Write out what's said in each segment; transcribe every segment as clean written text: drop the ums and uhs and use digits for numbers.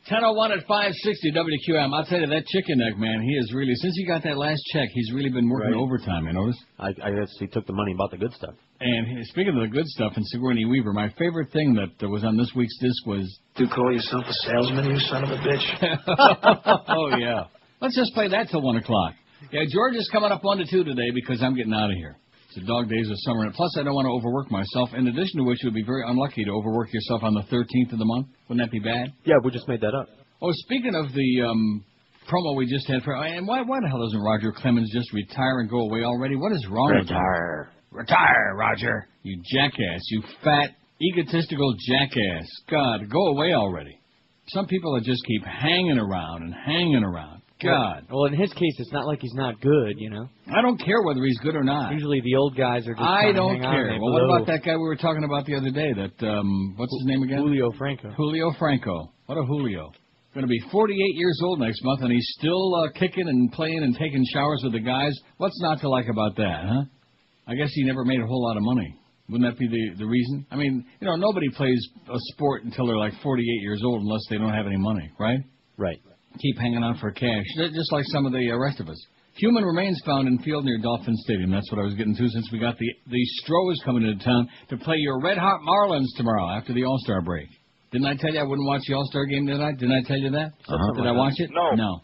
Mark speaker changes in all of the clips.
Speaker 1: 10:01 at 560 WQAM. I'll tell you, that chicken neck, man, he is really, since he got that last check, he's really been working overtime, you notice?
Speaker 2: I guess he took the money and bought the good stuff.
Speaker 1: And speaking of the good stuff and Sigourney Weaver, my favorite thing that was on this week's disc was...
Speaker 3: You call yourself a salesman, you son of a bitch?
Speaker 1: Oh, yeah. Let's just play that till 1 o'clock. Yeah, George is coming up 1 to 2 today because I'm getting out of here. It's the dog days of summer, and plus I don't want to overwork myself, in addition to which it would be very unlucky to overwork yourself on the 13th of the month. Wouldn't that be bad?
Speaker 2: Yeah, we just made that up.
Speaker 1: Oh, speaking of the promo we just had, and why the hell doesn't Roger Clemens just retire and go away already? What is wrong with him? Retire, Roger. You jackass. You fat, egotistical jackass. God, go away already. Some people that just keep hanging around and hanging around. God.
Speaker 4: Well, in his case, it's not like he's not good, you know.
Speaker 1: I don't care whether he's good or not.
Speaker 4: Usually the old guys are just
Speaker 1: I don't care.
Speaker 4: On
Speaker 1: well, what about that guy we were talking about the other day? That what's his name again?
Speaker 4: Julio Franco.
Speaker 1: Julio Franco. What a Julio. Going to be 48 years old next month, and he's still kicking and playing and taking showers with the guys. What's not to like about that, huh? I guess he never made a whole lot of money. Wouldn't that be the reason? I mean, you know, nobody plays a sport until they're like 48 years old unless they don't have any money, right?
Speaker 2: Right.
Speaker 1: Keep hanging on for cash, just like some of the rest of us. Human remains found in field near Dolphin Stadium. That's what I was getting to since we got the Stros coming into town to play your Red Hot Marlins tomorrow after the All-Star break. Didn't I tell you I wouldn't watch the All-Star game tonight? Didn't I tell you that? Did I watch it?
Speaker 3: No.
Speaker 1: No.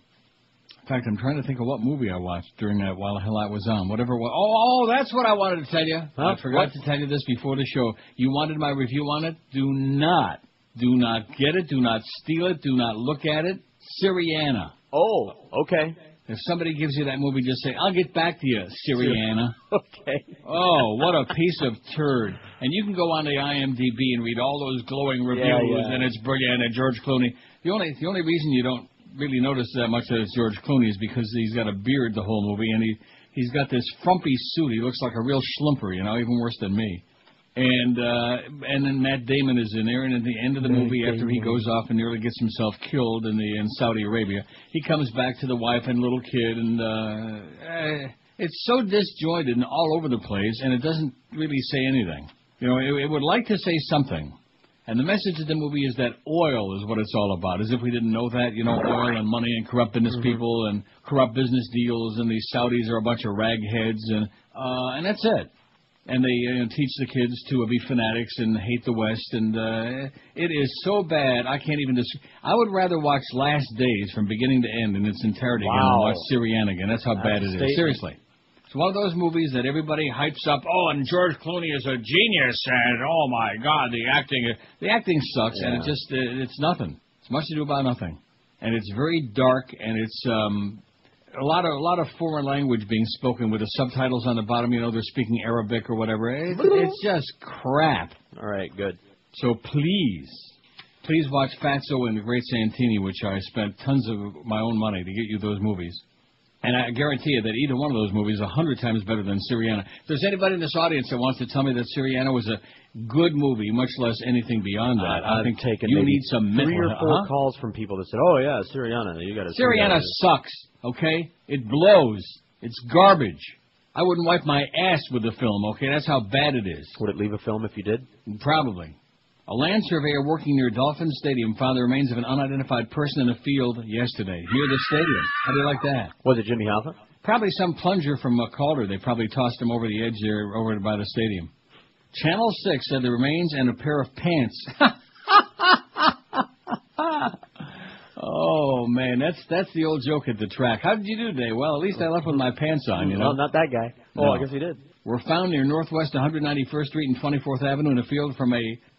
Speaker 1: In fact, I'm trying to think of what movie I watched during that while the hell I was on. Whatever it was. Oh, that's what I wanted to tell you. I forgot to tell you this before the show. You wanted my review on it? Do not get it. Do not steal it. Do not look at it. Syriana.
Speaker 2: Oh, okay.
Speaker 1: If somebody gives you that movie, just say, I'll get back to you, Syriana.
Speaker 2: Okay.
Speaker 1: Oh, what a piece of turd. And you can go on the IMDb and read all those glowing reviews, and it's brilliant, and George Clooney. The only reason you don't really notice that much that it's George Clooney is because he's got a beard the whole movie, and he's got this frumpy suit. He looks like a real schlumper, you know, even worse than me. And then Matt Damon is in there, and at the end of the movie, after he goes off and nearly gets himself killed in Saudi Arabia, he comes back to the wife and little kid, and it's so disjointed and all over the place, and it doesn't really say anything. You know, it would like to say something. And the message of the movie is that oil is what it's all about, as if we didn't know that, you know, oil and money and corrupt business people and corrupt business deals, and these Saudis are a bunch of ragheads, and that's it. And they teach the kids to be fanatics and hate the West, and it is so bad I can't even I would rather watch Last Days from beginning to end in its entirety than watch Syriana again. That's how bad it is. Seriously. It's one of those movies that everybody hypes up. Oh, and George Clooney is a genius, and oh my God, the acting sucks, and it's nothing. It's much ado about nothing, and it's very dark, and it's a lot of foreign language being spoken with the subtitles on the bottom. You know, they're speaking Arabic or whatever. It's just crap.
Speaker 2: All right, good.
Speaker 1: So please watch Fatso and the Great Santini, which I spent tons of my own money to get you those movies. And I guarantee you that either one of those movies is 100 times better than Syriana. If there's anybody in this audience that wants to tell me that Syriana was a good movie, much less anything beyond that, I think you need some mental...
Speaker 2: 3 or 4 calls from people that said, oh, yeah, Syriana, you got to...
Speaker 1: Syriana sucks, okay? It blows. It's garbage. I wouldn't wipe my ass with the film, okay? That's how bad it is.
Speaker 2: Would it leave a film if you did?
Speaker 1: Probably. A land surveyor working near Dolphin Stadium found the remains of an unidentified person in a field yesterday, near the stadium. How do you like that?
Speaker 2: Was it Jimmy Hoffa?
Speaker 1: Probably some plunger from Calder. They probably tossed him over the edge there, over by the stadium. Channel 6 said the remains and a pair of pants. Oh, man, that's the old joke at the track. How did you do today? Well, at least I left with my pants on, you know.
Speaker 2: Well, not that guy.
Speaker 1: No.
Speaker 2: Oh, I guess he did.
Speaker 1: Were found near Northwest 191st Street and 24th Avenue in a field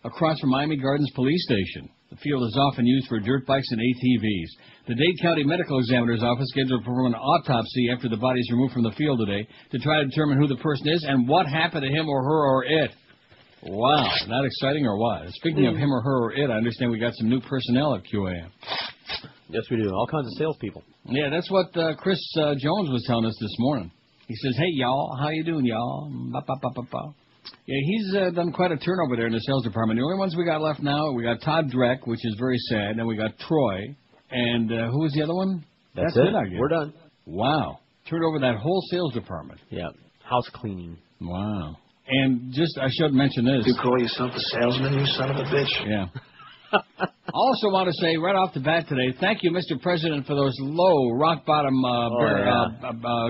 Speaker 1: across from Miami Gardens Police Station. The field is often used for dirt bikes and ATVs. The Dade County Medical Examiner's Office scheduled to perform an autopsy after the body is removed from the field today to try to determine who the person is and what happened to him or her or it. Wow, not exciting or what? Speaking of him or her or it, I understand we got some new personnel at QAM.
Speaker 2: Yes, we do. All kinds of salespeople.
Speaker 1: Yeah, that's what Chris Jones was telling us this morning. He says, hey, y'all, how you doing, y'all? Yeah, he's done quite a turnover there in the sales department. The only ones we got left now, we got Todd Dreck, which is very sad, and we got Troy. And who was the other one?
Speaker 2: That's it. I guess. We're done.
Speaker 1: Wow. Turned over that whole sales department.
Speaker 2: Yeah. House cleaning.
Speaker 1: Wow. And just, I should mention this.
Speaker 3: You call yourself a salesman, you son of a bitch?
Speaker 1: Yeah. Also want to say right off the bat today, thank you, Mr. President, for those low, rock-bottom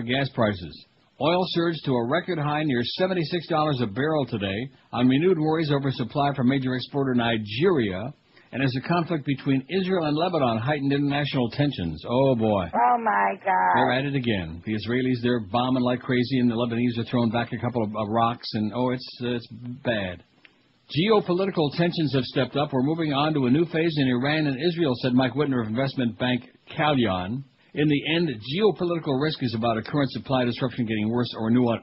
Speaker 1: gas prices. Oil surged to a record high near $76 a barrel today on renewed worries over supply from major exporter Nigeria, and as the conflict between Israel and Lebanon heightened international tensions. Oh, boy.
Speaker 5: Oh, my God.
Speaker 1: They're at it again. The Israelis, they're bombing like crazy, and the Lebanese are throwing back a couple of rocks, and, it's bad. Geopolitical tensions have stepped up. We're moving on to a new phase in Iran and Israel, said Mike Whitner of investment bank Callion. In the end, geopolitical risk is about a current supply disruption getting worse or a new one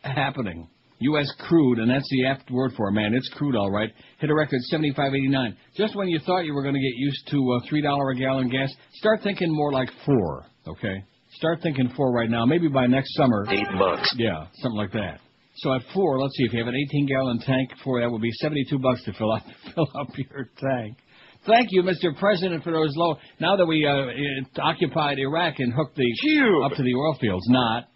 Speaker 1: happening. U.S. crude, and that's the apt word for it, man. It's crude, all right. Hit a record $75.89. Just when you thought you were going to get used to $3 a gallon gas, start thinking more like $4, okay? Start thinking $4 right now. Maybe by next summer.
Speaker 3: $8.
Speaker 1: Yeah, something like that. So at $4, let's see, if you have an 18-gallon tank, that would be $72 to fill up your tank. Thank you, Mr. President, for those low. Now that we occupied Iraq and hooked up to the oil fields, not.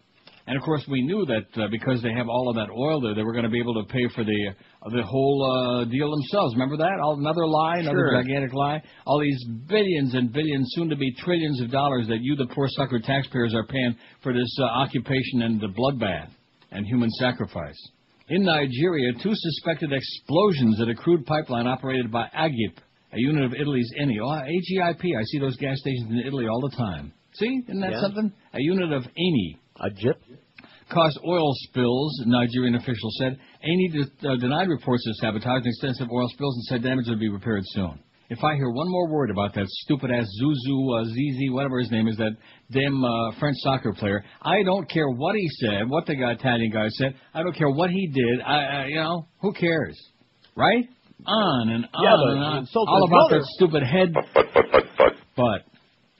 Speaker 1: And, of course, we knew that because they have all of that oil there, they were going to be able to pay for the whole deal themselves. Remember that? Another lie, another gigantic lie? All these billions and billions, soon-to-be trillions of dollars that you, the poor sucker taxpayers, are paying for this occupation and the bloodbath and human sacrifice. In Nigeria, 2 suspected explosions at a crude pipeline operated by AGIP, a unit of Italy's Eni. Oh, AGIP. I see those gas stations in Italy all the time. See? Isn't that something? A unit of Eni.
Speaker 2: A JIP?
Speaker 1: Caused oil spills, Nigerian officials said. Eni denied reports of sabotage and extensive oil spills and said damage would be repaired soon. If I hear one more word about that stupid-ass Zizi, whatever his name is, that damn French soccer player, I don't care what he said, what the Italian guy said. I don't care what he did. Who cares? Right? On and on and on. All about that stupid head. But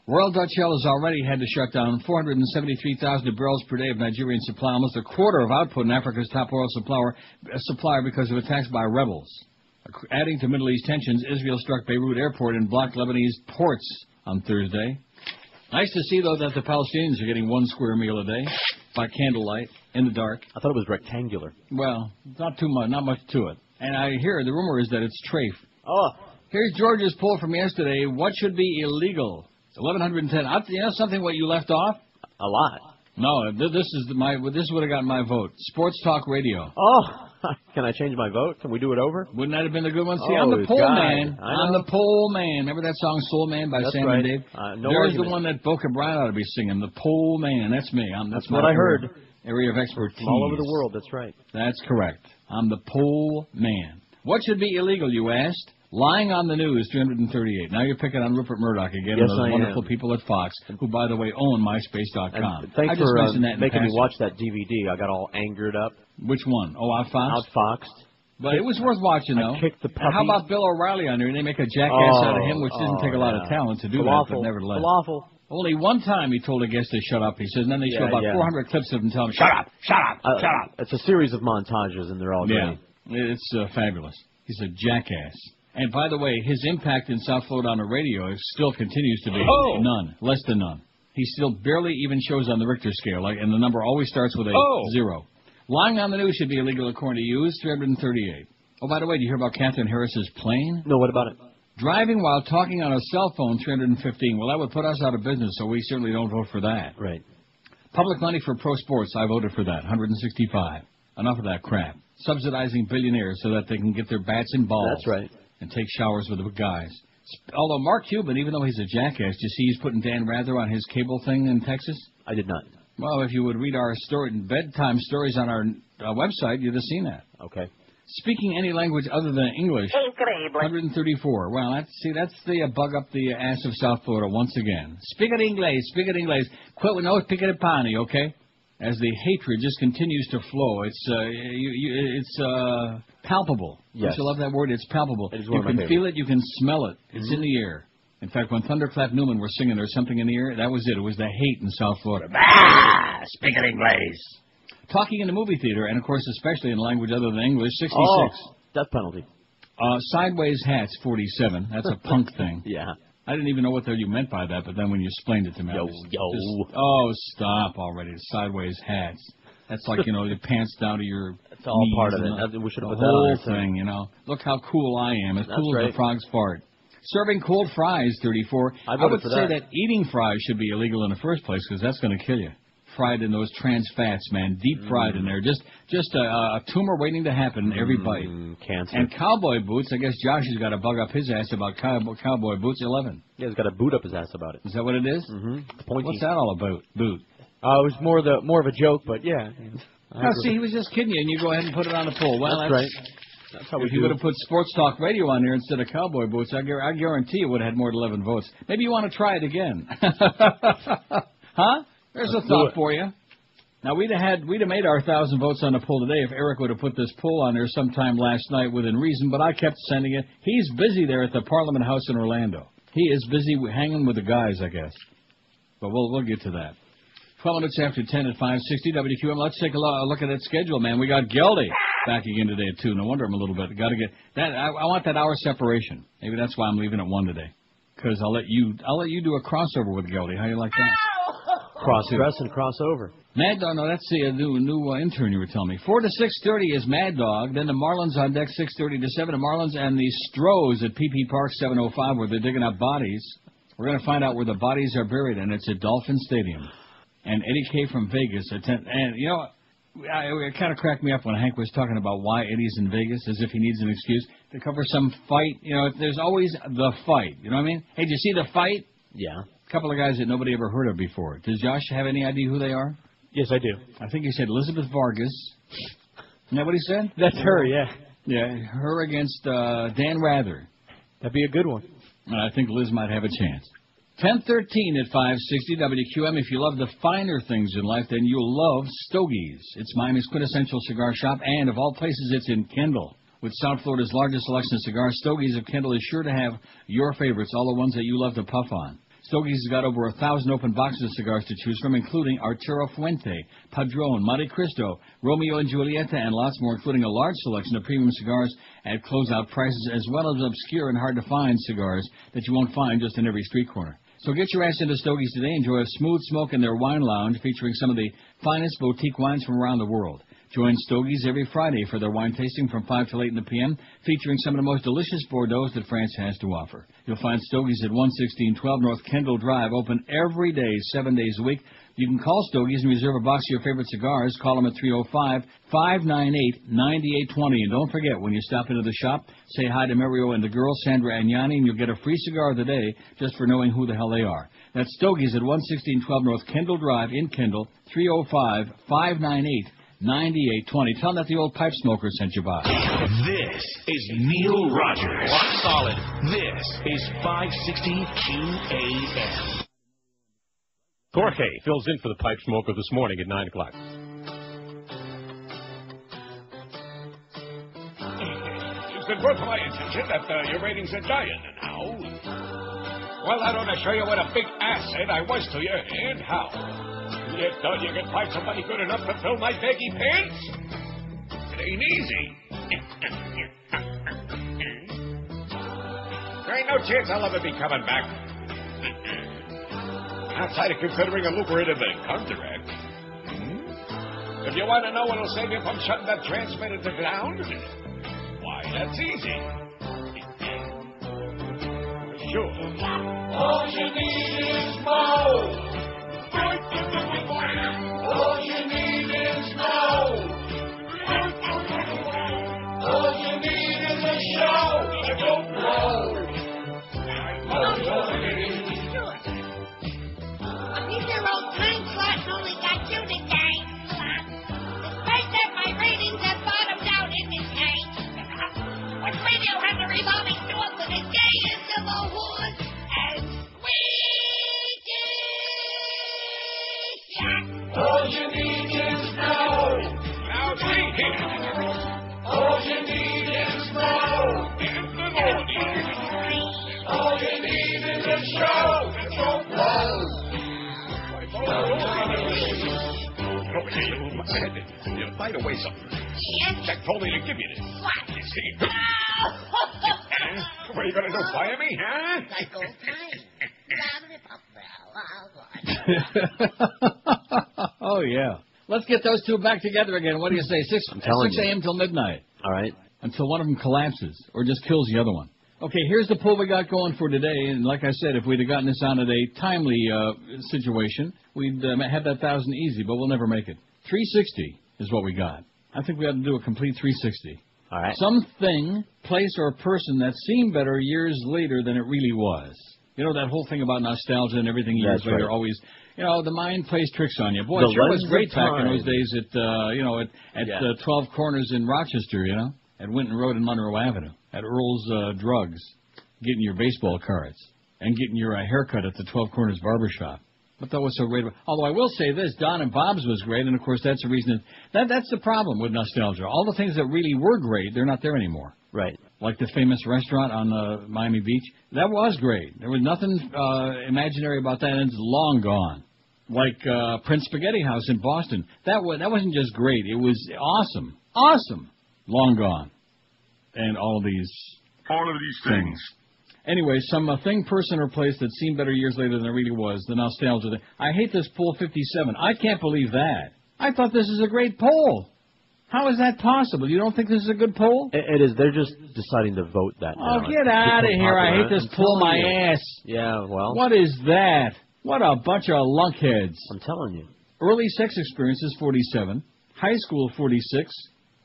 Speaker 1: Royal Dutch Shell has already had to shut down 473,000 barrels per day of Nigerian supply, almost a quarter of output in Africa's top oil supplier because of attacks by rebels. Adding to Middle East tensions, Israel struck Beirut airport and blocked Lebanese ports on Thursday. Nice to see, though, that the Palestinians are getting 1 square meal a day by candlelight in the dark.
Speaker 2: I thought it was rectangular.
Speaker 1: Well, not too much, not much to it. And I hear the rumor is that it's trafe.
Speaker 2: Oh.
Speaker 1: Here's George's poll from yesterday. What should be illegal? 1,110. You know something? What you left off?
Speaker 2: A lot.
Speaker 1: No, this would have gotten my vote. Sports Talk Radio.
Speaker 2: Oh, can I change my vote? Can we do it over?
Speaker 1: Wouldn't that have been a good one? See, I'm the poll man. I'm the poll man. Remember that song Soul Man by Sam and Dave? There's the one that Boca Brian ought to be singing. The poll man. That's me. That's
Speaker 2: what I heard.
Speaker 1: Area of expertise.
Speaker 2: From all over the world. That's right.
Speaker 1: That's correct. I'm the poll man. What should be illegal, you asked? Lying on the news, 338. Now you're picking on Rupert Murdoch again and those wonderful people at Fox, who, by the way, own MySpace.com.
Speaker 2: Thanks for making me watch that DVD. I got all angered up.
Speaker 1: Which one? Oh, Outfoxed?
Speaker 2: Outfoxed.
Speaker 1: But it was worth watching, though.
Speaker 2: I kicked the puppy.
Speaker 1: And how about Bill O'Reilly on there? They make a jackass out of him, which doesn't take a lot of talent to do that, but nevertheless.
Speaker 2: Falafel.
Speaker 1: Only one time he told a guest to shut up, he says, and then they show about 400 clips of him telling him, shut up, shut up, shut up.
Speaker 2: It's a series of montages, and they're all great.
Speaker 1: Yeah, it's fabulous. He's a jackass. And by the way, his impact in South Florida on the radio still continues to be none, less than none. He still barely even shows on the Richter scale, and the number always starts with a 0. Lying on the news should be illegal according to you, 338. Oh, by the way, did you hear about Catherine Harris's plane?
Speaker 2: No, what about it?
Speaker 1: Driving while talking on a cell phone, 315. Well, that would put us out of business, so we certainly don't vote for that.
Speaker 2: Right.
Speaker 1: Public money for pro sports, I voted for that, 165. Enough of that crap. Subsidizing billionaires so that they can get their bats and balls.
Speaker 2: That's right.
Speaker 1: And take showers with the guys. Although Mark Cuban, even though he's a jackass, do you see he's putting Dan Rather on his cable thing in Texas?
Speaker 2: I did not.
Speaker 1: Well, if you would read our bedtime stories on our website, you'd have seen that.
Speaker 2: Okay.
Speaker 1: Speaking any language other than English,
Speaker 5: Incredible.
Speaker 1: 134. Well, that's the bug up the ass of South Florida once again. Speak it English. Quit with no pickety pani, okay? As the hatred just continues to flow, it's palpable.
Speaker 2: Yes.
Speaker 1: Don't you love that word? It's palpable.
Speaker 2: It is
Speaker 1: you can feel it. You can smell it. It's in the air. In fact, when Thunderclap Newman were singing There's Something in the Air, that was it. It was the hate in South Florida. Speak it English. Talking in the movie theater, and, of course, especially in a language other than English, 66.
Speaker 2: Oh, death penalty.
Speaker 1: Sideways hats, 47. That's a punk thing.
Speaker 2: Yeah.
Speaker 1: I didn't even know what you meant by that, but then when you explained it to me, stop already. Sideways hats. That's like, your pants down to your
Speaker 2: It's all
Speaker 1: knees
Speaker 2: part of it. We should have put that
Speaker 1: whole
Speaker 2: on
Speaker 1: thing, Look how cool I am. As cool as a frog's fart. Serving cold fries, 34. I would say that eating fries should be illegal in the first place because that's going to kill you. Fried in those trans fats, man, deep fried in there. Just a tumor waiting to happen every bite.
Speaker 2: Cancer.
Speaker 1: And cowboy boots, I guess Josh has got to bug up his ass about cowboy boots, 11.
Speaker 2: Yeah, he's got to boot up his ass about it.
Speaker 1: Is that what it is?
Speaker 2: Mm-hmm.
Speaker 1: What's that all about, boot?
Speaker 4: It was more of a joke, but yeah.
Speaker 1: No, see, he was just kidding you, and you go ahead and put it on the poll. Well,
Speaker 2: that's right. That's how
Speaker 1: if you would have put Sports Talk Radio on there instead of cowboy boots, I guarantee you would have had more than 11 votes. Maybe you want to try it again. Huh? There's a thought for you. Now, we'd have made our 1,000 votes on the poll today if Eric would have put this poll on there sometime last night within reason, but I kept sending it. He's busy there at the Parliament House in Orlando. He is busy hanging with the guys, I guess. But we'll get to that. 12 minutes after 10 at 560 WQAM. Let's take a look at that schedule, man. We got Geldy back again today, too. No wonder I'm a little bit. Got to get that. I want that hour separation. Maybe that's why I'm leaving at 1 today. Because I'll let you do a crossover with Geldy. How you like that?
Speaker 2: Cross-dress and crossover.
Speaker 1: Mad Dog, no, that's the new intern you were telling me. 4 to 6:30 is Mad Dog. Then the Marlins on deck, 6:30 to 7. The Marlins and the Stros at PP Park, 7:05, where they're digging up bodies. We're going to find out where the bodies are buried, and it's at Dolphin Stadium. And Eddie K. from Vegas. And, you know, it kind of cracked me up when Hank was talking about why Eddie's in Vegas, as if he needs an excuse to cover some fight. You know, there's always the fight. You know what I mean? Hey, did you see the fight?
Speaker 2: Yeah.
Speaker 1: A couple of guys that nobody ever heard of before. Does Josh have any idea who they are?
Speaker 4: Yes, I do.
Speaker 1: I think he said Elizabeth Vargas. Isn't that what he said?
Speaker 4: That's her, yeah.
Speaker 1: Yeah, her against Dan Rather.
Speaker 4: That'd be a good one.
Speaker 1: I think Liz might have a chance. 10:13 at 560 WQM. If you love the finer things in life, then you'll love Stogie's. It's Miami's quintessential cigar shop, and of all places, it's in Kendall. With South Florida's largest selection of cigars, Stogie's of Kendall is sure to have your favorites, all the ones that you love to puff on. Stogie's has got over 1,000 open boxes of cigars to choose from, including Arturo Fuente, Padron, Monte Cristo, Romeo and Julieta, and lots more, including a large selection of premium cigars at closeout prices, as well as obscure and hard-to-find cigars that you won't find just in every street corner. So get your ass into Stogie's today. Enjoy a smooth smoke in their wine lounge featuring some of the finest boutique wines from around the world. Join Stogie's every Friday for their wine tasting from 5 till 8 in the p.m., featuring some of the most delicious Bordeaux that France has to offer. You'll find Stogie's at 11612 North Kendall Drive, open every day, 7 days a week. You can call Stogie's and reserve a box of your favorite cigars. Call them at 305-598-9820. And don't forget, when you stop into the shop, say hi to Mario and the girls, Sandra and Yanni, and you'll get a free cigar of the day just for knowing who the hell they are. That's Stogie's at 11612 North Kendall Drive in Kendall, 305-598-9820. Tell them that the old pipe smoker sent you by.
Speaker 5: This is Neil Rogers. Rock solid. This is 560 QAM.
Speaker 6: Jorge fills in for the pipe smoker this morning at 9 o'clock.
Speaker 7: It's been brought to my attention that your ratings are dying now. Well, that ought to show you what a big asset I was to you and how. You thought you could find somebody good enough to fill my baggy pants? It ain't easy. There ain't no chance I'll ever be coming back. Outside of considering a lucrative contract. If you want to know what'll save you from shutting that transmitter down, why, that's easy. Sure. All you need is more. All you need is more. All you need is a show to go blow.
Speaker 8: These are old time slots only got you to gain. Despite that, my ratings have bottomed out in this game. What radio has a revolving door with as gay as the woods as
Speaker 7: all you need is more. Now see here. All you need is more. All you need is a show to go blow. By the way, something. Jack told me to give you this.
Speaker 8: What?
Speaker 7: See. What are you going to do, fire me, huh?
Speaker 8: Like old time.
Speaker 1: Oh, yeah. Let's get those two back together again. What do you say? 6 a.m. till midnight.
Speaker 2: All right.
Speaker 1: Until one of them collapses or just kills the other one. Okay, here's the poll we got going for today, and like I said, if we'd have gotten this on at a timely situation, we'd have that 1,000 easy, but we'll never make it. 360 is what we got. I think we ought to do a complete 360.
Speaker 2: All right.
Speaker 1: Something, place, or person that seemed better years later than it really was. You know that whole thing about nostalgia and everything years
Speaker 2: That's
Speaker 1: later
Speaker 2: right.
Speaker 1: always, the mind plays tricks on you. Boy,
Speaker 2: The
Speaker 1: it sure was
Speaker 2: lens
Speaker 1: great
Speaker 2: of
Speaker 1: back in
Speaker 2: time.
Speaker 1: those days at 12 Corners in Rochester, at Winton Road and Monroe Avenue, at Earl's Drugs, getting your baseball cards and getting your haircut at the 12 Corners Barbershop. But that was so great. Although I will say this, Don and Bob's was great, and of course that's the reason that's the problem with nostalgia. All the things that really were great, they're not there anymore.
Speaker 2: Right.
Speaker 1: Like the famous restaurant on Miami Beach, that was great. There was nothing imaginary about that, and it's long gone. Like Prince Spaghetti House in Boston, that wasn't just great; it was awesome. Long gone, and all of these things. Anyway, some thing, person, or place that seemed better years later than it really was, the nostalgia thing. I hate this poll 57. I can't believe that. I thought this is a great poll. How is that possible? You don't think this is a good poll?
Speaker 2: It is. They're just deciding to vote that
Speaker 1: Oh,
Speaker 2: now.
Speaker 1: get out of here. I hate this poll my ass.
Speaker 2: Yeah, well.
Speaker 1: What is that? What a bunch of lunkheads.
Speaker 2: I'm telling you.
Speaker 1: Early sex experiences, 47. High school, 46.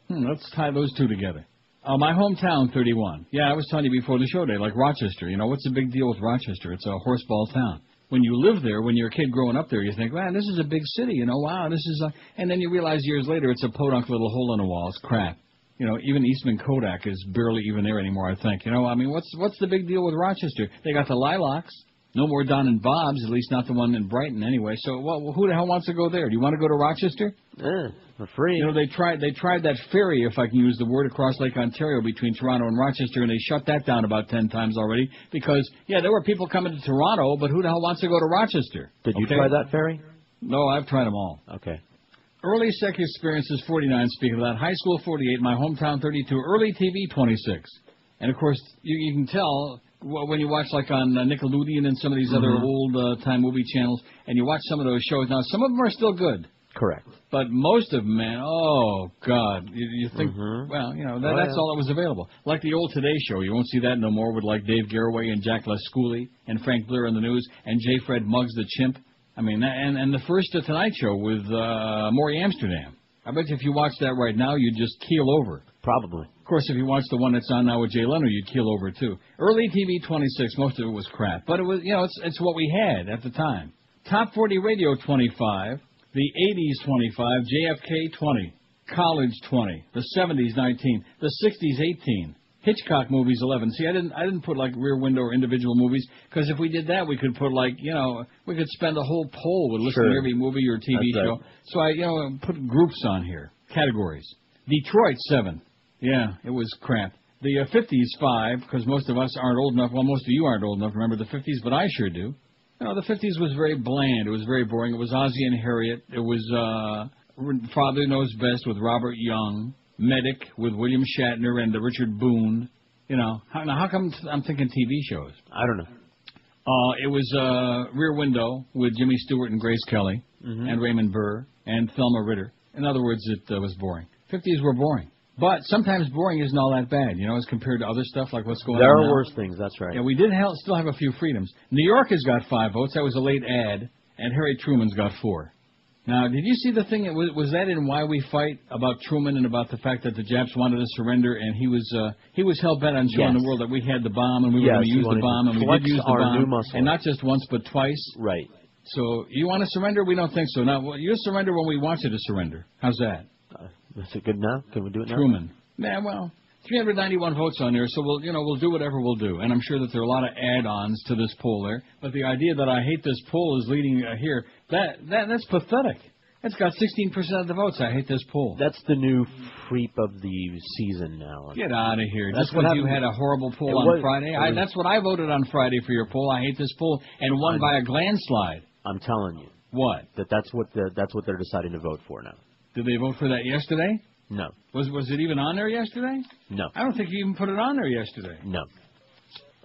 Speaker 1: Let's tie those two together. My hometown, 31. Yeah, I was telling you before the show day, like Rochester. What's the big deal with Rochester? It's a horseball town. When you live there, when you're a kid growing up there, you think, man, this is a big city. Wow, this is a... And then you realize years later it's a podunk little hole in the wall. It's crap. Even Eastman Kodak is barely even there anymore, I think. What's the big deal with Rochester? They got the Lilacs. No more Don and Bob's, at least not the one in Brighton anyway. So who the hell wants to go there? Do you want to go to Rochester?
Speaker 2: For free.
Speaker 1: They tried that ferry, if I can use the word, across Lake Ontario between Toronto and Rochester, and they shut that down about 10 times already because, there were people coming to Toronto, but who the hell wants to go to Rochester?
Speaker 2: Did you try that ferry?
Speaker 1: No, I've tried them all.
Speaker 2: Okay.
Speaker 1: Early sex experiences, 49, speaking of that. High school, 48. My hometown, 32. Early TV, 26. And, of course, you can tell... when you watch like on Nickelodeon and some of these other old-time movie channels, and you watch some of those shows, now some of them are still good.
Speaker 2: Correct.
Speaker 1: But most of them, man, oh, God. You think, that's all that was available. Like the old Today Show, you won't see that no more with like Dave Garroway and Jack Lescoulie and Frank Blair in the news and J. Fred Muggs the Chimp. I mean, and the first Tonight Show with Maury Amsterdam. I bet you if you watch that right now, you'd just keel over.
Speaker 2: Probably.
Speaker 1: Of course, if you watch the one that's on now with Jay Leno, you'd keel over, too. Early TV, 26. Most of it was crap. But it was, it's what we had at the time. Top 40 radio, 25. The 80s, 25. JFK, 20. College, 20. The 70s, 19. The 60s, 18. Hitchcock movies, 11. See, I didn't put like Rear Window or individual movies, because if we did that, we could put like, we could spend a whole poll with listening to every movie or TV show.
Speaker 2: Right.
Speaker 1: So I, put groups on here, categories. Detroit, 7. Yeah, it was crap. The 50s, 5, because most of us aren't old enough. Well, most of you aren't old enough to remember the 50s, but I sure do. The 50s was very bland. It was very boring. It was Ozzie and Harriet. It was Father Knows Best with Robert Young. Medic with William Shatner and Richard Boone. How come I'm thinking TV shows?
Speaker 2: I don't know.
Speaker 1: It was Rear Window with Jimmy Stewart and Grace Kelly and Raymond Burr and Thelma Ritter. In other words, it was boring. 50s were boring. But sometimes boring isn't all that bad, as compared to other stuff like what's going on
Speaker 2: now.
Speaker 1: There
Speaker 2: are worse things, that's right.
Speaker 1: Yeah, we did still have a few freedoms. New York has got 5 votes. That was a late ad. And Harry Truman's got 4. Now, did you see the thing? Was that in Why We Fight about Truman and about the fact that the Japs wanted to surrender, and he was hell-bent on showing the world that we had the bomb and we were going to use the bomb, and we did use the bomb, and not just once but twice?
Speaker 2: Right.
Speaker 1: So, you want to surrender? We don't think so. Now, you surrender when we want you to surrender. How's that?
Speaker 2: Is it good now? Can we do it now?
Speaker 1: Truman. Yeah, well, 391 votes on there, so we'll do whatever we'll do. And I'm sure that there are a lot of add-ons to this poll there. But the idea that I hate this poll is leading here, that's pathetic. It's got 16% of the votes. I hate this poll.
Speaker 2: That's the new creep of the season now.
Speaker 1: Get out of here.
Speaker 2: That's
Speaker 1: just because you had a horrible poll on Friday. That's what I voted on Friday for your poll. I hate this poll, and won by a landslide.
Speaker 2: I'm telling you.
Speaker 1: What?
Speaker 2: That's what they're deciding to vote for now.
Speaker 1: Did they vote for that yesterday?
Speaker 2: No.
Speaker 1: Was it even on there yesterday?
Speaker 2: No.
Speaker 1: I don't think you even put it on there yesterday.
Speaker 2: No.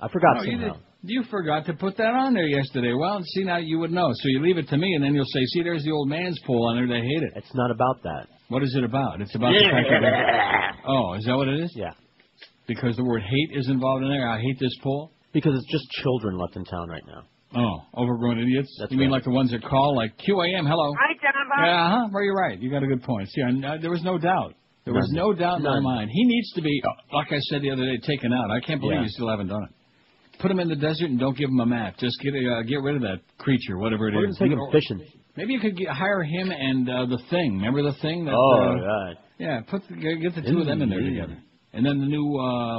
Speaker 2: I forgot somehow.
Speaker 1: You forgot to put that on there yesterday. Well, see, now you would know. So you leave it to me, and then you'll say, see, there's the old man's poll on there. They hate it.
Speaker 2: It's not about that.
Speaker 1: What is it about? It's about the fact that... Oh, is that what it is?
Speaker 2: Yeah.
Speaker 1: because the word hate is involved in there? I hate this poll?
Speaker 2: Because it's just children left in town right now.
Speaker 1: Oh, overgrown idiots?
Speaker 2: That's
Speaker 1: you mean
Speaker 2: right.
Speaker 1: like the ones that call, like QAM, hello?
Speaker 8: Hi, John.
Speaker 1: Yeah, well, you're right. You got a good point. See, there was no doubt. There was no doubt in my mind. He needs to be, like I said the other day, taken out. I can't believe you still haven't done it. Put him in the desert and don't give him a map. Just get rid of that creature, whatever it is.
Speaker 2: Take him fishing.
Speaker 1: Maybe you could hire him and the Thing. Remember the Thing? That,
Speaker 2: right.
Speaker 1: Yeah, get the two of them in there together. And then the new,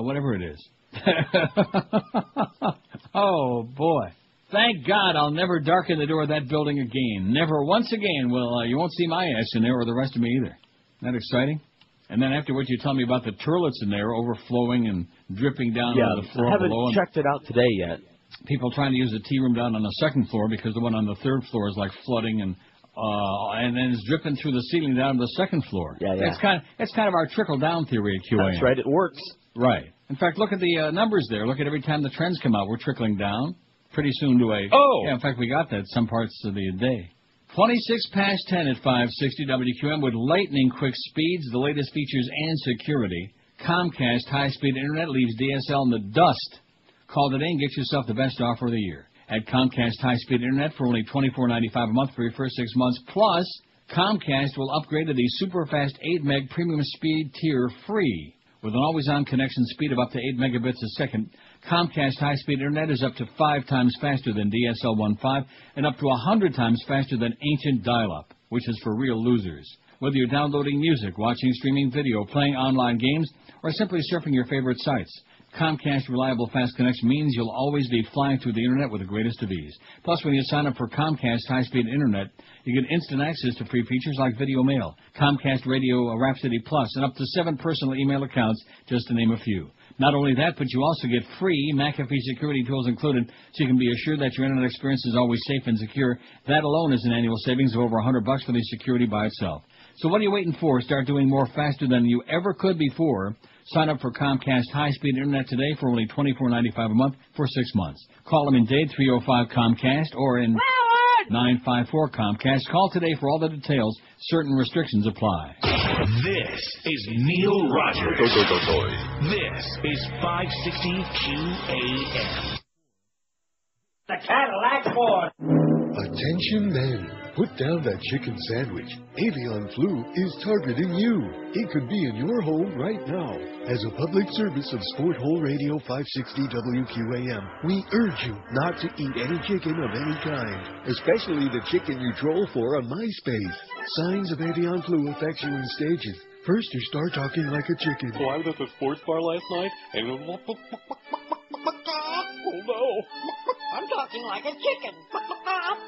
Speaker 1: whatever it is. Oh, boy. Thank God I'll never darken the door of that building again. Never once again will you won't see my ass in there or the rest of me either. Isn't that exciting? And then afterwards you tell me about the toilets in there overflowing and dripping down on the floor below.
Speaker 2: I haven't checked it out today yet.
Speaker 1: People trying to use the tea room down on the second floor because the one on the third floor is like flooding and then it's dripping through the ceiling down to the second floor.
Speaker 2: Yeah.
Speaker 1: It's kind of our trickle down theory at QAM.
Speaker 2: That's right. It works.
Speaker 1: Right. In fact, look at the numbers there. Look at every time the trends come out, we're trickling down. Pretty soon to a...
Speaker 6: Oh!
Speaker 1: Yeah, in fact, we got that some parts of the day. 26 past 10 at 560 WQAM with lightning-quick speeds, the latest features, and security. Comcast high-speed internet leaves DSL in the dust. Call today and get yourself the best offer of the year. At Comcast high-speed internet for only $24.95 a month for your first 6 months. Plus, Comcast will upgrade to the super-fast 8-meg premium speed tier free. With an always-on connection speed of up to 8 megabits a second, Comcast high-speed internet is up to 5 times faster than DSL 1.5 and up to 100 times faster than ancient dial-up, which is for real losers. Whether you're downloading music, watching streaming video, playing online games, or simply surfing your favorite sites, Comcast reliable fast connection means you'll always be flying through the internet with the greatest of ease. Plus, when you sign up for Comcast high-speed internet, you get instant access to free features like video mail, Comcast Radio Rhapsody Plus, and up to 7 personal email accounts, just to name a few. Not only that, but you also get free McAfee security tools included, so you can be assured that your internet experience is always safe and secure. That alone is an annual savings of over $100 for the security by itself. So what are you waiting for? Start doing more faster than you ever could before. Sign up for Comcast high-speed internet today for only $24.95 a month for 6 months. Call them in Dade 305-COMCAST or in 954-COMCAST. Call today for all the details. Certain restrictions apply.
Speaker 5: This is Neil Rogers. This is 560 QAM.
Speaker 8: The Cadillac Ford.
Speaker 9: Attention men, put down that chicken sandwich. Avian flu is targeting you. It could be in your home right now. As a public service of Sport Hole Radio 560 WQAM, we urge you not to eat any chicken of any kind, especially the chicken you troll for on MySpace. Signs of avian flu affect you in stages. First, you start talking like a chicken.
Speaker 6: So I was at the sports bar last night, and oh no.
Speaker 8: I'm talking like a chicken.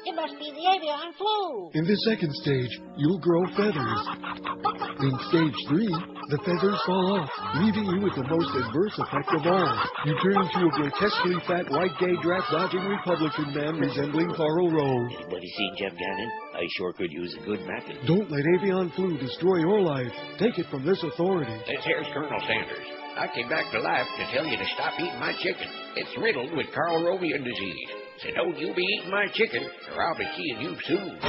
Speaker 8: It must be the avian flu.
Speaker 9: In the second stage, you'll grow feathers. In stage 3, the feathers fall off, leaving you with the most adverse effect of all. You turn into a grotesquely fat, white, gay, draft-dodging Republican man resembling Karl Rove.
Speaker 10: Anybody seen Jeff Gannon? I sure could use a good mapping.
Speaker 9: Don't let avian flu destroy your life. Take it from this authority.
Speaker 11: This here's Colonel Sanders. I came back to life to tell you to stop eating my chicken. It's riddled with Karl Rovian disease. So don't you be eating my chicken, or I'll be seeing you soon.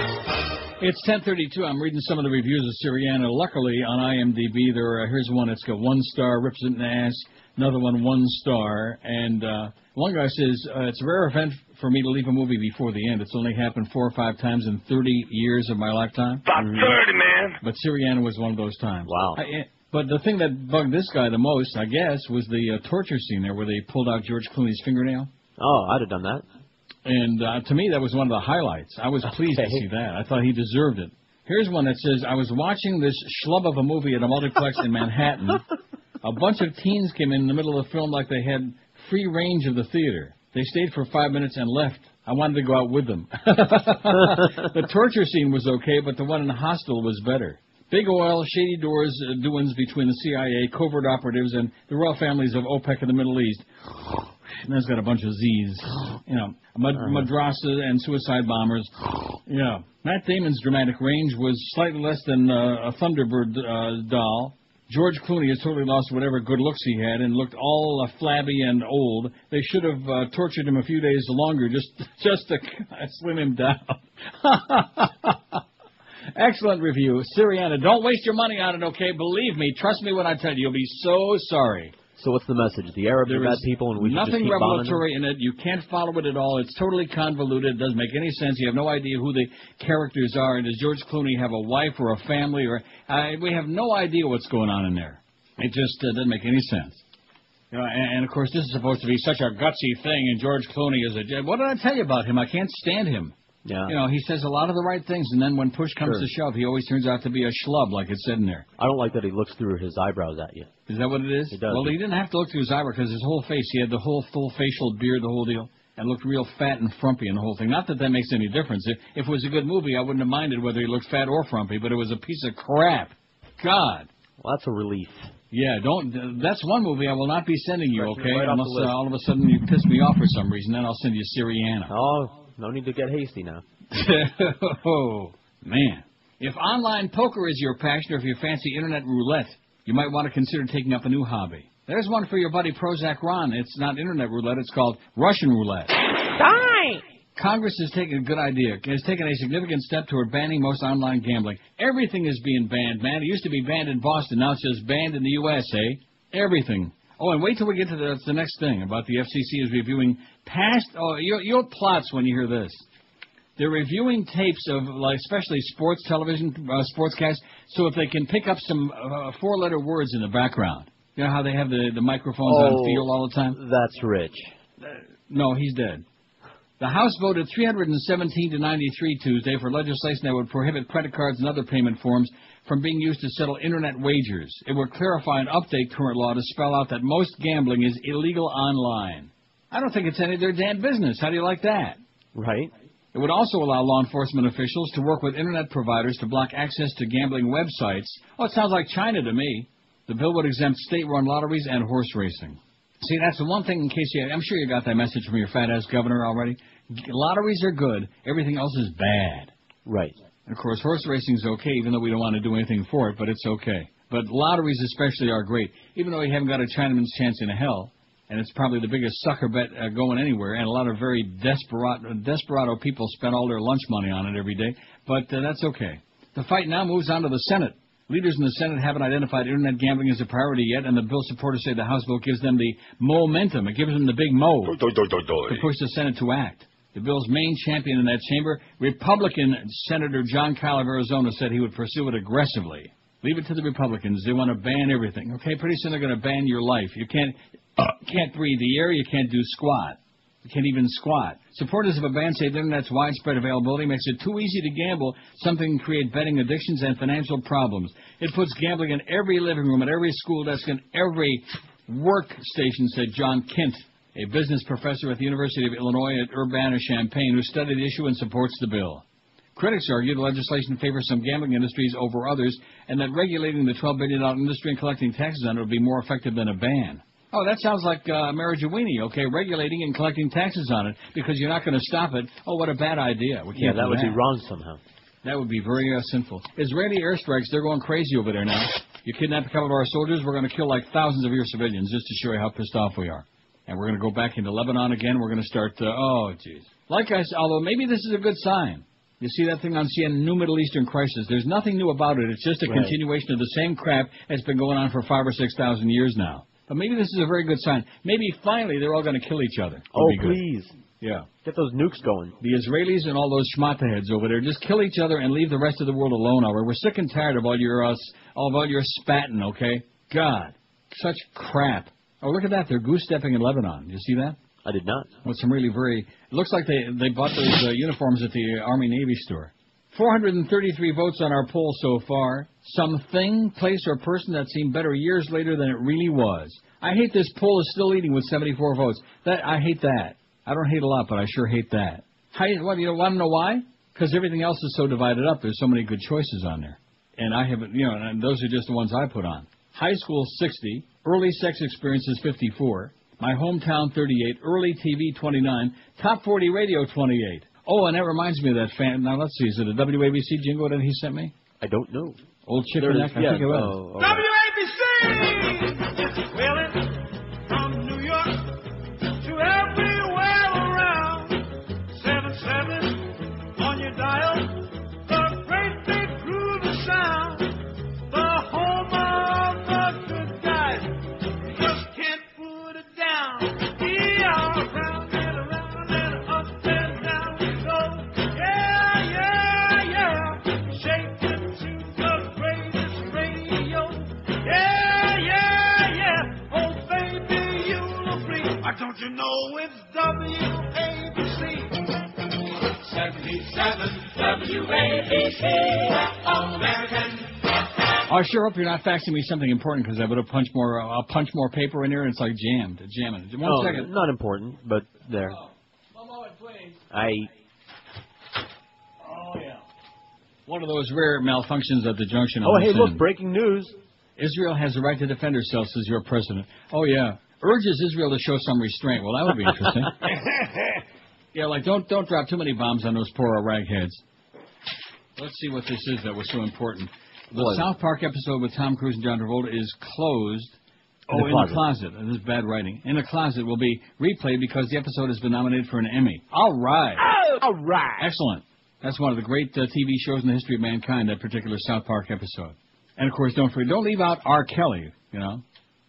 Speaker 1: It's 10:32. I'm reading some of the reviews of Syriana. Luckily, on IMDb, here's one that's got 1 star, rips it in the ass. Another one, 1 star. And one guy says, it's a rare event for me to leave a movie before the end. It's only happened 4 or 5 times in 30 years of my lifetime.
Speaker 12: About 30, man.
Speaker 1: But Syriana was one of those times.
Speaker 2: Wow.
Speaker 1: But the thing that bugged this guy the most, I guess, was the torture scene there where they pulled out George Clooney's fingernail.
Speaker 2: Oh, I'd have done that.
Speaker 1: And to me, that was one of the highlights. I was pleased to see that. I thought he deserved it. Here's one that says, I was watching this schlub of a movie at a multiplex in Manhattan. A bunch of teens came in the middle of the film like they had free range of the theater. They stayed for 5 minutes and left. I wanted to go out with them. The torture scene was okay, but the one in the hostel was better. Big oil, shady doings between the CIA, covert operatives, and the royal families of OPEC in the Middle East. And that's got a bunch of Z's. You know, madrasa and suicide bombers. Yeah. Matt Damon's dramatic range was slightly less than a Thunderbird doll. George Clooney has totally lost whatever good looks he had and looked all flabby and old. They should have tortured him a few days longer just to slim him down. Excellent review. Syriana, don't waste your money on it, okay? Believe me. Trust me when I tell you. You'll be so sorry.
Speaker 2: So what's the message? The Arabs are bad people, and we should just keep bombing them?
Speaker 1: Nothing revelatory in it. You can't follow it at all. It's totally convoluted. It doesn't make any sense. You have no idea who the characters are. And does George Clooney have a wife or a family? We have no idea what's going on in there. It just doesn't make any sense. You know, and, of course, this is supposed to be such a gutsy thing, and George Clooney is a... What did I tell you about him? I can't stand him.
Speaker 2: Yeah.
Speaker 1: You know, he says a lot of the right things, and then when push comes to shove, he always turns out to be a schlub, like it said in there.
Speaker 2: I don't like that he looks through his eyebrows at you.
Speaker 1: Is that what it is?
Speaker 2: He does.
Speaker 1: Well, he didn't have to look through his eyebrow because his whole face, he had the whole full facial beard, the whole deal, and looked real fat and frumpy in the whole thing. Not that that makes any difference. If it was a good movie, I wouldn't have minded whether he looked fat or frumpy, but it was a piece of crap. God.
Speaker 2: Well, that's a relief.
Speaker 1: Yeah, that's one movie I will not be sending you, okay?
Speaker 2: Right
Speaker 1: Unless all of a sudden you piss me off for some reason, then I'll send you Syriana.
Speaker 2: Oh, no need to get hasty now.
Speaker 1: Oh, man. If online poker is your passion or if you fancy internet roulette, you might want to consider taking up a new hobby. There's one for your buddy Prozac Ron. It's not internet roulette. It's called Russian roulette.
Speaker 8: Die!
Speaker 1: Congress has taken a good idea. Has taken a significant step toward banning most online gambling. Everything is being banned, man. It used to be banned in Boston. Now it's just banned in the U.S., eh? Everything. Oh, and wait till we get to the next thing about the FCC is reviewing past... Oh, you'll plots when you hear this. They're reviewing tapes of, like, especially sports television, sportscasts, so if they can pick up some four-letter words in the background. You know how they have the microphones on field all the time?
Speaker 2: That's Rich.
Speaker 1: No, he's dead. The House voted 317 to 93 Tuesday for legislation that would prohibit credit cards and other payment forms from being used to settle Internet wagers. It would clarify and update current law to spell out that most gambling is illegal online. I don't think it's any of their damn business. How do you like that?
Speaker 2: Right.
Speaker 1: It would also allow law enforcement officials to work with Internet providers to block access to gambling websites. Oh, it sounds like China to me. The bill would exempt state-run lotteries and horse racing. See, that's the one thing in case I'm sure you got that message from your fat-ass governor already. Lotteries are good. Everything else is bad.
Speaker 2: Right.
Speaker 1: And, of course, horse racing's okay, even though we don't want to do anything for it, but it's okay. But lotteries especially are great, even though you haven't got a Chinaman's chance in hell. And it's probably the biggest sucker bet going anywhere, and a lot of very desperado people spend all their lunch money on it every day. But that's okay. The fight now moves on to the Senate. Leaders in the Senate haven't identified Internet gambling as a priority yet, and the bill supporters say the House bill gives them the momentum. It gives them the big mo to push the Senate to act. The bill's main champion in that chamber, Republican Senator John Kyle of Arizona, said he would pursue it aggressively. Leave it to the Republicans. They want to ban everything. Okay, pretty soon they're going to ban your life. You can't breathe the air. You can't do squat. You can't even squat. Supporters of a ban say the Internet's widespread availability makes it too easy to gamble, something can create betting addictions and financial problems. It puts gambling in every living room, at every school desk, and every workstation, said John Kent, a business professor at the University of Illinois at Urbana-Champaign, who studied the issue and supports the bill. Critics argue the legislation favors some gambling industries over others, and that regulating the $12 billion industry and collecting taxes on it would be more effective than a ban. Oh, that sounds like Marigewini, okay, regulating and collecting taxes on it, because you're not going to stop it. Oh, what a bad idea. We can't
Speaker 2: that would be wrong somehow.
Speaker 1: That would be very sinful. Israeli airstrikes, they're going crazy over there now. You kidnap a couple of our soldiers, we're going to kill like thousands of your civilians just to show you how pissed off we are. And we're going to go back into Lebanon again. We're going to start, oh, jeez. Like I said, although maybe this is a good sign. You see that thing on CNN, New Middle Eastern Crisis. There's nothing new about it. It's just a continuation of the same crap that's been going on for 5,000 or 6,000 years now. But maybe this is a very good sign. Maybe finally they're all going to kill each other.
Speaker 2: Please.
Speaker 1: Yeah.
Speaker 2: Get those nukes going.
Speaker 1: The Israelis and all those schmata heads over there, just kill each other and leave the rest of the world alone. We're sick and tired of all your spatting, okay? God, such crap. Oh, look at that. They're goose-stepping in Lebanon. You see that?
Speaker 2: I did not.
Speaker 1: With some really it looks like they bought those uniforms at the Army-Navy store. 433 votes on our poll so far. Something, place, or person that seemed better years later than it really was. I hate this poll is still leading with 74 votes. I hate that. I don't hate a lot, but I sure hate that. You want to know why? Because everything else is so divided up. There's so many good choices on there. And I haven't, and those are just the ones I put on. High school, 60. Early sex experiences, 54. My hometown, 38. Early TV, 29. Top 40 radio, 28. Oh, and that reminds me of that fan. Now, let's see. Is it a WABC jingle that he sent me?
Speaker 2: I don't know.
Speaker 1: Old Chipperneck? I think it was.
Speaker 8: WABC! Wheeling from New York to everywhere around. 7-7 on your dial. The great big groovy sound. The home of the good guys. You just can't
Speaker 12: know it's WABC. 77 WABC, All American.
Speaker 1: I sure hope you're not faxing me something important because I would have punched more paper in here and it's like jamming. One second.
Speaker 2: Not important, but there.
Speaker 1: One moment, please.
Speaker 2: Oh,
Speaker 1: yeah. One of those rare malfunctions at the junction.
Speaker 2: Oh, hey, look, breaking news.
Speaker 1: Israel has the right to defend herself, says your president. Oh, yeah. Urges Israel to show some restraint. Well, that would be interesting. Yeah, like, don't drop too many bombs on those poor ragheads. Let's see what this is that was so important. The South Park episode with Tom Cruise and John Travolta is closed. In the closet. This is bad writing. In the closet will be replayed because the episode has been nominated for an Emmy. All right.
Speaker 2: Oh, all right.
Speaker 1: Excellent. That's one of the great TV shows in the history of mankind, that particular South Park episode. And, of course, don't leave out R. Kelly,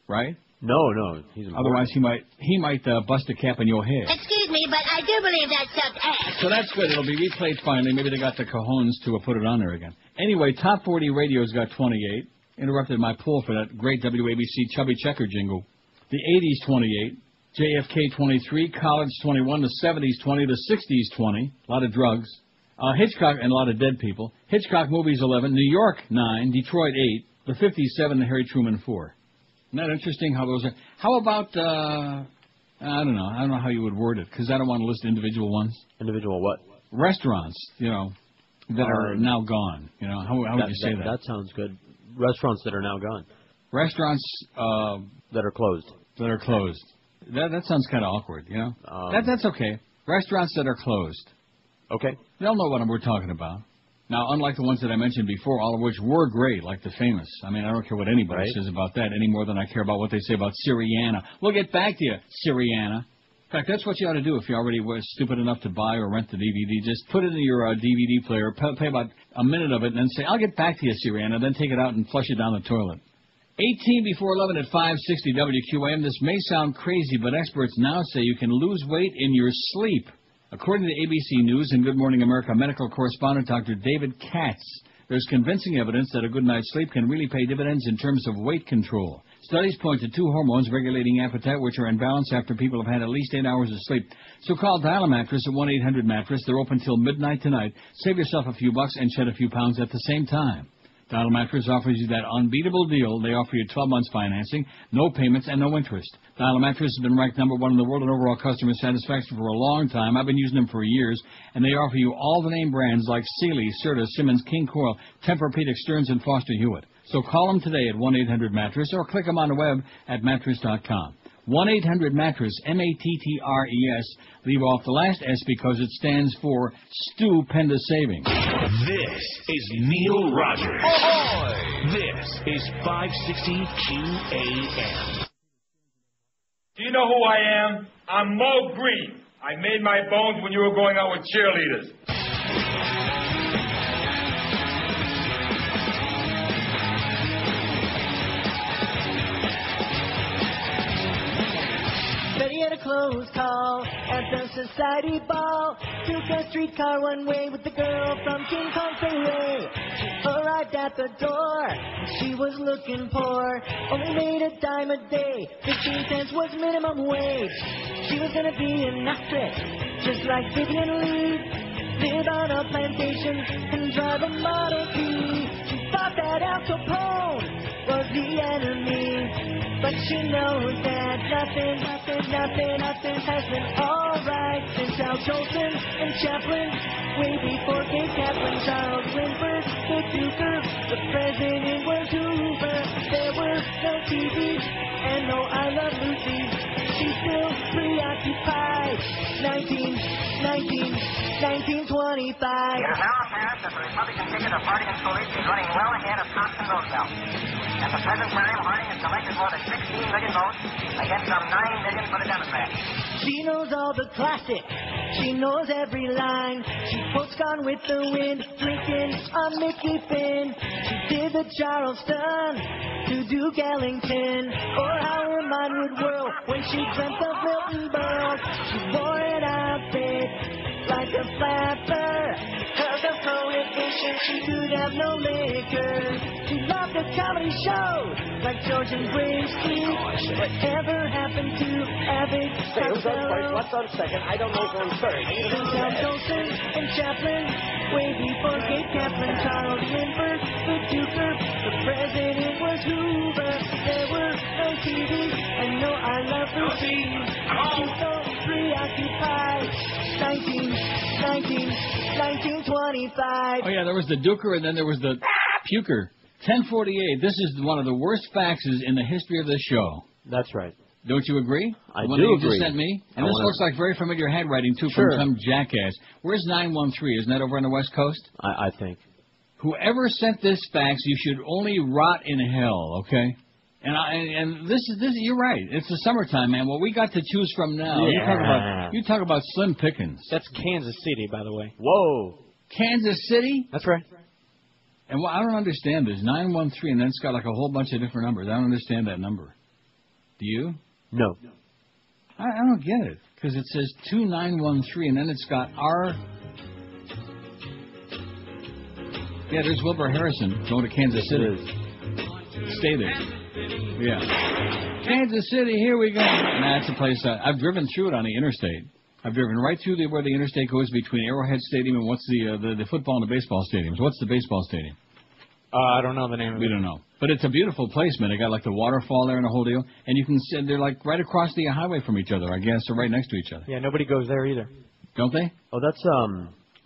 Speaker 1: right?
Speaker 2: No.
Speaker 1: Otherwise, he might bust a cap in your head.
Speaker 8: Excuse me, but I do believe that sucked ass.
Speaker 1: So that's good. It'll be replayed finally. Maybe they got the cojones to put it on there again. Anyway, Top 40 Radio's got 28. Interrupted my pull for that great WABC Chubby Checker jingle. The 80s, 28. JFK, 23. College, 21. The 70s, 20. The 60s, 20. A lot of drugs. Hitchcock, and a lot of dead people. Hitchcock movies, 11. New York, 9. Detroit, 8. The 50s, 7. The Harry Truman, 4. Isn't that interesting how those are? How about, I don't know. I don't know how you would word it, because I don't want to list individual ones.
Speaker 2: Individual what?
Speaker 1: Restaurants, that are now gone. How would you say that?
Speaker 2: That sounds good. Restaurants that are now gone.
Speaker 1: Restaurants
Speaker 2: that are closed.
Speaker 1: That sounds kind of awkward, that's okay. Restaurants that are closed.
Speaker 2: Okay.
Speaker 1: They'll know what we're talking about. Now, unlike the ones that I mentioned before, all of which were great, like the Famous. I mean, I don't care what anybody says about that any more than I care about what they say about Syriana. We'll get back to you, Syriana. In fact, that's what you ought to do if you already were stupid enough to buy or rent the DVD. Just put it in your DVD player, play about a minute of it, and then say, I'll get back to you, Syriana, then take it out and flush it down the toilet. 18 before 11 at 560 WQAM. This may sound crazy, but experts now say you can lose weight in your sleep. According to ABC News and Good Morning America medical correspondent Dr. David Katz, there's convincing evidence that a good night's sleep can really pay dividends in terms of weight control. Studies point to 2 hormones regulating appetite which are in balance after people have had at least 8 hours of sleep. So call Dial-A-Mattress at 1-800-MATTRESS. They're open till midnight tonight. Save yourself a few bucks and shed a few pounds at the same time. Dial-A-Mattress offers you that unbeatable deal. They offer you 12 months financing, no payments, and no interest. Dial-A-Mattress has been ranked #1 in the world in overall customer satisfaction for a long time. I've been using them for years, and they offer you all the name brands like Sealy, Serta, Simmons, King Coil, Tempur-Pedic, Stearns, and Foster Hewitt. So call them today at 1-800-MATTRESS or click them on the web at mattress.com. 1-800-MATTRESS, M-A-T-T-R-E-S. Leave off the last S because it stands for Stupendous Savings.
Speaker 5: This is Neil Rogers. Ahoy! This is 560 QAM.
Speaker 13: Do you know who I am? I'm Mo Green. I made my bones when you were going out with cheerleaders.
Speaker 14: Betty had a close call at the society ball. Took a streetcar one way with the girl from King Kong Freeway. She arrived at the door, and she was looking poor. Only made a dime a day, 15 cents was minimum wage. She was gonna be an actress, just like Vivian Lee. Live on a plantation and drive a Model T. She thought that Al Capone was the enemy, but she knows that nothing has been alright since Al Jolson and Chaplin, way before Kate Kaplan, Charles Lindbergh, the Duker, the President was Hoover. There were no TVs and no I Love Lucy. She's still preoccupied. 1925.
Speaker 15: It is now apparent that the Republican ticket of Harding and Coolidge is running well ahead of Thompson Roosevelt. At the present time, Harding has collected more than 16 million votes against some 9 million for the Democrats.
Speaker 14: She knows all the classics. She knows every line. She quotes Gone with the Wind, Lincoln on Mickey Finn. She did the Charleston to Duke Ellington, or how her mind would whirl when she dreamt of Milton Berle. She wore an outfit like a flapper. Cause of prohibition, she could have no liquor. She loved the comedy show, like George and Bracey. Whatever happened to Abbott?
Speaker 16: Hey, who's on first? What's on second? I don't know who's first.
Speaker 14: Tom Colson and Chaplin, way before Kate Kaplan, Charles Lindbergh, the Duker, the president was Hoover. There were no TVs and no I Love Lucy. She's so preoccupied. 1925.
Speaker 1: Oh, yeah, there was the Duker and then there was the Puker. 1048. This is one of the worst faxes in the history of this show.
Speaker 2: That's right.
Speaker 1: Don't you agree?
Speaker 2: I
Speaker 1: the one
Speaker 2: do
Speaker 1: that you
Speaker 2: agree.
Speaker 1: just sent me? And this looks like very familiar handwriting, too,
Speaker 2: Sure.
Speaker 1: from some jackass. Where's 913? Isn't that over on the West Coast?
Speaker 2: I think.
Speaker 1: Whoever sent this fax, you should only rot in hell, okay? And this is you're right. It's the summertime, man. What we got to choose from now.
Speaker 2: Yeah.
Speaker 1: You talk about slim pickings.
Speaker 4: That's Kansas City, by the way.
Speaker 2: Whoa.
Speaker 1: Kansas City?
Speaker 4: That's right.
Speaker 1: And I don't understand this. 913, and then it's got like a whole bunch of different numbers. I don't understand that number. Do you?
Speaker 2: No.
Speaker 1: I don't get it. Because it says 2913, and then it's got our... Yeah, there's Wilbur Harrison going to Kansas City. Stay there. Yeah. Kansas City, here we go. Nah, that's a place I've driven through it on the interstate. I've driven right through where the interstate goes between Arrowhead Stadium and what's the football and the baseball stadiums. What's the baseball stadium?
Speaker 4: I don't know the name of it.
Speaker 1: We don't know. But it's a beautiful place, man. They got like the waterfall there and the whole deal. And you can see they're like right across the highway from each other, I guess, or right next to each other.
Speaker 4: Yeah, nobody goes there either.
Speaker 1: Don't they?
Speaker 2: Oh, that's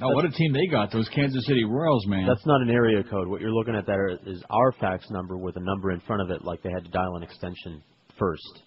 Speaker 1: Oh, what a team they got, those Kansas City Royals, man.
Speaker 2: That's not an area code. What you're looking at there is our fax number with a number in front of it, like they had to dial an extension first.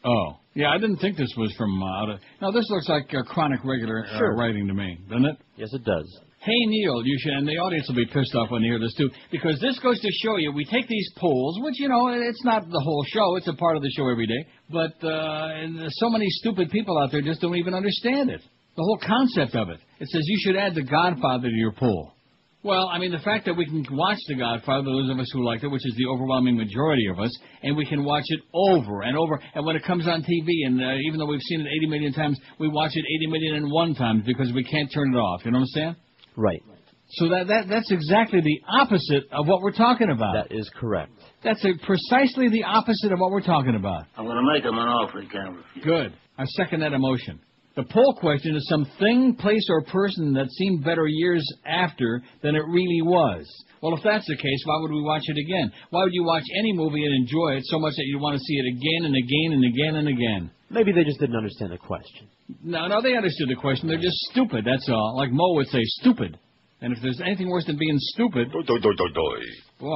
Speaker 1: Oh. Yeah, I didn't think this was from out of... No, this looks like chronic regular writing to me, doesn't it?
Speaker 2: Yes, it does.
Speaker 1: Hey, Neil, you should, and the audience will be pissed off when they hear this, too, because this goes to show you, we take these polls, which, you know, it's not the whole show, it's a part of the show every day, but and so many stupid people out there just don't even understand it. The whole concept of it. It says you should add The Godfather to your poll. Well, I mean, the fact that we can watch The Godfather, those of us who liked it, which is the overwhelming majority of us, and we can watch it over and over, and when it comes on TV, and even though we've seen it 80 million times, we watch it 80 million and one times because we can't turn it off. You know what I'm saying?
Speaker 2: Right.
Speaker 1: So that's exactly the opposite of what we're talking about.
Speaker 2: That is correct.
Speaker 1: That's precisely the opposite of what we're talking about.
Speaker 17: I'm going to make him an offer he can't refuse.
Speaker 1: Good. I second that emotion. The poll question is some thing, place, or person that seemed better years after than it really was. Well, if that's the case, why would we watch it again? Why would you watch any movie and enjoy it so much that you want to see it again and again and again and again?
Speaker 2: Maybe they just didn't understand the question.
Speaker 1: No, they understood the question. They're just stupid, that's all. Like Mo would say, stupid. And if there's anything worse than being stupid... Boy,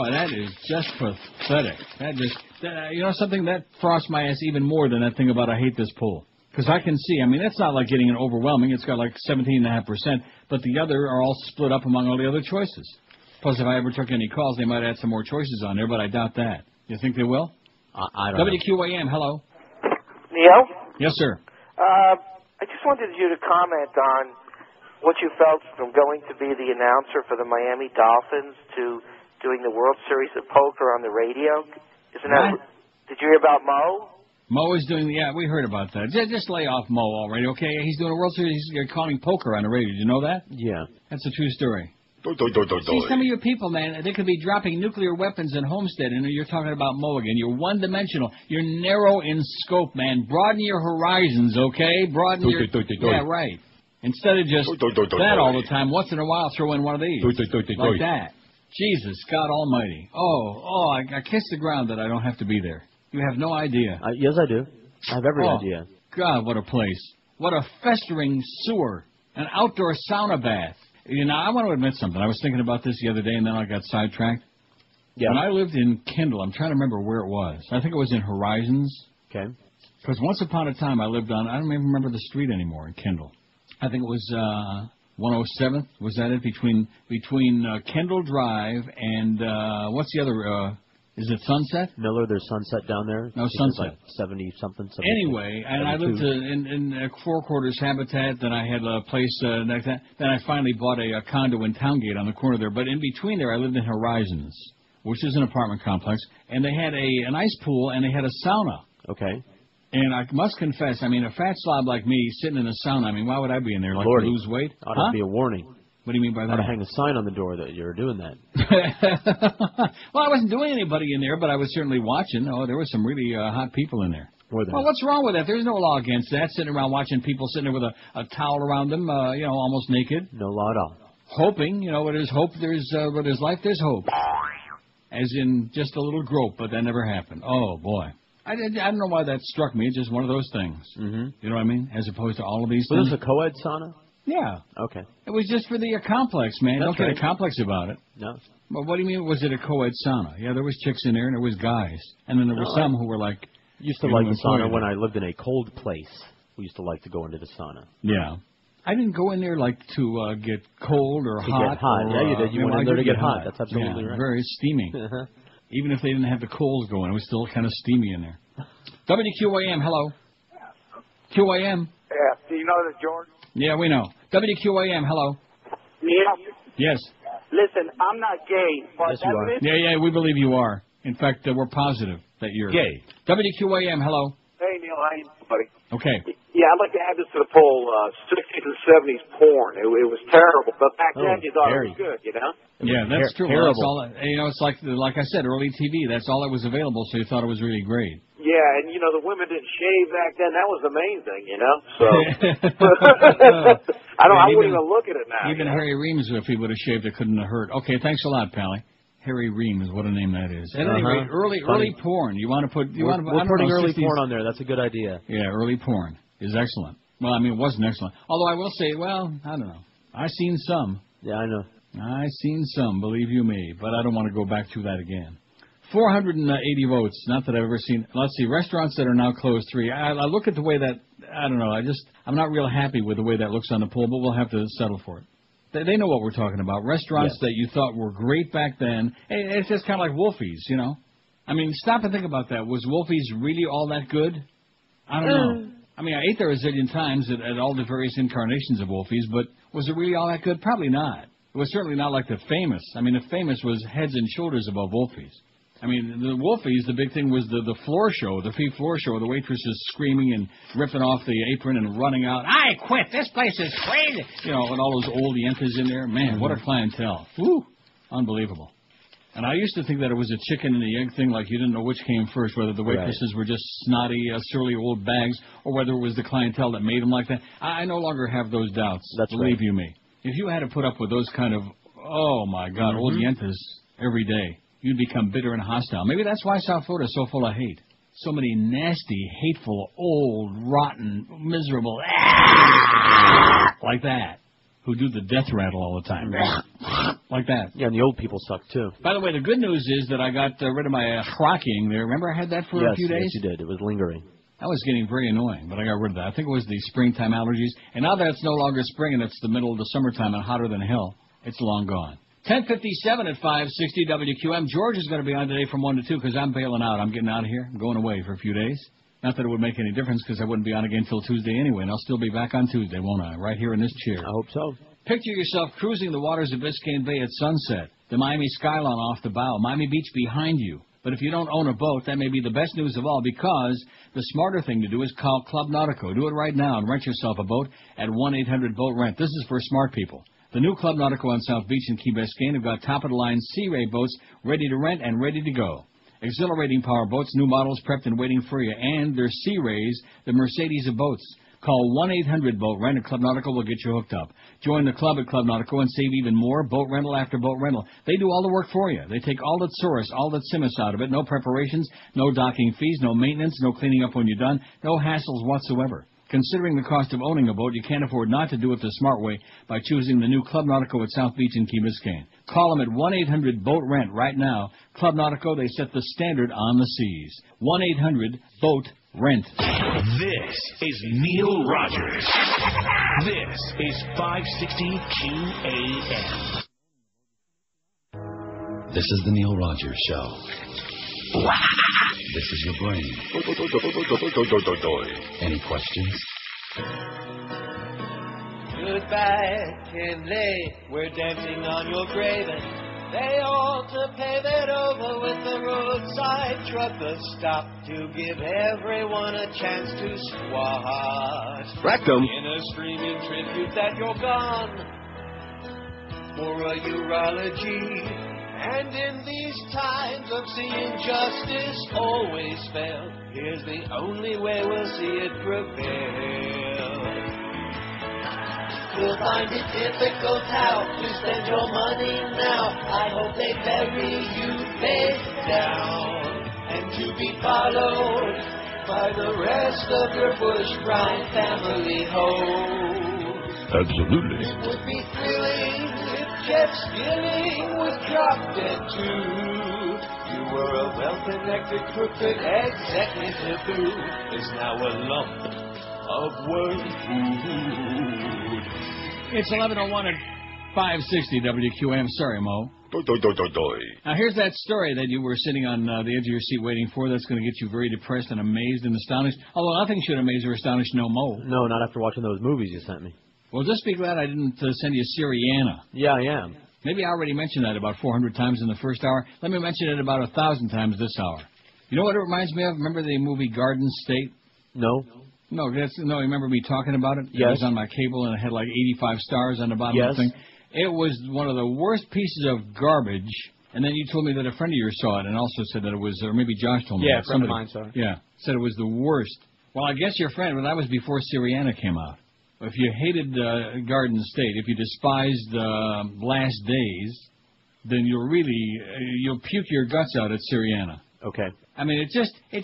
Speaker 1: that is just pathetic. You know something? That frosts my ass even more than that thing about I hate this poll. Because I can see, I mean, that's not like getting an overwhelming. It's got like 17.5%, but the other are all split up among all the other choices. Plus, if I ever took any calls, they might add some more choices on there, but I doubt that. You think they will?
Speaker 2: I don't know.
Speaker 1: WQAM, hello.
Speaker 18: Neil?
Speaker 1: Yes, sir.
Speaker 18: I just wanted you to comment on what you felt from going to be the announcer for the Miami Dolphins to doing the World Series of Poker on the radio. Isn't that? Did you hear about Mo?
Speaker 1: Mo is doing, yeah, we heard about that. Just lay off Mo already, okay? He's doing a World Series, he's calling poker on the radio. Did you know that?
Speaker 2: Yeah.
Speaker 1: That's a true story. See, some of you people, man, they could be dropping nuclear weapons in Homestead, and you're talking about Mo again. You're one-dimensional. You're narrow in scope, man. Broaden your horizons, okay? Broaden your... Yeah, right. Instead of just that all the time, once in a while throw in one of these. Like that. Jesus, God almighty. I kiss the ground that I don't have to be there. You have no idea.
Speaker 2: Yes, I do. I have every idea.
Speaker 1: God, what a place. What a festering sewer. An outdoor sauna bath. You know, I want to admit something. I was thinking about this the other day, and then I got sidetracked.
Speaker 2: Yeah.
Speaker 1: When I lived in Kendall, I'm trying to remember where it was. I think it was in Horizons.
Speaker 2: Okay.
Speaker 1: Because once upon a time, I lived on, I don't even remember the street anymore in Kendall. I think it was 107th. Was that it? Between Kendall Drive and, what's the other... Is it Sunset?
Speaker 2: Miller, there's Sunset down there.
Speaker 1: No, Sunset.
Speaker 2: Like 70-something.
Speaker 1: Anyway, and I lived in a four-quarters habitat. Then I had a place like that. Then I finally bought a condo in Towngate on the corner there. But in between there, I lived in Horizons, which is an apartment complex. And they had an ice pool, and they had a sauna.
Speaker 2: Okay.
Speaker 1: And I must confess, I mean, a fat slob like me sitting in a sauna, I mean, why would I be in there? Like to lose weight?
Speaker 2: Ought to be a warning.
Speaker 1: What do you mean by that?
Speaker 2: Or to hang a sign on the door that you're doing that.
Speaker 1: Well, I wasn't doing anybody in there, but I was certainly watching. Oh, there were some really hot people in there.
Speaker 2: Were there?
Speaker 1: Well, what's wrong with that? There's no law against that. Sitting around watching people sitting there with a towel around them, almost naked.
Speaker 2: No law at all.
Speaker 1: Hoping, where there's hope, where there's life, there's hope. As in just a little grope, but that never happened. Oh, boy. I don't know why that struck me. It's just one of those things.
Speaker 2: Mm-hmm.
Speaker 1: You know what I mean? As opposed to all of these
Speaker 2: Was
Speaker 1: things.
Speaker 2: this a co-ed sauna?
Speaker 1: Yeah.
Speaker 2: Okay.
Speaker 1: It was just for the complex, man.
Speaker 2: That's
Speaker 1: Don't
Speaker 2: right.
Speaker 1: get a complex about it.
Speaker 2: No.
Speaker 1: But what do you mean, was it a co-ed sauna? Yeah, there was chicks in there, and there was guys. And then there were some who were like...
Speaker 2: Used to like the sauna when I lived in a cold place. We used to like to go into the sauna.
Speaker 1: Yeah. I didn't go in there like to get cold or
Speaker 2: To
Speaker 1: hot.
Speaker 2: get hot.
Speaker 1: Or,
Speaker 2: Yeah, you did. You went in there to get hot. That's absolutely right.
Speaker 1: Very steamy. Even if they didn't have the coals going, it was still kind of steamy in there. WQAM, hello. QAM.
Speaker 19: Yeah. Do you know that, George?
Speaker 1: Yeah, we know. WQAM, hello.
Speaker 19: Yeah.
Speaker 1: Yes.
Speaker 19: Listen, I'm not gay, but
Speaker 1: Yes, you are. Yeah, we believe you are. In fact, we're positive that you're
Speaker 6: gay.
Speaker 1: WQAM, hello.
Speaker 19: Hey, Neil, how you doing, buddy?
Speaker 1: Okay.
Speaker 19: Yeah, I'd like to add this to the poll. 60s and 70s porn. It was terrible, but back then you thought it was good, you know?
Speaker 1: Yeah, that's true.
Speaker 2: terrible.
Speaker 1: That's all, it's like I said, early TV. That's all that was available, so you thought it was really great.
Speaker 19: Yeah, and the women didn't shave back then. That was the main thing, So I wouldn't even look at it now.
Speaker 1: Even Harry Reams, if he would have shaved, it couldn't have hurt. Okay, thanks a lot, Pally. Harry Reams, what a name that is. At any rate, early porn. You want to put?
Speaker 2: We're putting early porn on there. That's a good idea.
Speaker 1: Yeah, early porn is excellent. Well, I mean, it wasn't excellent. Although I will say, I don't know. I've seen some.
Speaker 2: Yeah, I know.
Speaker 1: I've seen some, believe you me, but I don't want to go back through that again. 480 votes. Not that I've ever seen. Let's see. Restaurants that are now closed, 3. I look at the way that, I don't know. I'm not real happy with the way that looks on the poll, but we'll have to settle for it. They know what we're talking about. Restaurants that you thought were great back then. It's just kind of like Wolfie's, I mean, stop and think about that. Was Wolfie's really all that good? I don't know. I mean, I ate there a zillion times at all the various incarnations of Wolfie's, but was it really all that good? Probably not. It was certainly not like the Famous. I mean, the Famous was heads and shoulders above Wolfie's. I mean, the Wolfie's, the big thing was the floor show, the free floor show, the waitresses screaming and ripping off the apron and running out. I quit. This place is crazy. And all those old yentas in there. Man, what a clientele. Woo. Unbelievable. And I used to think that it was a chicken and the egg thing, like you didn't know which came first, whether the waitresses were just snotty, surly old bags, or whether it was the clientele that made them like that. I no longer have those doubts. Believe you me. If you had to put up with those kind of, oh my God, old yentas every day, you'd become bitter and hostile. Maybe that's why South Florida is so full of hate. So many nasty, hateful, old, rotten, miserable, like that, who do the death rattle all the time. Like that.
Speaker 2: Yeah, and the old people suck, too.
Speaker 1: By the way, the good news is that I got rid of my crocking there. Remember I had that for a few days?
Speaker 2: Yes, you did. It was lingering.
Speaker 1: That was getting very annoying, but I got rid of that. I think it was the springtime allergies. And now that it's no longer spring and it's the middle of the summertime and hotter than hell, it's long gone. 10:57 at 560 WQM. George is going to be on today from 1 to 2 because I'm bailing out. I'm getting out of here. I'm going away for a few days. Not that it would make any difference because I wouldn't be on again until Tuesday anyway, and I'll still be back on Tuesday, won't I? Right here in this chair.
Speaker 2: I hope so.
Speaker 1: Picture yourself cruising the waters of Biscayne Bay at sunset, the Miami skyline off the bow, Miami Beach behind you. But if you don't own a boat, that may be the best news of all because the smarter thing to do is call Club Nautico. Do it right now and rent yourself a boat at 1-800-BOAT-RENT. This is for smart people. The new Club Nautico on South Beach in Key Biscayne have got top-of-the-line Sea Ray boats ready to rent and ready to go. Exhilarating power boats, new models prepped and waiting for you. And their Sea Rays, the Mercedes of boats. Call 1-800-BOAT-RENT and Club Nautico will get you hooked up. Join the club at Club Nautico and save even more boat rental after boat rental. They do all the work for you. They take all that Saurus, all that Simus out of it. No preparations, no docking fees, no maintenance, no cleaning up when you're done, no hassles whatsoever. Considering the cost of owning a boat, you can't afford not to do it the smart way by choosing the new Club Nautico at South Beach in Key Biscayne. Call them at 1-800-BOAT-RENT right now. Club Nautico, they set the standard on the seas. 1-800-BOAT-RENT.
Speaker 5: This is Neil Rogers. This is 560 QAM.
Speaker 20: This is the Neil Rogers Show. This is your brain. Any questions?
Speaker 12: Goodbye, Kinley. We're dancing on your grave, and they ought to pave it over with the roadside trucker stop to give everyone a chance to squat.
Speaker 20: Rectum.
Speaker 12: In a screaming tribute that you're gone. for a urology. And in these times of seeing justice always fail, here's the only way we'll see it prevail. You'll find it difficult how to spend your money now. I hope they bury you face down, and to be followed by the rest of your bush bride family hoes.
Speaker 5: Absolutely.
Speaker 12: It would be thrilling if Jeff Skilling was dropped dead too. You were a well-connected, crooked executive who is now a lump of worm food.
Speaker 1: It's 11:01 at 560 WQAM. Sorry, Mo. Now, here's that story that you were sitting on the edge of your seat waiting for. That's going to get you very depressed and amazed and astonished. Although nothing should amaze or astonish no Mo.
Speaker 2: No, not after watching those movies you sent me.
Speaker 1: Well, just be glad I didn't send you Syriana.
Speaker 2: Yeah, I am.
Speaker 1: Maybe I already mentioned that about 400 times in the first hour. Let me mention it about 1,000 times this hour. You know what it reminds me of? Remember the movie Garden State?
Speaker 2: No.
Speaker 1: No, you remember me talking about it?
Speaker 2: Yes.
Speaker 1: It was on my cable, and it had like 85 stars on the bottom of the thing. It was one of the worst pieces of garbage, and then you told me that a friend of yours saw it and also said that it was, or maybe Josh told me.
Speaker 4: Yeah, a friend of mine saw it.
Speaker 1: Yeah, said it was the worst. Well, I guess your friend, but that was before Syriana came out. If you hated Garden State, if you despised Last Days, then you'll puke your guts out at Syriana.
Speaker 2: Okay.
Speaker 1: I mean, it's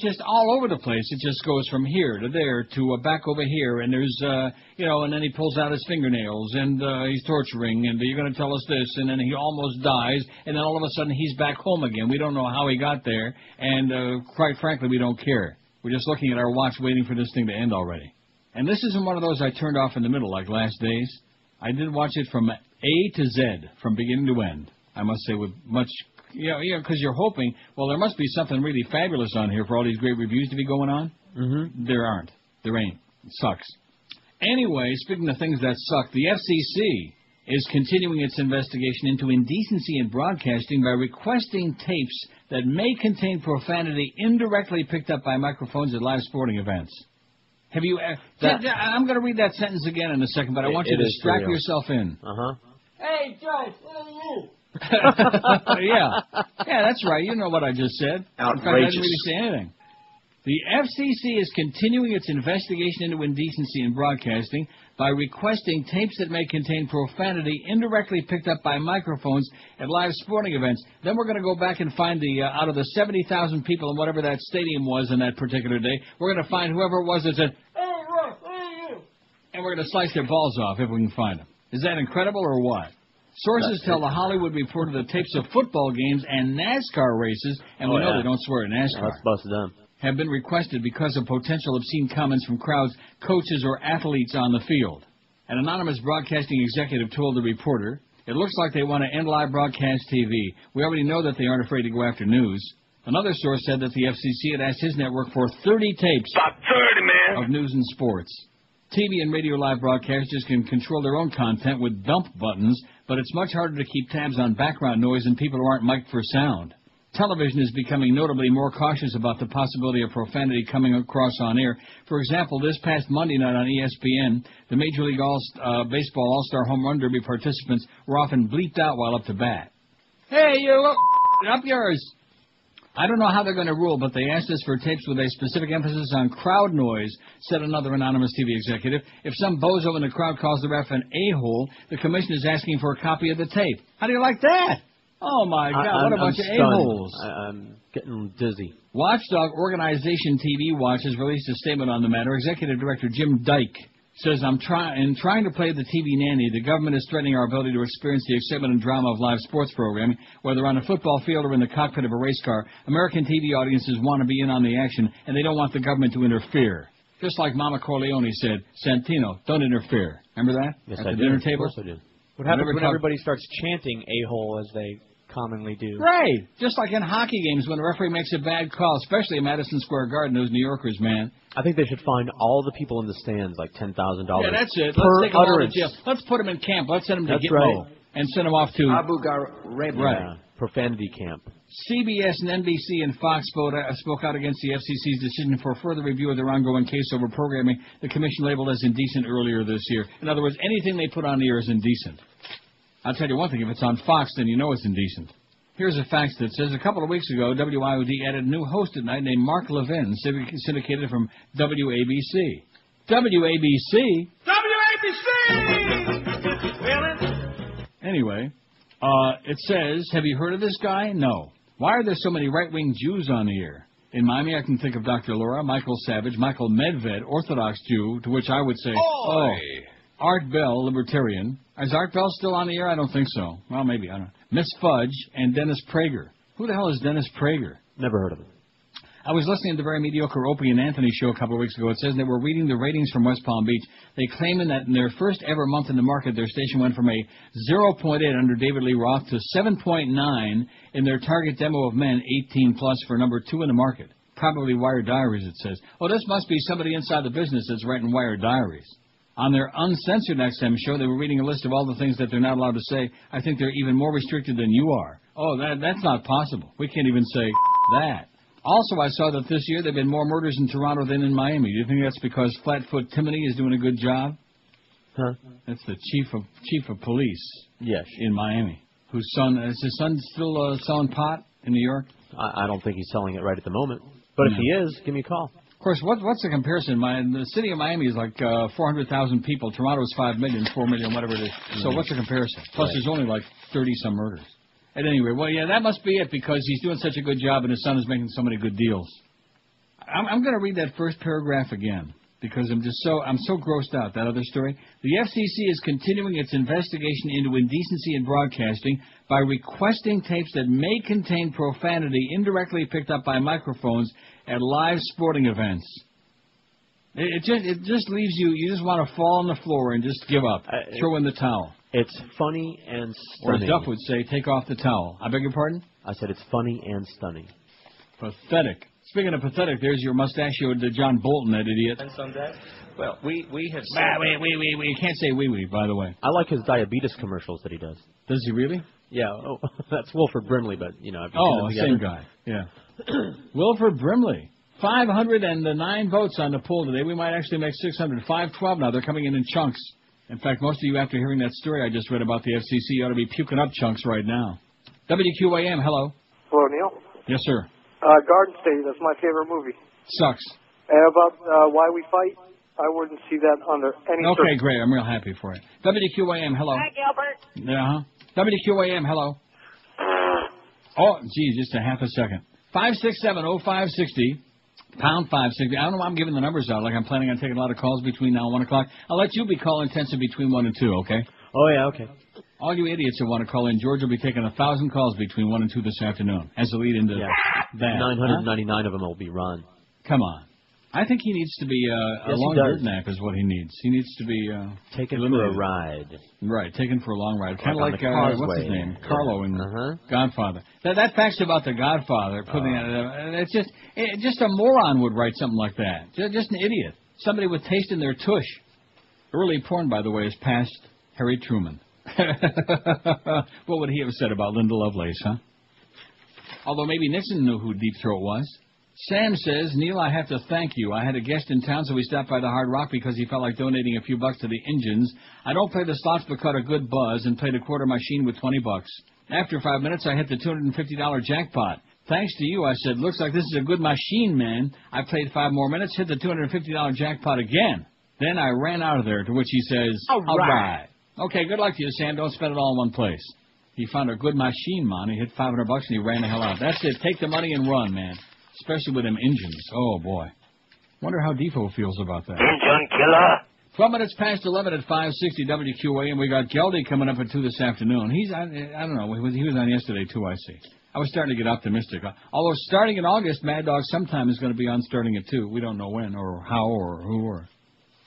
Speaker 1: just all over the place. It just goes from here to there to back over here, and there's, and then he pulls out his fingernails, and he's torturing, and you're going to tell us this, and then he almost dies, and then all of a sudden he's back home again. We don't know how he got there, and quite frankly, we don't care. We're just looking at our watch waiting for this thing to end already. And this isn't one of those I turned off in the middle like Last Days. I did watch it from A to Z, from beginning to end, I must say, with much... because you're hoping, well, there must be something really fabulous on here for all these great reviews to be going on. Mm-hmm. There aren't. There ain't. It sucks. Anyway, speaking of things that suck, the FCC is continuing its investigation into indecency in broadcasting by requesting tapes that may contain profanity indirectly picked up by microphones at live sporting events. Have you... I'm going to read that sentence again in a second, but I want you to strap yourself in.
Speaker 2: Uh-huh.
Speaker 8: Hey, Joe, what are you?
Speaker 1: Yeah, that's right. You know what I just said.
Speaker 3: Outrageous.
Speaker 1: In fact, I didn't really say anything. The FCC is continuing its investigation into indecency in broadcasting by requesting tapes that may contain profanity indirectly picked up by microphones at live sporting events. Then we're going to go back and find out of the 70,000 people in whatever that stadium was on that particular day, we're going to find whoever it was that said, "Hey, Ross, where are you?" And we're going to slice their balls off if we can find them. Is that incredible or what? Sources tell The Hollywood Reporter that tapes of football games and NASCAR races, and we know they don't swear at NASCAR,
Speaker 2: let's bust them,
Speaker 1: have been requested because of potential obscene comments from crowds, coaches, or athletes on the field. An anonymous broadcasting executive told the reporter, "It looks like they want to end live broadcast TV. We already know that they aren't afraid to go after news." Another source said that the FCC had asked his network for 30 tapes of news and sports. TV and radio live broadcasters can control their own content with dump buttons, but it's much harder to keep tabs on background noise than people who aren't mic'd for sound. Television is becoming notably more cautious about the possibility of profanity coming across on air. For example, this past Monday night on ESPN, the Major League Baseball All-Star Home Run Derby participants were often bleeped out while up to bat. "Hey, you look up yours." I don't know how they're going to rule, but they asked us for tapes with a specific emphasis on crowd noise, said another anonymous TV executive. If some bozo in the crowd calls the ref an a-hole, the commission is asking for a copy of the tape. How do you like that? Oh, my God, what a bunch of a-holes.
Speaker 2: I'm getting dizzy.
Speaker 1: Watchdog organization TV Watch has released a statement on the matter. Executive Director Jim Dyke says, in trying to play the TV nanny, the government is threatening our ability to experience the excitement and drama of live sports programming, whether on a football field or in the cockpit of a race car. American TV audiences want to be in on the action, and they don't want the government to interfere. Just like Mama Corleone said, "Santino, don't interfere." Remember that?
Speaker 2: Yes,
Speaker 1: at
Speaker 2: I
Speaker 1: the
Speaker 2: do.
Speaker 1: dinner
Speaker 2: Of
Speaker 1: table?
Speaker 2: course I do.
Speaker 4: What happens when everybody starts chanting a-hole as they commonly do?
Speaker 1: Right. Just like in hockey games when a referee makes a bad call, especially in Madison Square Garden, those New Yorkers, man.
Speaker 2: I think they should fine all the people in the stands like $10,000.
Speaker 1: Yeah, that's it.
Speaker 2: Per
Speaker 1: Let's take them all to
Speaker 2: utterance.
Speaker 1: jail. Let's put them in camp. Let's send them to
Speaker 2: That's
Speaker 1: Gitmo
Speaker 2: right.
Speaker 1: and send them off to
Speaker 3: Abu Ghraib.
Speaker 1: Right.
Speaker 2: Yeah, profanity camp.
Speaker 1: CBS and NBC and Fox spoke out against the FCC's decision for further review of their ongoing case over programming the commission labeled as indecent earlier this year. In other words, anything they put on the air is indecent. I'll tell you one thing, if it's on Fox, then you know it's indecent. Here's a fax that says, a couple of weeks ago, WIOD added a new host at night named Mark Levin, syndicated from WABC. WABC?
Speaker 13: WABC!
Speaker 1: Anyway, it says, have you heard of this guy? No. Why are there so many right-wing Jews on the air? In Miami, I can think of Dr. Laura, Michael Savage, Michael Medved, Orthodox Jew, to which I would say, Art Bell, Libertarian. Is Art Bell still on the air? I don't think so. Well, maybe. I don't know. Miss Fudge and Dennis Prager. Who the hell is Dennis Prager?
Speaker 2: Never heard of him.
Speaker 1: I was listening to the very mediocre Opie and Anthony show a couple of weeks ago. It says they were reading the ratings from West Palm Beach. They claiming that in their first ever month in the market, their station went from a 0.8 under David Lee Roth to 7.9 in their target demo of men 18 plus for number 2 in the market. Probably Wired Diaries, it says. Oh, this must be somebody inside the business that's writing Wired Diaries. On their uncensored XM show, they were reading a list of all the things that they're not allowed to say. I think they're even more restricted than you are. Oh, that's not possible. We can't even say that. Also, I saw that this year there have been more murders in Toronto than in Miami. Do you think that's because Flatfoot Timothy is doing a good job?
Speaker 2: Huh?
Speaker 1: That's the chief of police.
Speaker 2: Yes.
Speaker 1: In Miami. Is his son still selling pot in New York?
Speaker 2: I don't think he's selling it right at the moment. But if he is, give me a call.
Speaker 1: Of course, what's the comparison? The city of Miami is like 400,000 people. Toronto is 5 million, 4 million, whatever it is. So what's the comparison? Plus, there's only like 30-some murders. At any rate, well, yeah, that must be it because he's doing such a good job and his son is making so many good deals. I'm going to read that first paragraph again because I'm so grossed out, that other story. The FCC is continuing its investigation into indecency in broadcasting by requesting tapes that may contain profanity indirectly picked up by microphones at live sporting events. It just leaves you just want to fall on the floor and just give up, throw in the towel.
Speaker 2: It's funny and stunning.
Speaker 1: Or as Duff would say, take off the towel. I beg your pardon?
Speaker 2: I said it's funny and stunning.
Speaker 1: Pathetic. Speaking of pathetic, there's your mustachioed John Bolton, that idiot.
Speaker 4: And someday, well, we have.
Speaker 1: We can't say wee, by the way.
Speaker 2: I like his diabetes commercials that he does.
Speaker 1: Does he really?
Speaker 2: Yeah. Oh, that's Wilford Brimley, but you know. Have you seen them together?
Speaker 1: Same guy. Yeah. Wilford Brimley. 509 votes on the poll today. We might actually make 600. 512 now. They're coming in chunks. In fact, most of you, after hearing that story I just read about the FCC, ought to be puking up chunks right now. WQAM, hello.
Speaker 21: Hello, Neil.
Speaker 1: Yes, sir.
Speaker 21: Garden State, that's my favorite movie.
Speaker 1: Sucks.
Speaker 21: And about Why We Fight, I wouldn't see that under any
Speaker 1: Okay, great. I'm real happy for it. WQAM, hello.
Speaker 8: Hi, Gilbert.
Speaker 1: Yeah, WQAM, hello. Oh, geez, just a half a second. 567-0560. Pound 560. I don't know why I'm giving the numbers out like I'm planning on taking a lot of calls between now and 1 o'clock. I'll let you be call-intensive between 1 and 2, okay?
Speaker 2: Oh, yeah, okay.
Speaker 1: All you idiots who want to call in, George will be taking 1,000 calls between 1 and 2 this afternoon as a lead into that.
Speaker 2: 999 of them will be Ron.
Speaker 1: Come on. I think he needs to be a long dirt nap is what he needs. He needs to be
Speaker 2: taken for a ride.
Speaker 1: Right, taken for a long ride. Kind of like what's his name?
Speaker 2: Yeah.
Speaker 1: Carlo in Godfather. That fact about the Godfather, it's just a moron would write something like that. Just an idiot. Somebody with taste in their tush. Early porn, by the way, is past Harry Truman. What would he have said about Linda Lovelace, huh? Although maybe Nixon knew who Deep Throat was. Sam says, Neil, I have to thank you. I had a guest in town, so we stopped by the Hard Rock because he felt like donating a few bucks to the engines. I don't play the slots but caught a good buzz and played a quarter machine with 20 bucks. After 5 minutes, I hit the $250 jackpot. Thanks to you, I said, looks like this is a good machine, man. I played 5 more minutes, hit the $250 jackpot again. Then I ran out of there, to which he says, all right. Okay, good luck to you, Sam. Don't spend it all in one place. He found a good machine, man. He hit $500 and he ran the hell out. That's it. Take the money and run, man. Especially with them engines. Oh, boy. Wonder how Defoe feels about that.
Speaker 11: Engine killer.
Speaker 1: 12 minutes past 11 at 560 WQAM. We got Geldy coming up at 2 this afternoon. I don't know. He was on yesterday, too, I see. I was starting to get optimistic. Although starting in August, Mad Dog sometime is going to be on starting at 2. We don't know when or how or who or...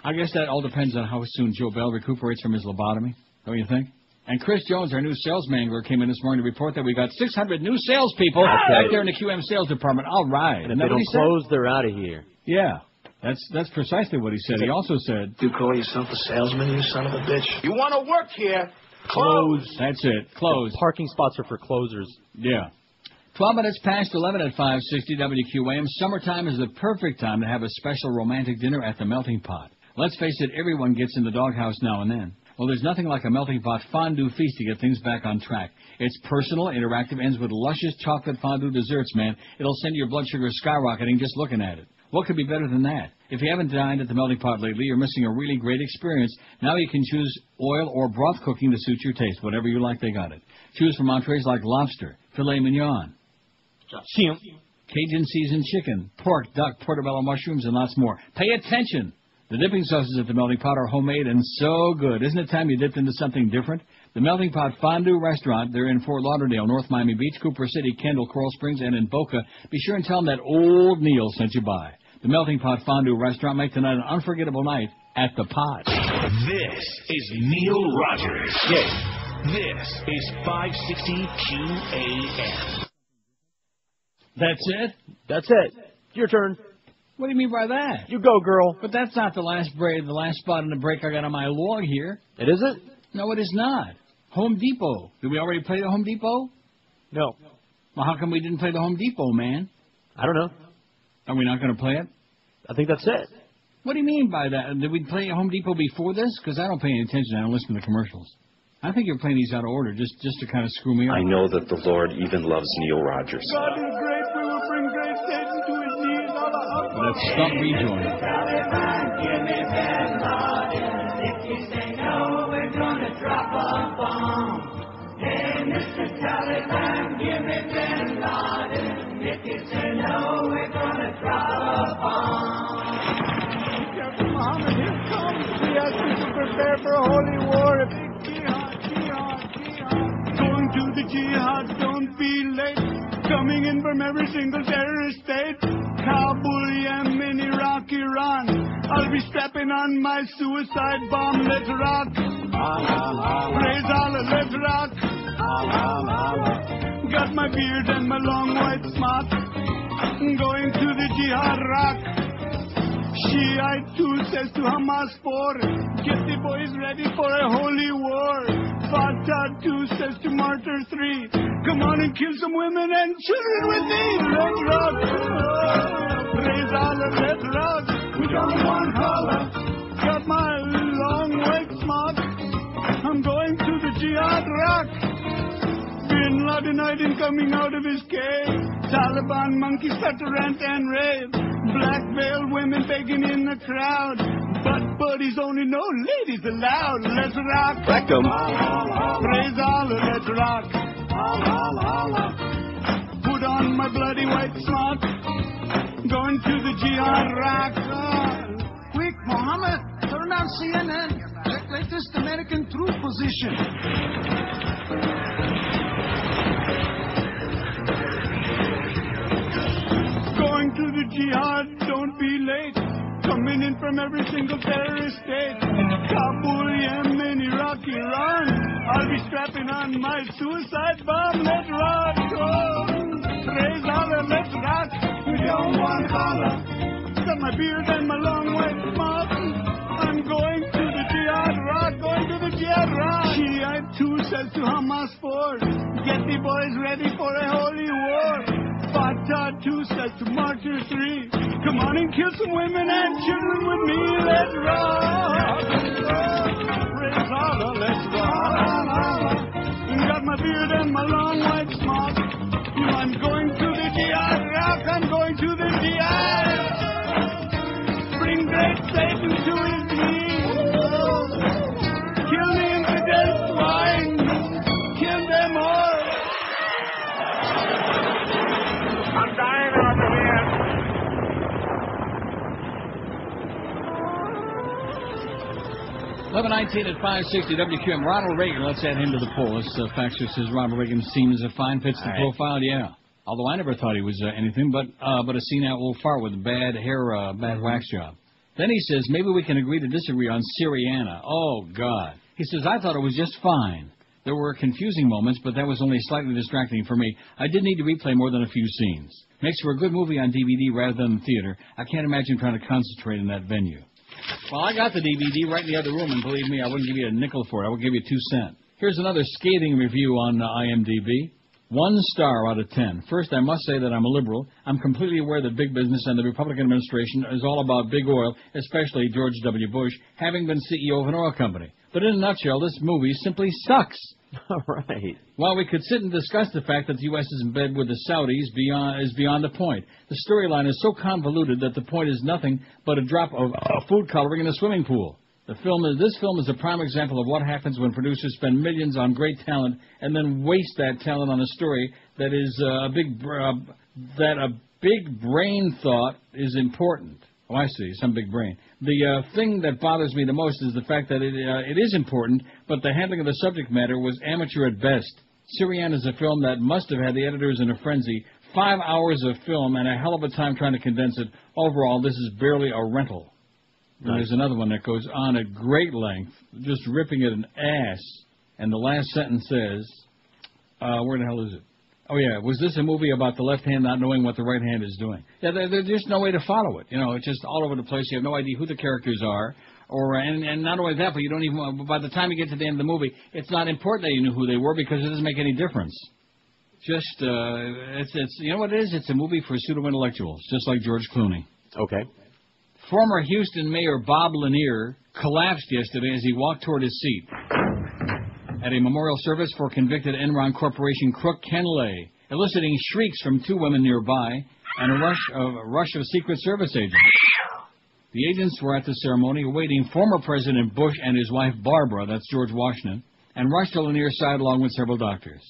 Speaker 1: I guess that all depends on how soon Joe Bell recuperates from his lobotomy, don't you think? And Chris Jones, our new sales mangler, came in this morning to report that we got 600 new salespeople back there in the QM sales department. All right.
Speaker 2: And if they don't close, they're out of here.
Speaker 1: Yeah. That's precisely what he said. He also said...
Speaker 3: You call yourself a salesman, you son of a bitch?
Speaker 13: You want to work here?
Speaker 1: Close. That's it. Close.
Speaker 2: The parking spots are for closers.
Speaker 1: Yeah. 12 minutes past 11 at 560 WQAM. Summertime is the perfect time to have a special romantic dinner at the Melting Pot. Let's face it, everyone gets in the doghouse now and then. Well, there's nothing like a melting pot fondue feast to get things back on track. It's personal, interactive, ends with luscious chocolate fondue desserts, man. It'll send your blood sugar skyrocketing just looking at it. What could be better than that? If you haven't dined at the Melting Pot lately, you're missing a really great experience. Now you can choose oil or broth cooking to suit your taste. Whatever you like, they got it. Choose from entrees like lobster, filet mignon, Cajun seasoned chicken, pork, duck, portobello mushrooms, and lots more. Pay attention! The dipping sauces at the Melting Pot are homemade and so good. Isn't it time you dipped into something different? The Melting Pot Fondue Restaurant, they're in Fort Lauderdale, North Miami Beach, Cooper City, Kendall, Coral Springs, and in Boca. Be sure and tell them that old Neil sent you by. The Melting Pot Fondue Restaurant, make tonight an unforgettable night at the Pot.
Speaker 5: This is Neil Rogers. Yes. This is 560 QAM.
Speaker 1: That's it?
Speaker 2: That's it. Your turn.
Speaker 1: What do you mean by that?
Speaker 2: You go, girl.
Speaker 1: But that's not the last spot in the break I got on my log here.
Speaker 2: It isn't?
Speaker 1: No, it is not. Home Depot. Did we already play the Home Depot?
Speaker 2: No.
Speaker 1: Well, how come we didn't play the Home Depot, man?
Speaker 2: I don't know.
Speaker 1: Are we not going to play it?
Speaker 2: I think that's it.
Speaker 1: What do you mean by that? Did we play Home Depot before this? Because I don't pay any attention. I don't listen to the commercials. I think you're playing these out of order just to kind of screw me up.
Speaker 7: I know that the Lord even loves Neil Rogers.
Speaker 22: God is great. We will bring great Satan to his knees.
Speaker 1: Let's stop rejoining.
Speaker 14: If you say no, we're gonna drop a bomb. Hey, Mr. Taliban, give me Bin Laden. If you say no, we're gonna drop a bomb.
Speaker 22: Captain Muhammad, here comes. He has to prepare for a holy war. A big jihad, jihad, jihad. Going to the jihad, don't be late. Coming in from every single terrorist state. Kabul, Yemen, Iraq, Iran. I'll be strapping on my suicide bomb. Let's rock. Praise Allah, let's rock. Got my beard and my long white smock. Going to the jihad rock. Shiite 2 says to Hamas 4, get the boys ready for a holy war. Fatah 2 says to Martyr 3, come on and kill some women and children with me. Let's rock. Praise Allah, let's rock. We don't want holla. Got my long white smock. I'm going to the jihad rock. Bin Laden hiding coming out of his cave. Taliban monkeys start to rant and rave. Black veiled women begging in the crowd. But buddies only know ladies allowed. Let's rock.
Speaker 7: Wreck 'em.
Speaker 22: Praise Allah, let's rock. Put on my bloody white smock. Going to the jihad rock.
Speaker 23: Quick, Mohammed, turn on CNN. Check latest American troop position.
Speaker 22: Going to the jihad, don't be late. Coming in from every single terrorist state. Kabul, Yemen, Iraq, Iran. I'll be strapping on my suicide bomb. Let's rock. Oh, praise Allah, let's rock. We don't want holla. Got my beard and my long white smock. I'm going to the jihad rock. Going to the jihad rock. Shiite 2 says to Hamas 4, get the boys ready for a holy war. Fatah 2 says to Martyr 3, come on and kill some women and children with me. Let's rock. Praise Allah, let's rock. Got my beard and my long white smock. I'm going to the jihad rock. I'm going to the jihad. Bring great Satan to his knees. Kill the infidel swine. Kill them all. I'm dying over here.
Speaker 1: 11:19 at 560 WQAM. Ronald Reagan, let's add him to the poll. This faxer says Ronald Reagan seems fine, fits the profile, yeah. Although I never thought he was anything but a senile old fart with a bad hair, bad wax job. Then he says, maybe we can agree to disagree on Syriana. Oh, God. He says, I thought it was just fine. There were confusing moments, but that was only slightly distracting for me. I did need to replay more than a few scenes. Makes for a good movie on DVD rather than the theater. I can't imagine trying to concentrate in that venue. Well, I got the DVD right in the other room, and believe me, I wouldn't give you a nickel for it. I would give you 2 cents. Here's another scathing review on IMDb. 1 star out of 10. First, I must say that I'm a liberal. I'm completely aware that big business and the Republican administration is all about big oil, especially George W. Bush, having been CEO of an oil company. But in a nutshell, this movie simply sucks.
Speaker 2: All right.
Speaker 1: While we could sit and discuss the fact that the U.S. is in bed with the Saudis is beyond the point. The storyline is so convoluted that the point is nothing but a drop of food coloring in a swimming pool. This film is a prime example of what happens when producers spend millions on great talent and then waste that talent on a story that is a big brain thought is important. Oh, I see, some big brain. The thing that bothers me the most is the fact that it is important, but the handling of the subject matter was amateur at best. Syriana is a film that must have had the editors in a frenzy. 5 hours of film and a hell of a time trying to condense it. Overall, this is barely a rental. And there's another one that goes on at great length, just ripping it an ass. And the last sentence says, where the hell is it? Oh, yeah, was this a movie about the left hand not knowing what the right hand is doing? Yeah, there's just no way to follow it. You know, it's just all over the place. You have no idea who the characters are. And not only that, but you don't even, by the time you get to the end of the movie, it's not important that you knew who they were because it doesn't make any difference. Just, it's you know what it is? It's a movie for pseudo-intellectuals, just like George Clooney.
Speaker 2: Okay.
Speaker 1: Former Houston Mayor Bob Lanier collapsed yesterday as he walked toward his seat at a memorial service for convicted Enron Corporation crook Ken Lay, eliciting shrieks from two women nearby and a rush of Secret Service agents. The agents were at the ceremony awaiting former President Bush and his wife Barbara, that's George Washington, and rushed to Lanier's side along with several doctors.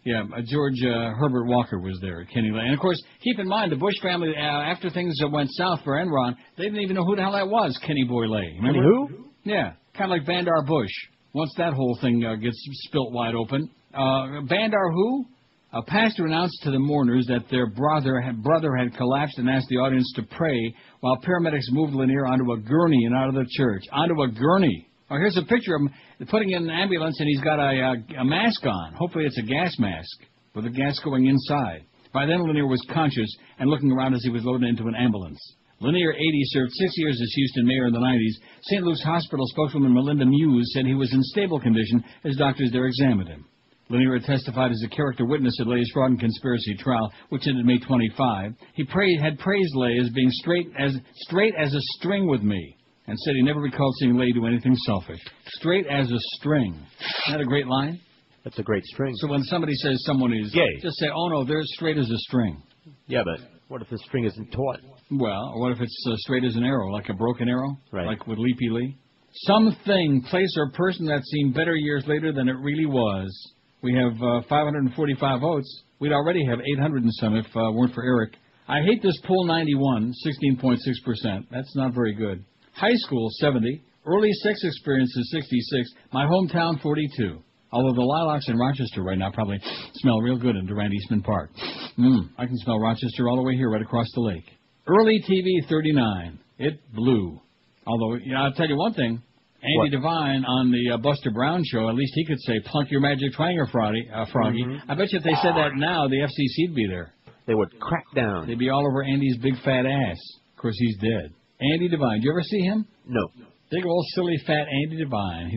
Speaker 1: Yeah, George Herbert Walker was there, Kenny Lay. And, of course, keep in mind, the Bush family, after things went south for Enron, they didn't even know who the hell that was, Kenny Boy Lay. Remember?
Speaker 2: Kenny who?
Speaker 1: Yeah, kind of like Bandar Bush. Once that whole thing gets spilt wide open. Bandar who? A pastor announced to the mourners that their brother had collapsed and asked the audience to pray while paramedics moved Lanier onto a gurney and out of the church. Onto a gurney. Oh, here's a picture of him putting in an ambulance, and he's got a mask on. Hopefully it's a gas mask with the gas going inside. By then, Lanier was conscious and looking around as he was loaded into an ambulance. Lanier, 80, served 6 years as Houston mayor in the 90s. St. Luke's Hospital spokeswoman Melinda Muse said he was in stable condition as doctors there examined him. Lanier had testified as a character witness at Lay's fraud and conspiracy trial, which ended May 25. He had praised Lay as being straight as a string with me, and said he never recalled seeing Lay do anything selfish. Straight as a string. Isn't that a great line?
Speaker 2: That's a great string.
Speaker 1: So when somebody says someone is gay, just say, oh, no, they're straight as a string.
Speaker 2: Yeah, but what if the string isn't taut?
Speaker 1: Well, or what if it's straight as an arrow, like a broken arrow?
Speaker 2: Right.
Speaker 1: Like with Leapy Lee? Something, place, or person that seemed better years later than it really was. We have 545 votes. We'd already have 800 and some if it weren't for Eric. I hate this poll 91, 16.6%. That's not very good. High school, 70. Early sex experiences, 66. My hometown, 42. Although the lilacs in Rochester right now probably smell real good in Durand Eastman Park. I can smell Rochester all the way here right across the lake. Early TV, 39. It blew. Although, I'll tell you one thing. Andy Devine on the Buster Brown show, at least he could say, plunk your magic twanger, Froggy. I bet you if they said that now, the FCC'd be there.
Speaker 2: They would crack down.
Speaker 1: They'd be all over Andy's big fat ass. Of course, he's dead. Andy Devine. Did you ever see him?
Speaker 2: No.
Speaker 1: Big old silly fat Andy Devine.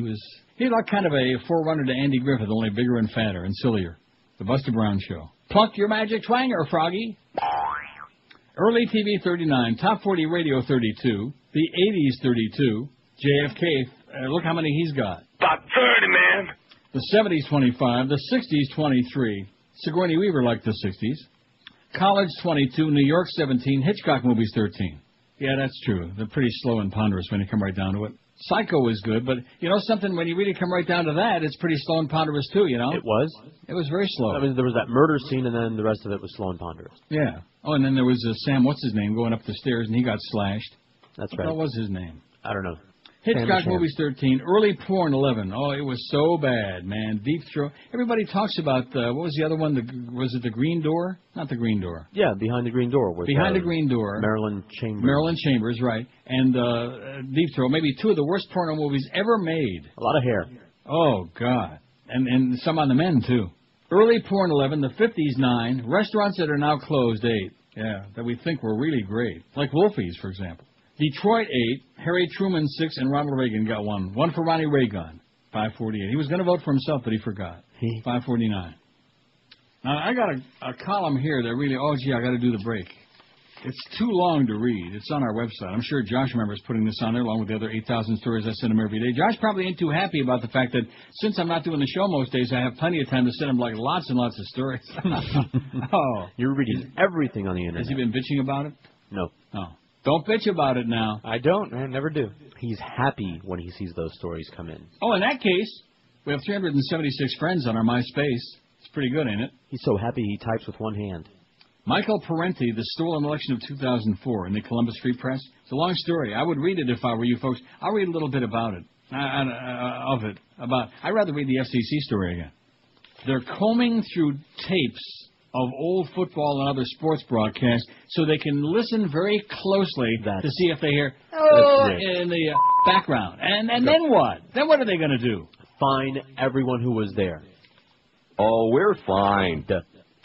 Speaker 1: He like kind of a forerunner to Andy Griffith, only bigger and fatter and sillier. The Buster Brown show. Plunk your magic twanger, Froggy. Early TV, 39. Top 40 radio, 32. The 80s, 32. JFK, look how many he's got.
Speaker 13: About 30, man.
Speaker 1: The 70s, 25. The 60s, 23. Sigourney Weaver liked the 60s. College, 22. New York, 17. Hitchcock movies, 13. Yeah, that's true. They're pretty slow and ponderous when you come right down to it. Psycho is good, but you know something, when you really come right down to that, it's pretty slow and ponderous too, you know?
Speaker 2: It was?
Speaker 1: It was very slow.
Speaker 2: I mean, there was that murder scene, and then the rest of it was slow and ponderous.
Speaker 1: Yeah. Oh, and then there was Sam, what's his name, going up the stairs, and he got slashed.
Speaker 2: That's right.
Speaker 1: What was his name?
Speaker 2: I don't know.
Speaker 1: Hitchcock movies, 13. Early porn, 11. Oh, it was so bad, man. Deep Throat. Everybody talks about, what was the other one? Was it The Green Door? Not The Green Door.
Speaker 2: Yeah, Behind the Green Door. With,
Speaker 1: Behind the Green Door.
Speaker 2: Marilyn Chambers.
Speaker 1: Marilyn Chambers, right. And Deep Throat. Maybe two of the worst porno movies ever made.
Speaker 2: A lot of hair.
Speaker 1: Oh, God. And some on the men, too. Early porn, 11. The 50s, 9. Restaurants that are now closed, 8. Yeah, that we think were really great. Like Wolfie's, for example. Detroit, 8. Harry Truman, 6. And Ronald Reagan got 1. 1 for Ronnie Reagan, 548. He was going to vote for himself, but he forgot. 549. Now, I got a column here that really, I got to do the break. It's too long to read. It's on our website. I'm sure Josh remembers putting this on there along with the other 8,000 stories I send him every day. Josh probably ain't too happy about the fact that since I'm not doing the show most days, I have plenty of time to send him like lots and lots of stories. Oh,
Speaker 2: you're reading everything on the internet.
Speaker 1: Has he been bitching about it?
Speaker 2: No.
Speaker 1: Oh. Don't bitch about it now.
Speaker 4: I don't. I never do.
Speaker 2: He's happy when he sees those stories come in.
Speaker 1: Oh, in that case, we have 376 friends on our MySpace. It's pretty good, ain't it?
Speaker 2: He's so happy he types with one hand.
Speaker 1: Michael Parenti, the stolen election of 2004 in the Columbus Free Press. It's a long story. I would read it if I were you folks. I'll read a little bit about it. I'd rather read the FCC story again. They're combing through tapes of old football and other sports broadcasts so they can listen very closely to see if they hear in the background. And then what? Then what are they going to do?
Speaker 2: Fine everyone who was there.
Speaker 9: Oh, we're fine.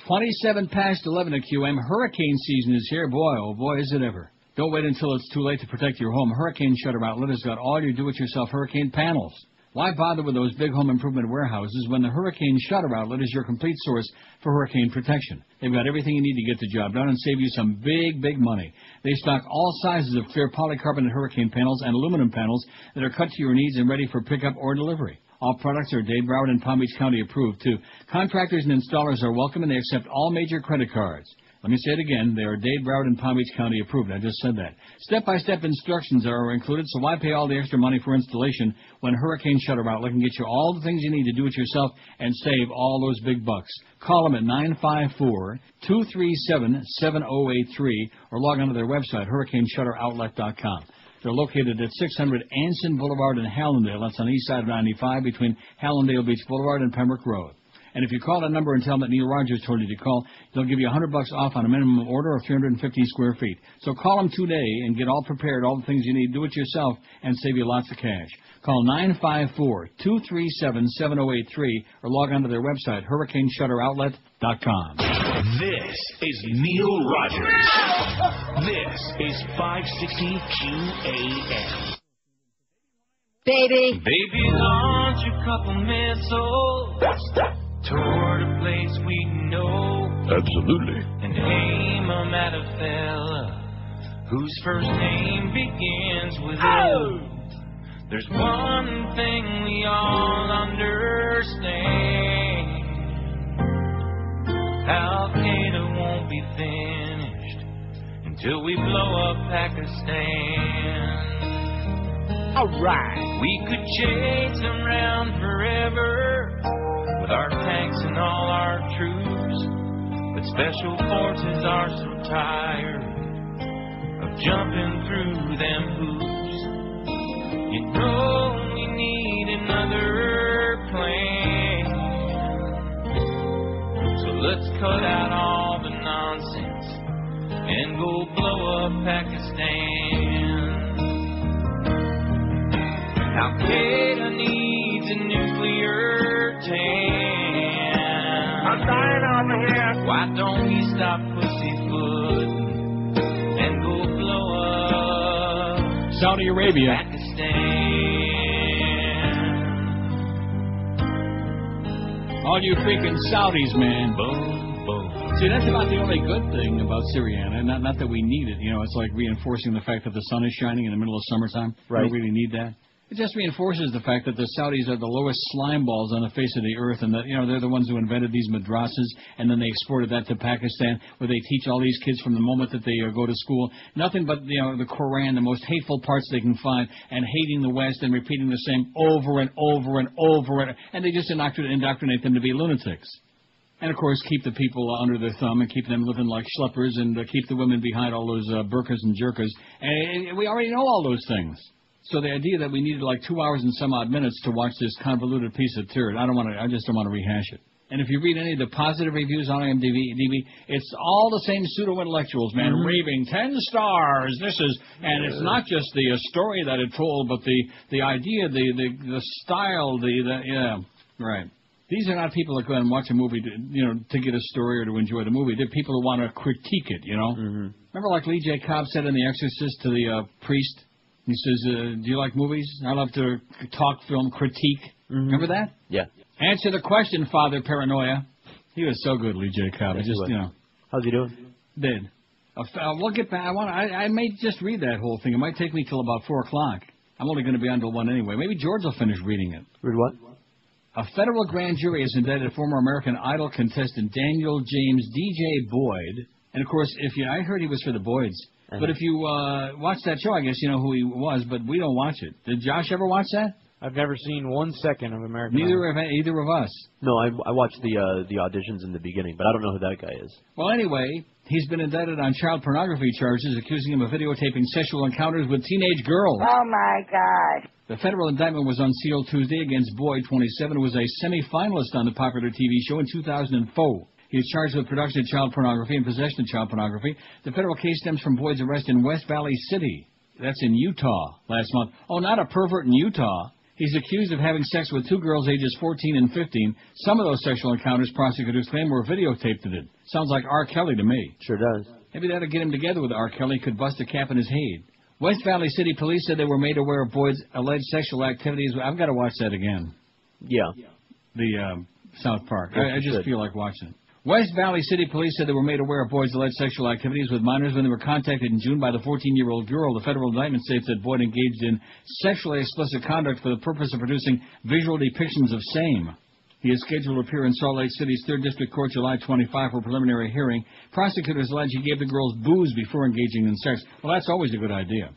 Speaker 1: 27 past 11 at QM. Hurricane season is here. Boy, oh boy, is it ever. Don't wait until it's too late to protect your home. Hurricane Shutter Outlet has got all your do-it-yourself hurricane panels. Why bother with those big home improvement warehouses when the Hurricane Shutter Outlet is your complete source for hurricane protection? They've got everything you need to get the job done and save you some big, big money. They stock all sizes of clear polycarbonate hurricane panels and aluminum panels that are cut to your needs and ready for pickup or delivery. All products are Dade, Broward, and Palm Beach County approved, too. Contractors and installers are welcome, and they accept all major credit cards. Let me say it again. They are Dade, Broward, and Palm Beach County approved. I just said that. Step-by-step instructions are included, so why pay all the extra money for installation when Hurricane Shutter Outlet can get you all the things you need to do it yourself and save all those big bucks? Call them at 954-237-7083 or log on to their website, hurricaneshutteroutlet.com. They're located at 600 Anson Boulevard in Hallandale. That's on the east side of 95 between Hallandale Beach Boulevard and Pembroke Road. And if you call that number and tell them that Neil Rogers told you to call, they'll give you $100 off on a minimum order of 350 square feet. So call them today and get all prepared, all the things you need. Do it yourself and save you lots of cash. Call 954-237-7083 or log on to their website, hurricaneshutteroutlet.com.
Speaker 5: This is Neil Rogers. This is 560 QAM.
Speaker 14: Baby,
Speaker 12: launch a couple missiles toward a place we know.
Speaker 6: Absolutely.
Speaker 12: And aim 'em at a fella whose first name begins with O. There's one thing we all understand. Al-Qaeda won't be finished until we blow up Pakistan.
Speaker 14: all right.
Speaker 12: We could chase them round forever with our tanks and all our troops, but special forces are so tired of jumping through them hoops. You know we need another plan, so let's cut out all the nonsense and go blow up Pakistan. Al-Qaeda needs a nuclear tan.
Speaker 8: I'm dying over here.
Speaker 12: Why don't we stop pussyfoot and go blow up
Speaker 1: Saudi Arabia?
Speaker 12: Pakistan.
Speaker 1: All you freaking Saudis, man.
Speaker 12: Boom, boom.
Speaker 1: See, that's about the only good thing about Syriana. Not that we need it. You know, it's like reinforcing the fact that the sun is shining in the middle of summertime.
Speaker 2: Right.
Speaker 1: We don't really need that. It just reinforces the fact that the Saudis are the lowest slime balls on the face of the earth, and that, you know, they're the ones who invented these madrasas, and then they exported that to Pakistan, where they teach all these kids from the moment that they go to school nothing but, you know, the Quran, the most hateful parts they can find, and hating the West and repeating the same over and over and over, and they just indoctrinate them to be lunatics. And, of course, keep the people under their thumb and keep them living like schleppers and keep the women behind all those burqas and jerkas. And we already know all those things. So the idea that we needed like 2 hours and some odd minutes to watch this convoluted piece of turd, I just don't want to rehash it. And if you read any of the positive reviews on IMDb, it's all the same pseudo-intellectuals, man, raving 10 stars. And it's not just the story that it told, but the idea, the style, yeah, right. These are not people that go and watch a movie to get a story or to enjoy the movie. They're people who want to critique it, you know. Mm-hmm. Remember, like Lee J. Cobb said in The Exorcist to the priest. He says, do you like movies? I love to talk film critique. Mm-hmm. Remember that?
Speaker 2: Yeah.
Speaker 1: Answer the question, Father Paranoia. He was so good, Lee J. Cobb.
Speaker 2: Yes,
Speaker 1: just, you know.
Speaker 2: How's he doing?
Speaker 1: Dead. We'll get back. I may just read that whole thing. It might take me till about 4 o'clock. I'm only going to be on till 1 anyway. Maybe George will finish reading it.
Speaker 2: Read what?
Speaker 1: A federal grand jury has indicted former American Idol contestant Daniel James DJ Boyd. And, of course, I heard he was for the Boyds. But if you watch that show, I guess you know who he was, but we don't watch it. Did Josh ever watch that?
Speaker 4: I've never seen 1 second of American Idol.
Speaker 1: Either of us.
Speaker 2: No, I watched the auditions in the beginning, but I don't know who that guy is.
Speaker 1: Well, anyway, he's been indicted on child pornography charges, accusing him of videotaping sexual encounters with teenage girls.
Speaker 8: Oh, my God.
Speaker 1: The federal indictment was unsealed Tuesday against Boyd, 27, who was a semi-finalist on the popular TV show in 2004. He is charged with production of child pornography and possession of child pornography. The federal case stems from Boyd's arrest in West Valley City. That's in Utah last month. Oh, not a pervert in Utah. He's accused of having sex with 2 girls ages 14 and 15. Some of those sexual encounters, prosecutors claim, were videotaped. Sounds like R. Kelly to me.
Speaker 2: Sure does.
Speaker 1: Maybe that'll get him together with R. Kelly. Could bust a cap in his head. West Valley City police said they were made aware of Boyd's alleged sexual activities. I've got to watch that again.
Speaker 2: Yeah.
Speaker 1: The South Park.
Speaker 2: Yes,
Speaker 1: I just feel like watching it. West Valley City police said they were made aware of Boyd's alleged sexual activities with minors when they were contacted in June by the 14-year-old girl. The federal indictment states that Boyd engaged in sexually explicit conduct for the purpose of producing visual depictions of same. He is scheduled to appear in Salt Lake City's 3rd District Court July 25 for a preliminary hearing. Prosecutors allege he gave the girls booze before engaging in sex. Well, that's always a good idea.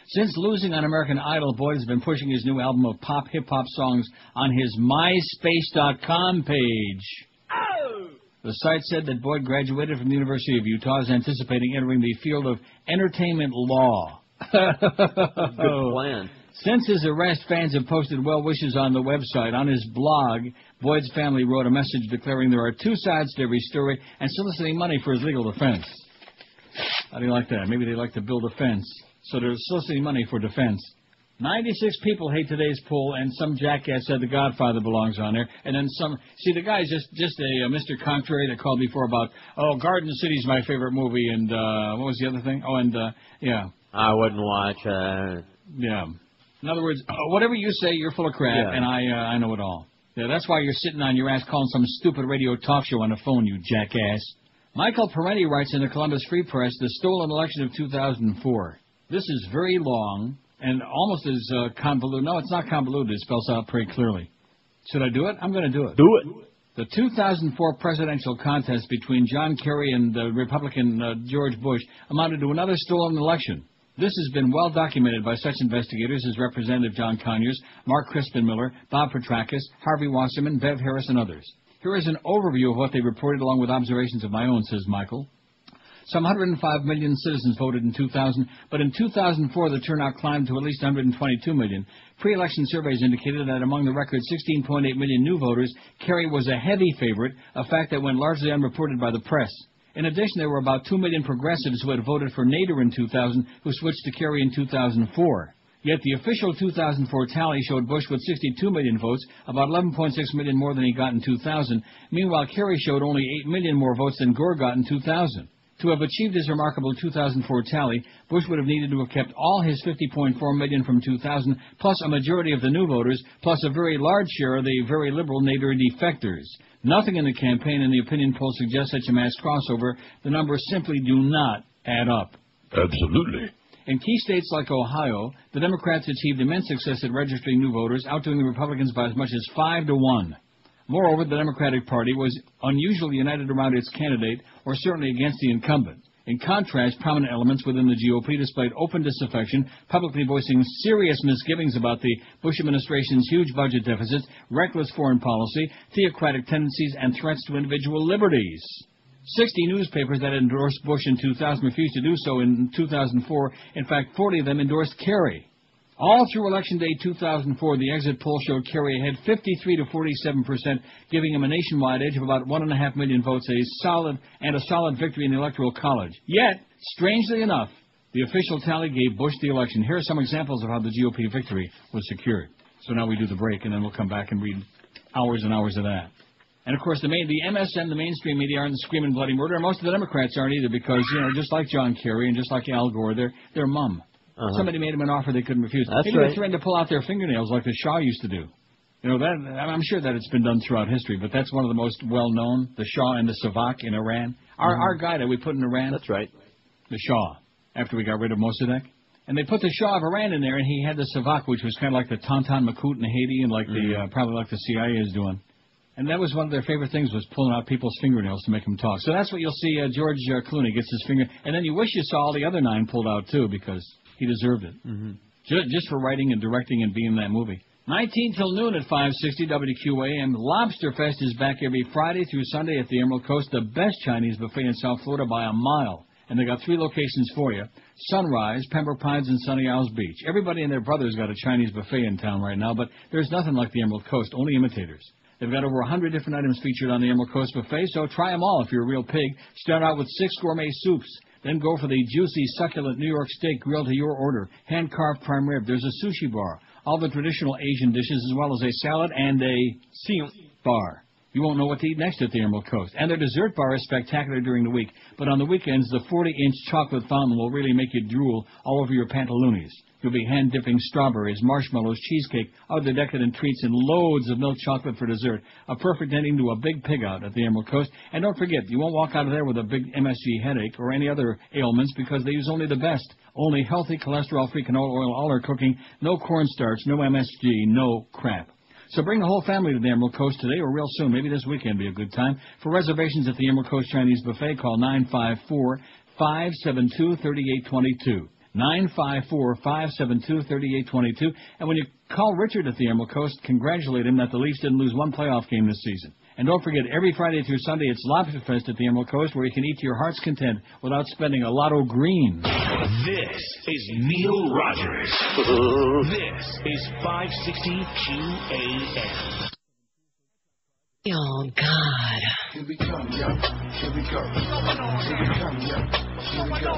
Speaker 1: Since losing on American Idol, Boyd has been pushing his new album of pop hip-hop songs on his MySpace.com page.
Speaker 8: Oh!
Speaker 1: The site said that Boyd graduated from the University of Utah, is anticipating entering the field of entertainment law.
Speaker 2: Good plan.
Speaker 1: Since his arrest, fans have posted well wishes on the website. On his blog, Boyd's family wrote a message declaring there are 2 sides to every story and soliciting money for his legal defense. How do you like that? Maybe they like to build a fence. So they're soliciting money for defense. 96 people hate today's poll, and some jackass said The Godfather belongs on there. And then some... See, the guy's just a Mr. Contrary that called before about, Garden City's my favorite movie, and what was the other thing? Yeah.
Speaker 2: I wouldn't watch
Speaker 1: Yeah. In other words, whatever you say, you're full of crap,
Speaker 2: yeah.
Speaker 1: And I know it all. Yeah, that's why you're sitting on your ass calling some stupid radio talk show on the phone, you jackass. Michael Parenti writes in the Columbus Free Press, the stolen election of 2004. This is very long and almost as convoluted. No, it's not convoluted. It spells out pretty clearly. Should I do it? I'm going to do it.
Speaker 2: Do it.
Speaker 1: The 2004 presidential contest between John Kerry and Republican George Bush amounted to another stolen election. This has been well documented by such investigators as Representative John Conyers, Mark Crispin-Miller, Bob Petrakis, Harvey Wasserman, Bev Harris, and others. Here is an overview of what they reported along with observations of my own, says Michael. Some 105 million citizens voted in 2000, but in 2004 the turnout climbed to at least 122 million. Pre-election surveys indicated that among the record 16.8 million new voters, Kerry was a heavy favorite, a fact that went largely unreported by the press. In addition, there were about 2 million progressives who had voted for Nader in 2000 who switched to Kerry in 2004. Yet the official 2004 tally showed Bush with 62 million votes, about 11.6 million more than he got in 2000. Meanwhile, Kerry showed only 8 million more votes than Gore got in 2000. To have achieved his remarkable 2004 tally, Bush would have needed to have kept all his 50.4 million from 2000, plus a majority of the new voters, plus a very large share of the very liberal Nader defectors. Nothing in the campaign and the opinion polls suggests such a mass crossover. The numbers simply do not add up.
Speaker 6: Absolutely.
Speaker 1: In key states like Ohio, the Democrats achieved immense success at registering new voters, outdoing the Republicans by as much as 5-1. Moreover, the Democratic Party was unusually united around its candidate, or certainly against the incumbent. In contrast, prominent elements within the GOP displayed open disaffection, publicly voicing serious misgivings about the Bush administration's huge budget deficits, reckless foreign policy, theocratic tendencies, and threats to individual liberties. 60 newspapers that endorsed Bush in 2000 refused to do so in 2004. In fact, 40 of them endorsed Kerry. All through Election Day 2004, the exit poll showed Kerry ahead 53 to 47%, giving him a nationwide edge of about 1.5 million votes, a solid victory in the Electoral College. Yet, strangely enough, the official tally gave Bush the election. Here are some examples of how the GOP victory was secured. So now we do the break, and then we'll come back and read hours and hours of that. And, of course, the MSN, the mainstream media, aren't screaming bloody murder, and most of the Democrats aren't either because, just like John Kerry and just like Al Gore, they're mum. Somebody made them an offer they couldn't refuse.
Speaker 2: That's
Speaker 1: Maybe
Speaker 2: right.
Speaker 1: they threatened to pull out their fingernails like the Shah used to do. I'm sure that it's been done throughout history, but that's one of the most well-known, the Shah and the Savak in Iran. Our guy that we put in Iran.
Speaker 2: That's right.
Speaker 1: the Shah, after we got rid of Mossadegh. And they put the Shah of Iran in there, and he had the Savak, which was kind of like the Tonton Macoute in Haiti, and like probably like the CIA is doing. And that was one of their favorite things, was pulling out people's fingernails to make them talk. So that's what you'll see. George Clooney gets his finger, and then you wish you saw all the other 9 pulled out too, because he deserved it, just for writing and directing and being in that movie. 19 till noon at 560 WQAM. Lobster Fest is back every Friday through Sunday at the Emerald Coast, the best Chinese buffet in South Florida by a mile. And they got 3 locations for you: Sunrise, Pembroke Pines, and Sunny Isles Beach. Everybody and their brother's got a Chinese buffet in town right now, but there's nothing like the Emerald Coast, only imitators. They've got over 100 different items featured on the Emerald Coast buffet, so try them all if you're a real pig. Start out with 6 gourmet soups. Then go for the juicy, succulent New York steak grilled to your order, hand-carved prime rib. There's a sushi bar, all the traditional Asian dishes, as well as a salad and a bar. You won't know what to eat next at the Emerald Coast. And their dessert bar is spectacular during the week, but on the weekends, the 40-inch chocolate fountain will really make you drool all over your pantaloonies. You'll be hand-dipping strawberries, marshmallows, cheesecake, other decadent treats, and loads of milk chocolate for dessert. A perfect ending to a big pig out at the Emerald Coast. And don't forget, you won't walk out of there with a big MSG headache or any other ailments, because they use only the best. Only healthy, cholesterol-free canola oil, all their cooking, no cornstarch, no MSG, no crap. So bring the whole family to the Emerald Coast today or real soon. Maybe this weekend be a good time. For reservations at the Emerald Coast Chinese Buffet, call 954-572-3822. 954-572-3822. And when you call Richard at the Emerald Coast, congratulate him that the Leafs didn't lose one playoff game this season. And don't forget, every Friday through Sunday, it's Lobster Fest at the Emerald Coast, where you can eat to your heart's content without spending a lot of green.
Speaker 5: This is Neil Rogers. This is 560 QAM.
Speaker 14: Oh, God.
Speaker 22: Here we come, yo. Here we go. Here we come, yo. Here we go.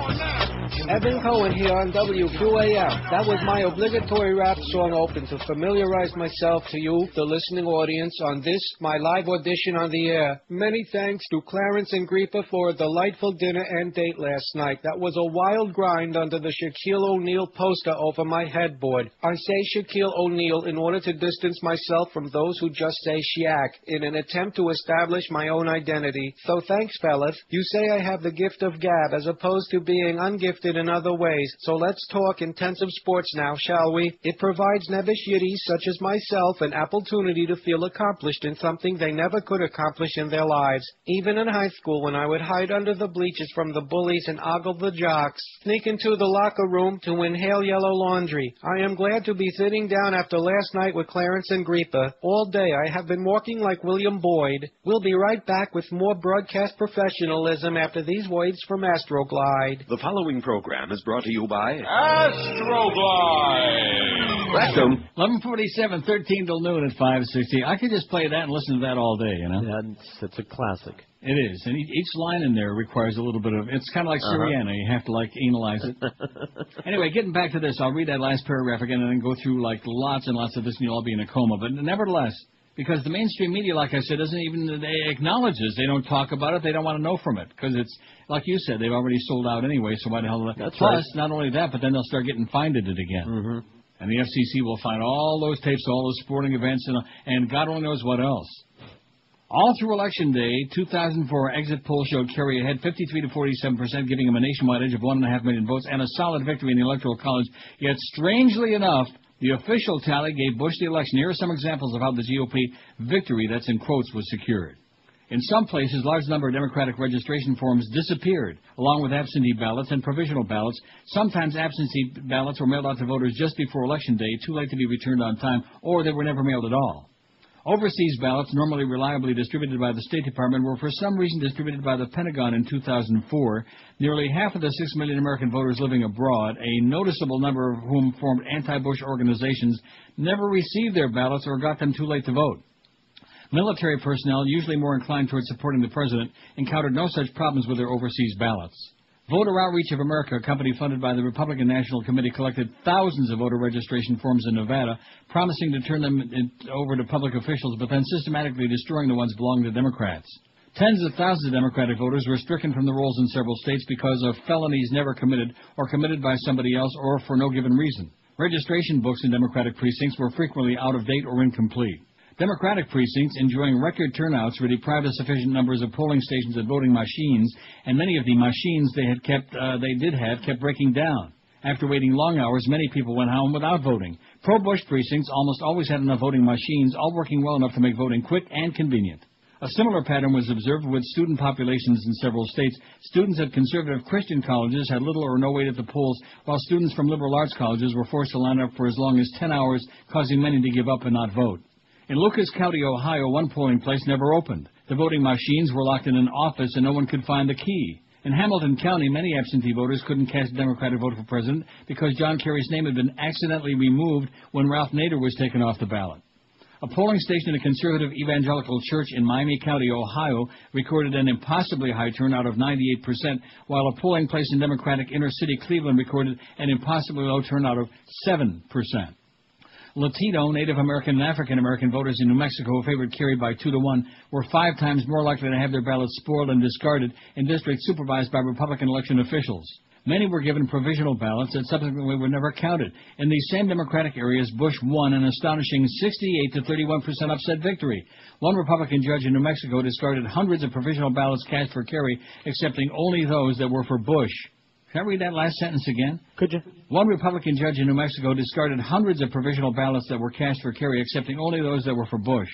Speaker 10: Evan Cohen here on WQAM. That was my obligatory rap song open to familiarize myself to you, the listening audience, on this, my live audition on the air. Many thanks to Clarence and Griepa for a delightful dinner and date last night. That was a wild grind under the Shaquille O'Neal poster over my headboard. I say Shaquille O'Neal in order to distance myself from those who just say Shaq in an attempt to establish my own identity. So thanks, fellas. You say I have the gift of gab as opposed to being ungifted in other ways. So let's talk intensive sports now, shall we? It provides nebbish yiddies such as myself an opportunity to feel accomplished in something they never could accomplish in their lives. Even in high school, when I would hide under the bleachers from the bullies and ogle the jocks, sneak into the locker room to inhale yellow laundry. I am glad to be sitting down after last night with Clarence and Griepa. All day I have been walking like William Boyd. We'll be right back with more broadcast professionalism after these words from Astroglide.
Speaker 20: The following program is brought to you by
Speaker 1: Astroglide.
Speaker 20: Rectum.
Speaker 1: 11:47, 13 till noon at 560. I could just play that and listen to that all day, you know?
Speaker 2: Yeah, it's a classic.
Speaker 1: It is, and each line in there requires a little bit of, it's kind of like Syriana, you have to, like, analyze it. Anyway, getting back to this, I'll read that last paragraph again and then go through, like, lots and lots of this, and you'll all be in a coma. But nevertheless, because the mainstream media, like I said, doesn't even acknowledge this. They don't talk about it. They don't want to know from it, because it's, like you said, they've already sold out anyway, so why the hell...
Speaker 2: That's
Speaker 1: Plus,
Speaker 2: right.
Speaker 1: not only that, but then they'll start getting fined at it again. And the FCC will find all those tapes, all those sporting events, and God only knows what else. All through Election Day, 2004 exit poll showed Kerry ahead 53 to 47%, giving him a nationwide edge of 1.5 million votes and a solid victory in the Electoral College. Yet, strangely enough, the official tally gave Bush the election. Here are some examples of how the GOP victory, that's in quotes, was secured. In some places, large number of Democratic registration forms disappeared, along with absentee ballots and provisional ballots. Sometimes absentee ballots were mailed out to voters just before Election Day, too late to be returned on time, or they were never mailed at all. Overseas ballots, normally reliably distributed by the State Department, were for some reason distributed by the Pentagon in 2004. Nearly half of the 6 million American voters living abroad, a noticeable number of whom formed anti-Bush organizations, never received their ballots or got them too late to vote. Military personnel, usually more inclined towards supporting the president, encountered no such problems with their overseas ballots. Voter Outreach of America, a company funded by the Republican National Committee, collected thousands of voter registration forms in Nevada, promising to turn them over to public officials, but then systematically destroying the ones belonging to Democrats. Tens of thousands of Democratic voters were stricken from the rolls in several states because of felonies never committed or committed by somebody else or for no given reason. Registration books in Democratic precincts were frequently out of date or incomplete. Democratic precincts enjoying record turnouts were deprived of sufficient numbers of polling stations and voting machines, and many of the machines they did have kept breaking down. After waiting long hours, many people went home without voting. Pro-Bush precincts almost always had enough voting machines, all working well enough to make voting quick and convenient. A similar pattern was observed with student populations in several states. Students at conservative Christian colleges had little or no wait at the polls, while students from liberal arts colleges were forced to line up for as long as 10 hours, causing many to give up and not vote. In Lucas County, Ohio, one polling place never opened. The voting machines were locked in an office and no one could find the key. In Hamilton County, many absentee voters couldn't cast a Democratic vote for president because John Kerry's name had been accidentally removed when Ralph Nader was taken off the ballot. A polling station at a conservative evangelical church in Miami County, Ohio, recorded an impossibly high turnout of 98%, while a polling place in Democratic inner-city Cleveland recorded an impossibly low turnout of 7%. Latino, Native American, and African American voters in New Mexico who favored Kerry by 2-1 were 5 times more likely to have their ballots spoiled and discarded in districts supervised by Republican election officials. Many were given provisional ballots that subsequently were never counted. In these same Democratic areas, Bush won an astonishing 68-31% upset victory. One Republican judge in New Mexico discarded hundreds of provisional ballots cast for Kerry, accepting only those that were for Bush. Can I read that last sentence again?
Speaker 4: Could you?
Speaker 1: One Republican judge in New Mexico discarded hundreds of provisional ballots that were cast for Kerry, accepting only those that were for Bush.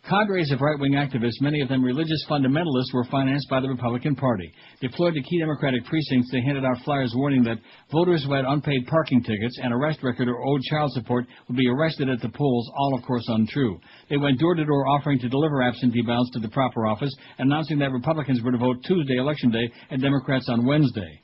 Speaker 1: Cadres of right-wing activists, many of them religious fundamentalists, were financed by the Republican Party. Deployed to key Democratic precincts, they handed out flyers warning that voters who had unpaid parking tickets, an arrest record, or owed child support would be arrested at the polls, all, of course, untrue. They went door-to-door offering to deliver absentee ballots to the proper office, announcing that Republicans were to vote Tuesday, Election Day, and Democrats on Wednesday.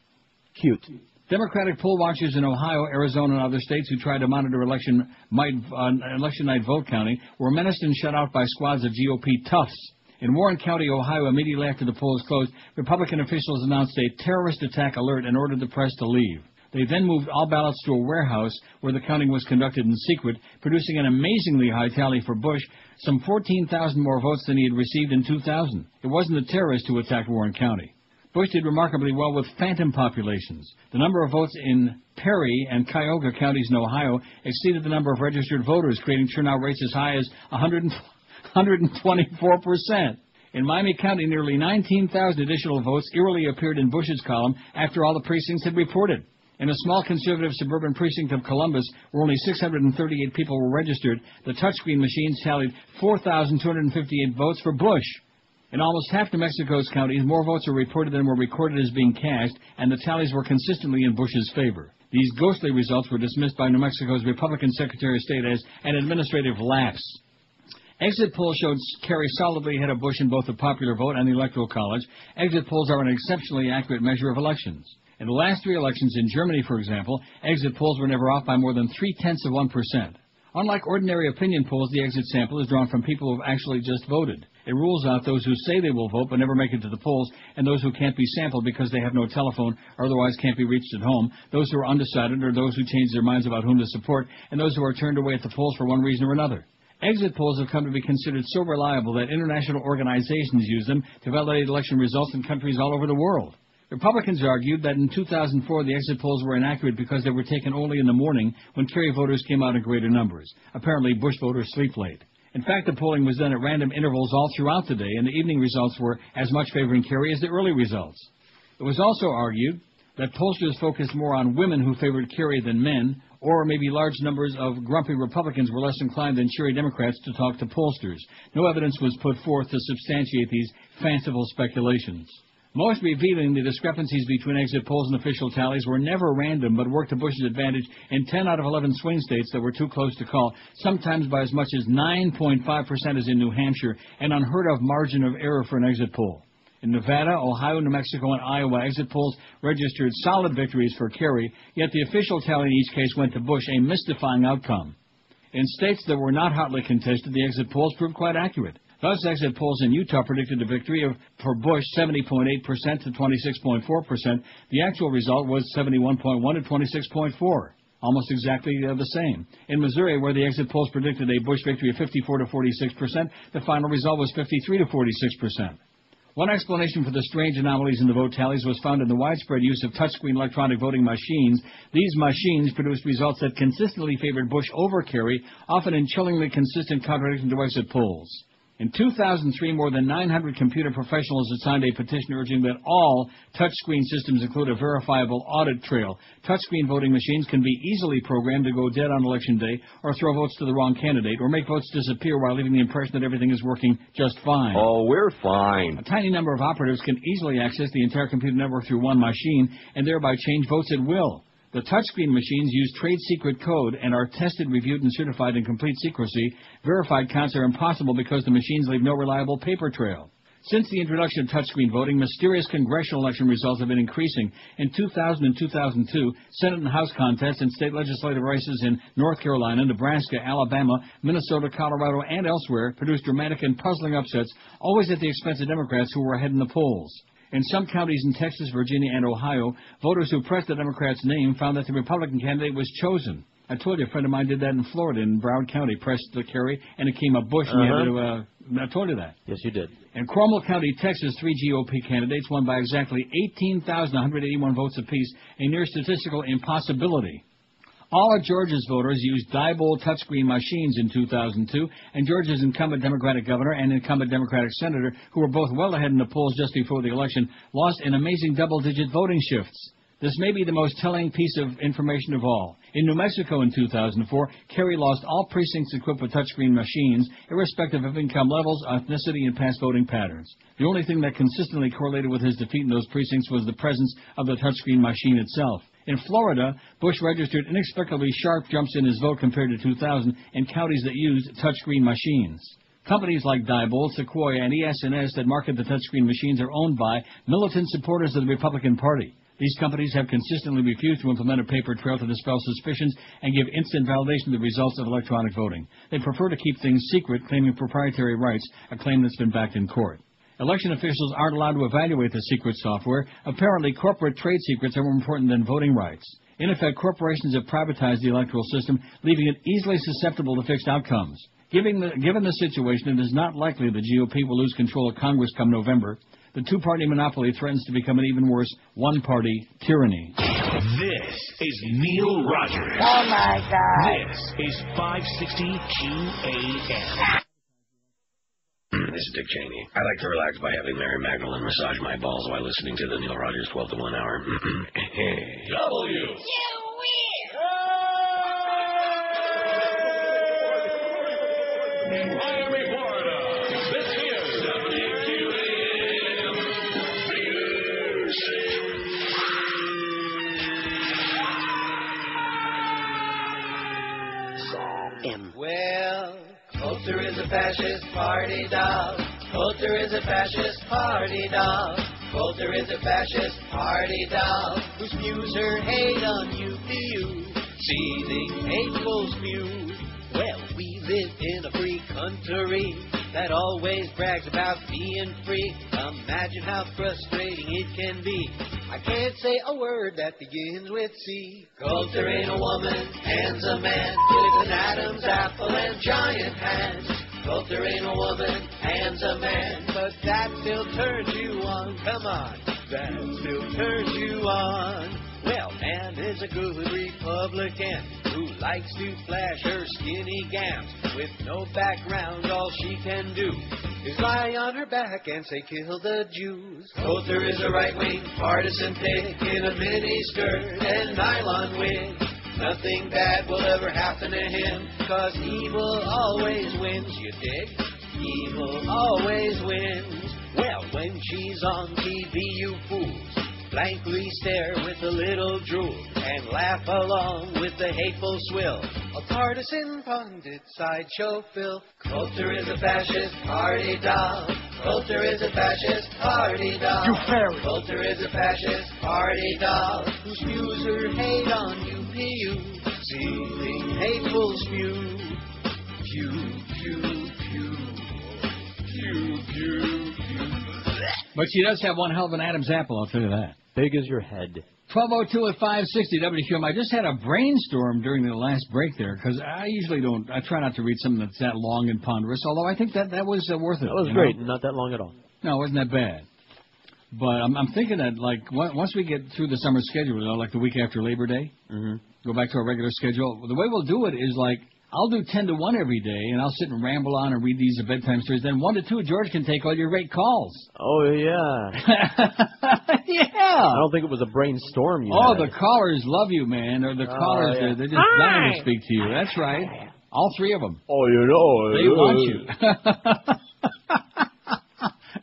Speaker 4: Cute.
Speaker 1: Democratic poll watchers in Ohio, Arizona, and other states who tried to monitor election night vote counting were menaced and shut out by squads of GOP toughs. In Warren County, Ohio, immediately after the polls closed, Republican officials announced a terrorist attack alert and ordered the press to leave. They then moved all ballots to a warehouse where the counting was conducted in secret, producing an amazingly high tally for Bush, some 14,000 more votes than he had received in 2000. It wasn't the terrorists who attacked Warren County. Bush did remarkably well with phantom populations. The number of votes in Perry and Cuyahoga counties in Ohio exceeded the number of registered voters, creating turnout rates as high as 124%. In Miami County, nearly 19,000 additional votes eerily appeared in Bush's column after all the precincts had reported. In a small conservative suburban precinct of Columbus, where only 638 people were registered, the touchscreen machines tallied 4,258 votes for Bush. In almost half New Mexico's counties, more votes were reported than were recorded as being cast, and the tallies were consistently in Bush's favor. These ghostly results were dismissed by New Mexico's Republican Secretary of State as an administrative lapse. Exit polls showed Kerry solidly ahead of Bush in both the popular vote and the Electoral College. Exit polls are an exceptionally accurate measure of elections. In the last 3 elections in Germany, for example, exit polls were never off by more than 0.3%. Unlike ordinary opinion polls, the exit sample is drawn from people who have actually just voted. It rules out those who say they will vote but never make it to the polls, and those who can't be sampled because they have no telephone or otherwise can't be reached at home, those who are undecided or those who change their minds about whom to support, and those who are turned away at the polls for one reason or another. Exit polls have come to be considered so reliable that international organizations use them to validate election results in countries all over the world. Republicans argued that in 2004 the exit polls were inaccurate because they were taken only in the morning when Kerry voters came out in greater numbers. Apparently, Bush voters sleep late. In fact, the polling was done at random intervals all throughout the day, and the evening results were as much favoring Kerry as the early results. It was also argued that pollsters focused more on women who favored Kerry than men, or maybe large numbers of grumpy Republicans were less inclined than cheery Democrats to talk to pollsters. No evidence was put forth to substantiate these fanciful speculations. Most revealing, the discrepancies between exit polls and official tallies were never random, but worked to Bush's advantage in 10 out of 11 swing states that were too close to call, sometimes by as much as 9.5% as in New Hampshire, an unheard-of margin of error for an exit poll. In Nevada, Ohio, New Mexico, and Iowa, exit polls registered solid victories for Kerry, yet the official tally in each case went to Bush, a mystifying outcome. In states that were not hotly contested, the exit polls proved quite accurate. Thus, exit polls in Utah predicted a victory for Bush 70.8% to 26.4%. The actual result was 71.1 to 26.4, almost exactly the same. In Missouri, where the exit polls predicted a Bush victory of 54 to 46%, the final result was 53 to 46%. One explanation for the strange anomalies in the vote tallies was found in the widespread use of touchscreen electronic voting machines. These machines produced results that consistently favored Bush over Kerry, often in chillingly consistent contradiction to exit polls. In 2003, more than 900 computer professionals had signed a petition urging that all touchscreen systems include a verifiable audit trail. Touchscreen voting machines can be easily programmed to go dead on Election Day, or throw votes to the wrong candidate, or make votes disappear while leaving the impression that everything is working just fine.
Speaker 9: Oh, we're fine.
Speaker 1: A tiny number of operatives can easily access the entire computer network through one machine and thereby change votes at will. The touchscreen machines use trade secret code and are tested, reviewed, and certified in complete secrecy. Verified counts are impossible because the machines leave no reliable paper trail. Since the introduction of touchscreen voting, mysterious congressional election results have been increasing. In 2000 and 2002, Senate and House contests and state legislative races in North Carolina, Nebraska, Alabama, Minnesota, Colorado, and elsewhere produced dramatic and puzzling upsets, always at the expense of Democrats who were ahead in the polls. In some counties in Texas, Virginia, and Ohio, voters who pressed the Democrat's name found that the Republican candidate was chosen. I told you a friend of mine did that in Florida, in Broward County, pressed the Kerry, and it came up Bush, and you had to, I told you that.
Speaker 2: Yes, you did.
Speaker 1: In Cromwell County, Texas, 3 GOP candidates won by exactly 18,181 votes apiece, a near statistical impossibility. All of Georgia's voters used Diebold touchscreen machines in 2002, and Georgia's incumbent Democratic governor and incumbent Democratic senator, who were both well ahead in the polls just before the election, lost in amazing double-digit voting shifts. This may be the most telling piece of information of all. In New Mexico in 2004, Kerry lost all precincts equipped with touchscreen machines, irrespective of income levels, ethnicity, and past voting patterns. The only thing that consistently correlated with his defeat in those precincts was the presence of the touchscreen machine itself. In Florida, Bush registered inexplicably sharp jumps in his vote compared to 2000 in counties that used touchscreen machines. Companies like Diebold, Sequoia, and ES&S that market the touchscreen machines are owned by militant supporters of the Republican Party. These companies have consistently refused to implement a paper trail to dispel suspicions and give instant validation of the results of electronic voting. They prefer to keep things secret, claiming proprietary rights, a claim that's been backed in court. Election officials aren't allowed to evaluate the secret software. Apparently, corporate trade secrets are more important than voting rights. In effect, corporations have privatized the electoral system, leaving it easily susceptible to fixed outcomes. Given the situation, it is not likely the GOP will lose control of Congress come November. The two-party monopoly threatens to become an even worse one-party tyranny.
Speaker 5: This is Neil Rogers.
Speaker 8: Oh, my God.
Speaker 5: This is 560 QAM.
Speaker 11: This is Dick Cheney. I like to relax by having Mary Magdalene massage my balls while listening to the Neil Rogers 12 to 1 hour.
Speaker 5: W. Miami, Florida. This is WQAM
Speaker 12: Music. Well, Coulter is a fascist party dog. Coulter is a fascist party dog. Coulter is a fascist party dog who spews her hate on UPU, seething hateful spew. Well, we live in a free country that always brags about being free. Imagine how frustrating it can be. I can't say a word that begins with C. Coulter ain't a woman, hand's a man, with an Adam's apple and giant hands. Coulter ain't a woman, hand's a man, but that still turns you on. Come on, that still turns you on. Well, Ann is a good Republican who likes to flash her skinny gams. With no background, all she can do is lie on her back and say, kill the Jews. Coulter is a right-wing partisan pig in a mini-skirt and nylon wig. Nothing bad will ever happen to him, 'cause evil always wins, you dig? Evil always wins. Well, when she's on TV, you fools blankly stare with a little drool and laugh along with the hateful swill. A partisan pundit sideshow Phil. Coulter is a fascist party dog. Coulter is a fascist party dog.
Speaker 22: You fairy.
Speaker 12: Coulter is a fascist party dog who spews her hate on UPU, seething hateful spew. Pew, pew, pew. Pew, pew, pew.
Speaker 1: But she does have one hell of an Adam's apple, I'll tell you that.
Speaker 2: Big as your head.
Speaker 1: 12:02 at 560 WQAM. I just had a brainstorm during the last break there, because I usually I try not to read something that's that long and ponderous, although I think that was worth it.
Speaker 2: That was great, not that long at all.
Speaker 1: No, it wasn't that bad. But I'm thinking that, like, once we get through the summer schedule, you know, like the week after Labor Day, go back to our regular schedule, the way we'll do it is, like, I'll do 10 to 1 every day, and I'll sit and ramble on and read these bedtime stories. Then 1 to 2, George can take all your great calls.
Speaker 2: Oh, yeah.
Speaker 1: Yeah.
Speaker 2: I don't think it was a brainstorm you had.
Speaker 1: The callers love you, man. Or the callers,
Speaker 2: yeah.
Speaker 1: they're just dying to speak to you. That's right. All 3 of them.
Speaker 2: Oh, you know.
Speaker 1: They want you.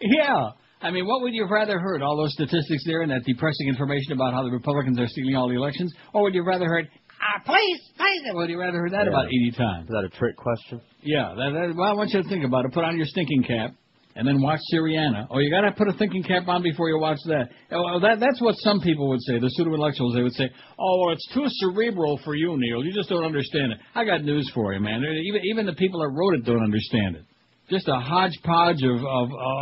Speaker 1: Yeah. I mean, what would you have rather heard? All those statistics there and that depressing information about how the Republicans are stealing all the elections? Or would you have rather heard, please, would you rather heard that about 80 times?
Speaker 2: Is that a trick question?
Speaker 1: Yeah. Well, I want you to think about it. Put on your thinking cap and then watch Syriana. Oh, you got to put a thinking cap on before you watch that. Oh, that's what some people would say, the pseudo-intellectuals. They would say, oh, well, it's too cerebral for you, Neil. You just don't understand it. I got news for you, man. Even the people that wrote it don't understand it. Just a hodgepodge of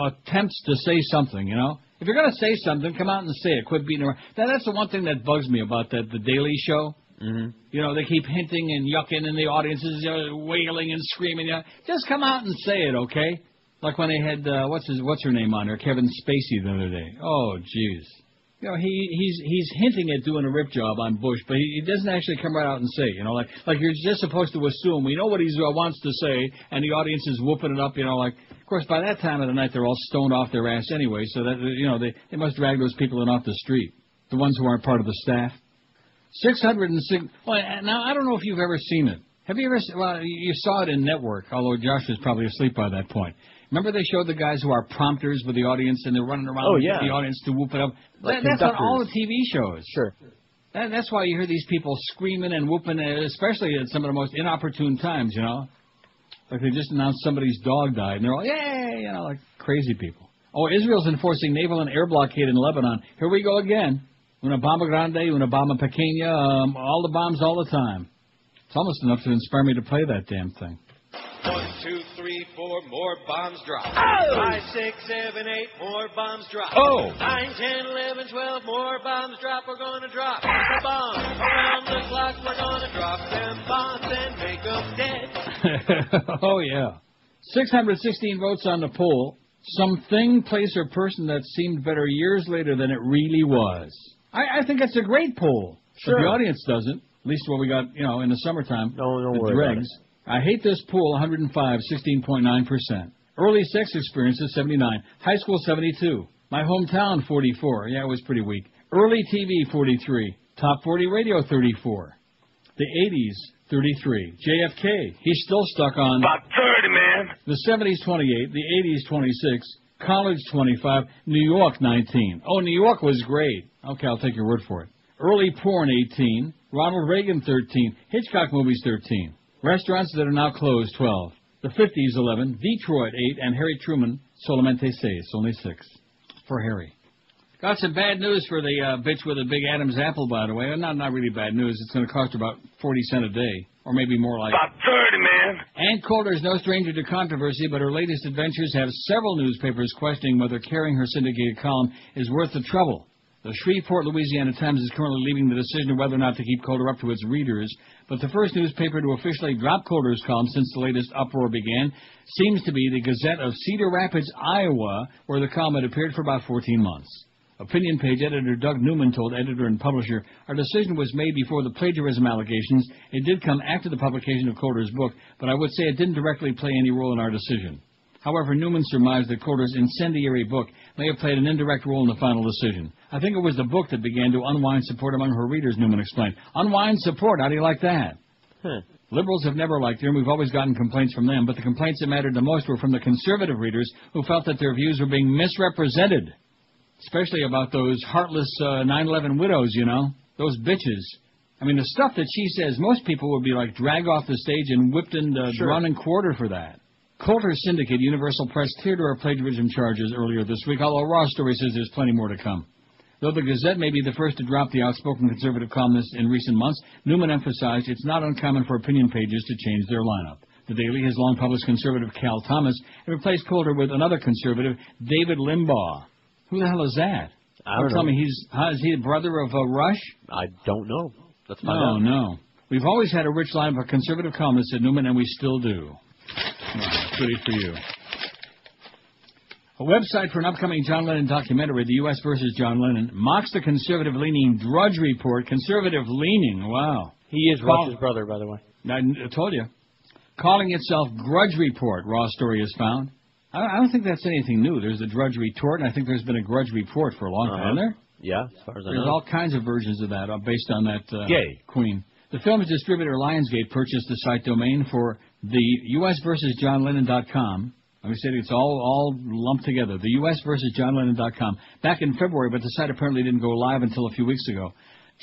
Speaker 1: attempts to say something, you know? If you're going to say something, come out and say it. Quit beating around. That's the one thing that bugs me about the Daily Show. Mm-hmm. You know, they keep hinting and yucking, and the audience is wailing and screaming. Just come out and say it, okay? Like when they had, what's her name on there? Kevin Spacey the other day. Oh, jeez. You know, he's hinting at doing a rip job on Bush, but he doesn't actually come right out and say it, you know, like you're just supposed to assume we know what he wants to say, and the audience is whooping it up, you know, like, of course, by that time of the night, they're all stoned off their ass anyway, so that, you know, they must drag those people in off the street, the ones who aren't part of the staff. 606, well, now, I don't know if you've ever seen it. Have you ever, well, you saw it in Network, although Josh was probably asleep by that point. Remember they showed the guys who are prompters with the audience and they're running around with the audience to whoop it up?
Speaker 2: Like
Speaker 1: that's on all the TV shows.
Speaker 2: Sure.
Speaker 1: That's why you hear these people screaming and whooping, especially at some of the most inopportune times, you know? Like they just announced somebody's dog died and they're all, yay, you know, like crazy people. Oh, Israel's enforcing naval and air blockade in Lebanon. Here we go again. Una bomba grande, una bomba pequeña, all the bombs all the time. It's almost enough to inspire me to play that damn thing.
Speaker 12: 1, 2, 3, 4, more bombs drop.
Speaker 1: Oh!
Speaker 12: 5, 6, 7, 8, more bombs drop.
Speaker 1: Oh!
Speaker 12: 9, 10, 11, 12, more bombs drop. We're going to drop the bombs around the clock. We're going to drop them bombs and make them dead.
Speaker 1: Oh, yeah. 616 votes on the poll. Something, place, or person that seemed better years later than it really was. I think it's a great poll.
Speaker 2: Sure.
Speaker 1: But the audience doesn't. At least what we got, you know, in the summertime.
Speaker 2: Don't
Speaker 1: the
Speaker 2: worry
Speaker 1: dregs.
Speaker 2: about it.
Speaker 1: I hate this pool, 105, 16.9%. Early sex experiences, 79. High school, 72. My hometown, 44. Yeah, it was pretty weak. Early TV, 43. Top 40 radio, 34. The 80s, 33. JFK, he's still stuck on...
Speaker 13: About 30, man.
Speaker 1: The 70s, 28. The 80s, 26. College, 25. New York, 19. Oh, New York was great. Okay, I'll take your word for it. Early porn, 18. Ronald Reagan, 13. Hitchcock movies, 13. Restaurants that are now closed, 12. The 50s, 11. Detroit, 8. And Harry Truman, solamente 6. Only 6. For Harry. Got some bad news for the bitch with a big Adam's apple, by the way. Not really bad news. It's going to cost her about 40 cents a day. Or maybe more like...
Speaker 13: About 30, man.
Speaker 1: Ann Coulter's no stranger to controversy, but her latest adventures have several newspapers questioning whether carrying her syndicated column is worth the trouble. The Shreveport, Louisiana Times is currently leaving the decision of whether or not to keep Coulter up to its readers, but the first newspaper to officially drop Coulter's column since the latest uproar began seems to be the Gazette of Cedar Rapids, Iowa, where the column had appeared for about 14 months. Opinion page editor Doug Newman told editor and publisher, our decision was made before the plagiarism allegations. It did come after the publication of Coulter's book, but I would say it didn't directly play any role in our decision. However, Newman surmised that Coulter's incendiary book may have played an indirect role in the final decision. I think it was the book that began to unwind support among her readers, Newman explained. Unwind support? How do you like that? Liberals have never liked her, and we've always gotten complaints from them, but the complaints that mattered the most were from the conservative readers who felt that their views were being misrepresented, especially about those heartless 9/11 widows, you know, those bitches. I mean, the stuff that she says, most people would be like dragged off the stage and whipped and run and quartered for that. Coulter's syndicate, Universal Press, cleared her of plagiarism charges earlier this week, although Raw Story says there's plenty more to come. Though the Gazette may be the first to drop the outspoken conservative columnist in recent months, Newman emphasized it's not uncommon for opinion pages to change their lineup. The Daily has long published conservative Cal Thomas and replaced Coulter with another conservative, David Limbaugh. Who the hell is that?
Speaker 2: I don't know.
Speaker 1: Tell me, is he the brother of Rush?
Speaker 2: I don't know. Let's find out.
Speaker 1: No. We've always had a rich lineup of conservative columnists, said Newman, and we still do. Well, goody for you. A website for an upcoming John Lennon documentary, The U.S. versus John Lennon, mocks the conservative-leaning Drudge Report. Conservative-leaning, wow.
Speaker 4: He is Rush's brother, by the way.
Speaker 1: I told you. Calling itself Grudge Report, Raw Story has found. I don't think that's anything new. There's the Drudge Retort, and I think there's been a Grudge Report for a long time, isn't there?
Speaker 2: Yeah, as far as I know.
Speaker 1: There's all kinds of versions of that based on that
Speaker 6: Yay.
Speaker 1: Queen. The film's distributor, Lionsgate, purchased the site domain for the US versus John Lennon.com. Let me say it's all lumped together. The US versus John Lennon.com. Back in February, but the site apparently didn't go live until a few weeks ago.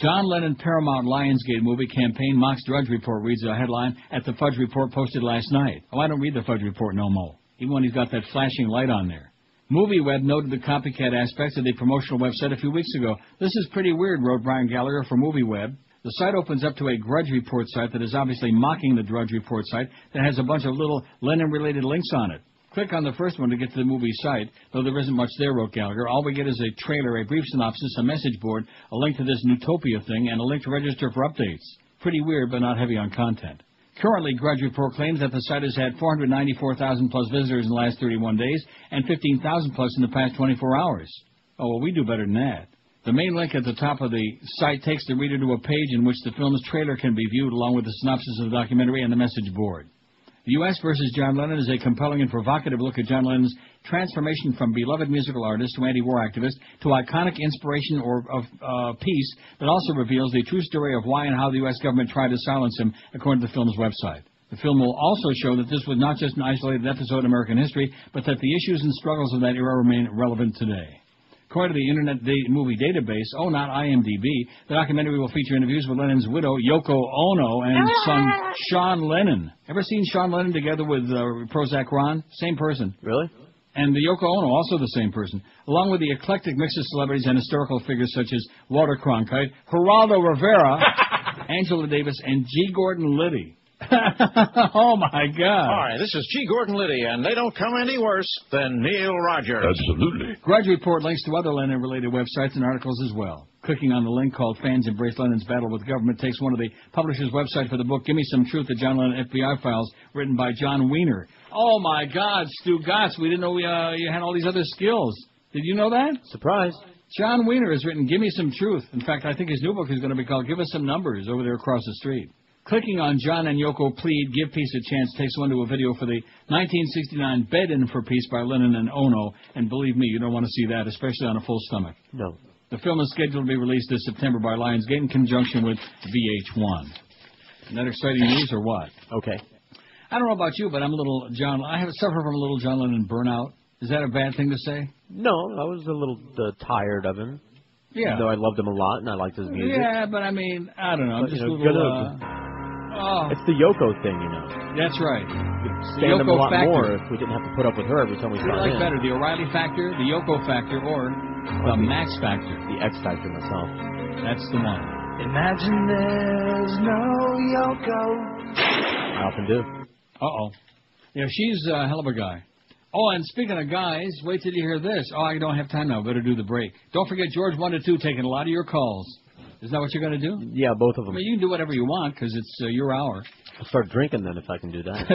Speaker 1: John Lennon Paramount Lionsgate movie campaign mocks Drudge Report, reads a headline at the Fudge Report posted last night. Oh, I don't read the Fudge Report no more, even when he's got that flashing light on there. MovieWeb noted the copycat aspects of the promotional website a few weeks ago. This is pretty weird, wrote Brian Gallagher for MovieWeb. The site opens up to a Grudge Report site that is obviously mocking the Drudge Report site that has a bunch of little Lennon-related links on it. Click on the first one to get to the movie site, though there isn't much there, wrote Gallagher. All we get is a trailer, a brief synopsis, a message board, a link to this Newtopia thing, and a link to register for updates. Pretty weird, but not heavy on content. Currently, Grudge Report claims that the site has had 494,000 plus visitors in the last 31 days and 15,000 plus in the past 24 hours. Oh, well, we do better than that. The main link at the top of the site takes the reader to a page in which the film's trailer can be viewed along with the synopsis of the documentary and the message board. The U.S. versus John Lennon is a compelling and provocative look at John Lennon's transformation from beloved musical artist to anti-war activist to iconic inspiration of peace that also reveals the true story of why and how the U.S. government tried to silence him, according to the film's website. The film will also show that this was not just an isolated episode in American history, but that the issues and struggles of that era remain relevant today. According to the Internet Movie Database, not IMDb, the documentary will feature interviews with Lennon's widow, Yoko Ono, and son, Sean Lennon. Ever seen Sean Lennon together with Prozac Ron? Same person.
Speaker 2: Really?
Speaker 1: And the Yoko Ono, also the same person, along with the eclectic mix of celebrities and historical figures such as Walter Cronkite, Geraldo Rivera, Angela Davis, and G. Gordon Liddy. Oh, my God.
Speaker 15: Hi, this is G. Gordon Liddy, and they don't come any worse than Neil Rogers.
Speaker 6: Absolutely.
Speaker 1: Grudge Report links to other Lennon-related websites and articles as well. Clicking on the link called Fans Embrace Lennon's Battle with Government takes one of the publisher's website for the book Give Me Some Truth, the John Lennon FBI Files, written by John Wiener. Oh, my God, Stu Gotts, we didn't know you had all these other skills. Did you know that?
Speaker 2: Surprise.
Speaker 1: John Wiener has written Give Me Some Truth. In fact, I think his new book is going to be called Give Us Some Numbers, over there across the street. Clicking on John and Yoko Plead, Give Peace a Chance takes one to a video for the 1969 Bed-In for Peace by Lennon and Ono, and believe me, you don't want to see that, especially on a full stomach.
Speaker 2: No.
Speaker 1: The film is scheduled to be released this September by Lionsgate in conjunction with VH1. Isn't that exciting news or what?
Speaker 2: Okay.
Speaker 1: I don't know about you, but I have suffered from a little John Lennon burnout. Is that a bad thing to say?
Speaker 2: No, I was a little tired of him.
Speaker 1: Yeah.
Speaker 2: Even though I loved him a lot and I liked his music.
Speaker 1: Yeah, but I mean, I don't know. I'm
Speaker 2: But,
Speaker 1: just
Speaker 2: you
Speaker 1: a
Speaker 2: know,
Speaker 1: little...
Speaker 2: It's the Yoko thing, you know.
Speaker 1: That's right.
Speaker 2: We'd
Speaker 1: The
Speaker 2: stand him a
Speaker 1: Yoko
Speaker 2: lot
Speaker 1: factor.
Speaker 2: more if we didn't have to put up with her every time we
Speaker 1: What do
Speaker 2: saw
Speaker 1: you like
Speaker 2: him.
Speaker 1: better, the O'Reilly factor, the Yoko factor, or the Max factor?
Speaker 2: The X factor myself.
Speaker 1: That's the one.
Speaker 12: Imagine there's no Yoko.
Speaker 2: I often do.
Speaker 1: Uh-oh. Yeah, she's a hell of a guy. Oh, and speaking of guys, wait till you hear this. Oh, I don't have time now. Better do the break. Don't forget George 1 to 2 taking a lot of your calls. Is that what you're going to do?
Speaker 2: Yeah, both of
Speaker 1: I
Speaker 2: them.
Speaker 1: mean, you can do whatever you want because it's your hour.
Speaker 2: I'll start drinking then if I can do that.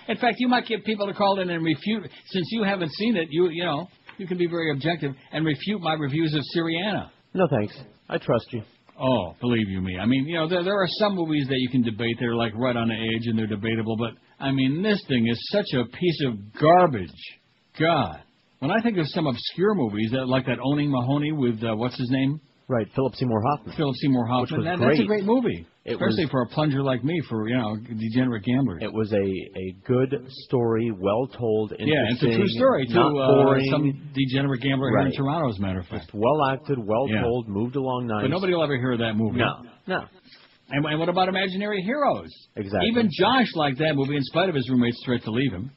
Speaker 1: In fact, you might get people to call in and refute. Since you haven't seen it, you can be very objective and refute my reviews of Syriana.
Speaker 2: No, thanks. I trust you.
Speaker 1: Oh, believe you me. I mean, there are some movies that you can debate. They're like right on the edge and they're debatable. But, I mean, this thing is such a piece of garbage. God. When I think of some obscure movies, like that Owning Mahoney with, what's his name?
Speaker 2: Right, Philip Seymour Hoffman.
Speaker 1: Philip Seymour Hoffman.
Speaker 2: Which was
Speaker 1: That's a great movie. Especially for a plunger like me, for, degenerate gamblers.
Speaker 2: It was a good story, well told, interesting.
Speaker 1: Yeah, it's a true story, too.
Speaker 2: Not boring.
Speaker 1: Some degenerate gambler here in Toronto, as a matter of fact.
Speaker 2: Just well acted, well told, moved along nice.
Speaker 1: But nobody will ever hear of that movie.
Speaker 2: No.
Speaker 1: And what about Imaginary Heroes?
Speaker 2: Exactly.
Speaker 1: Even Josh liked that movie in spite of his roommate's threat to leave him.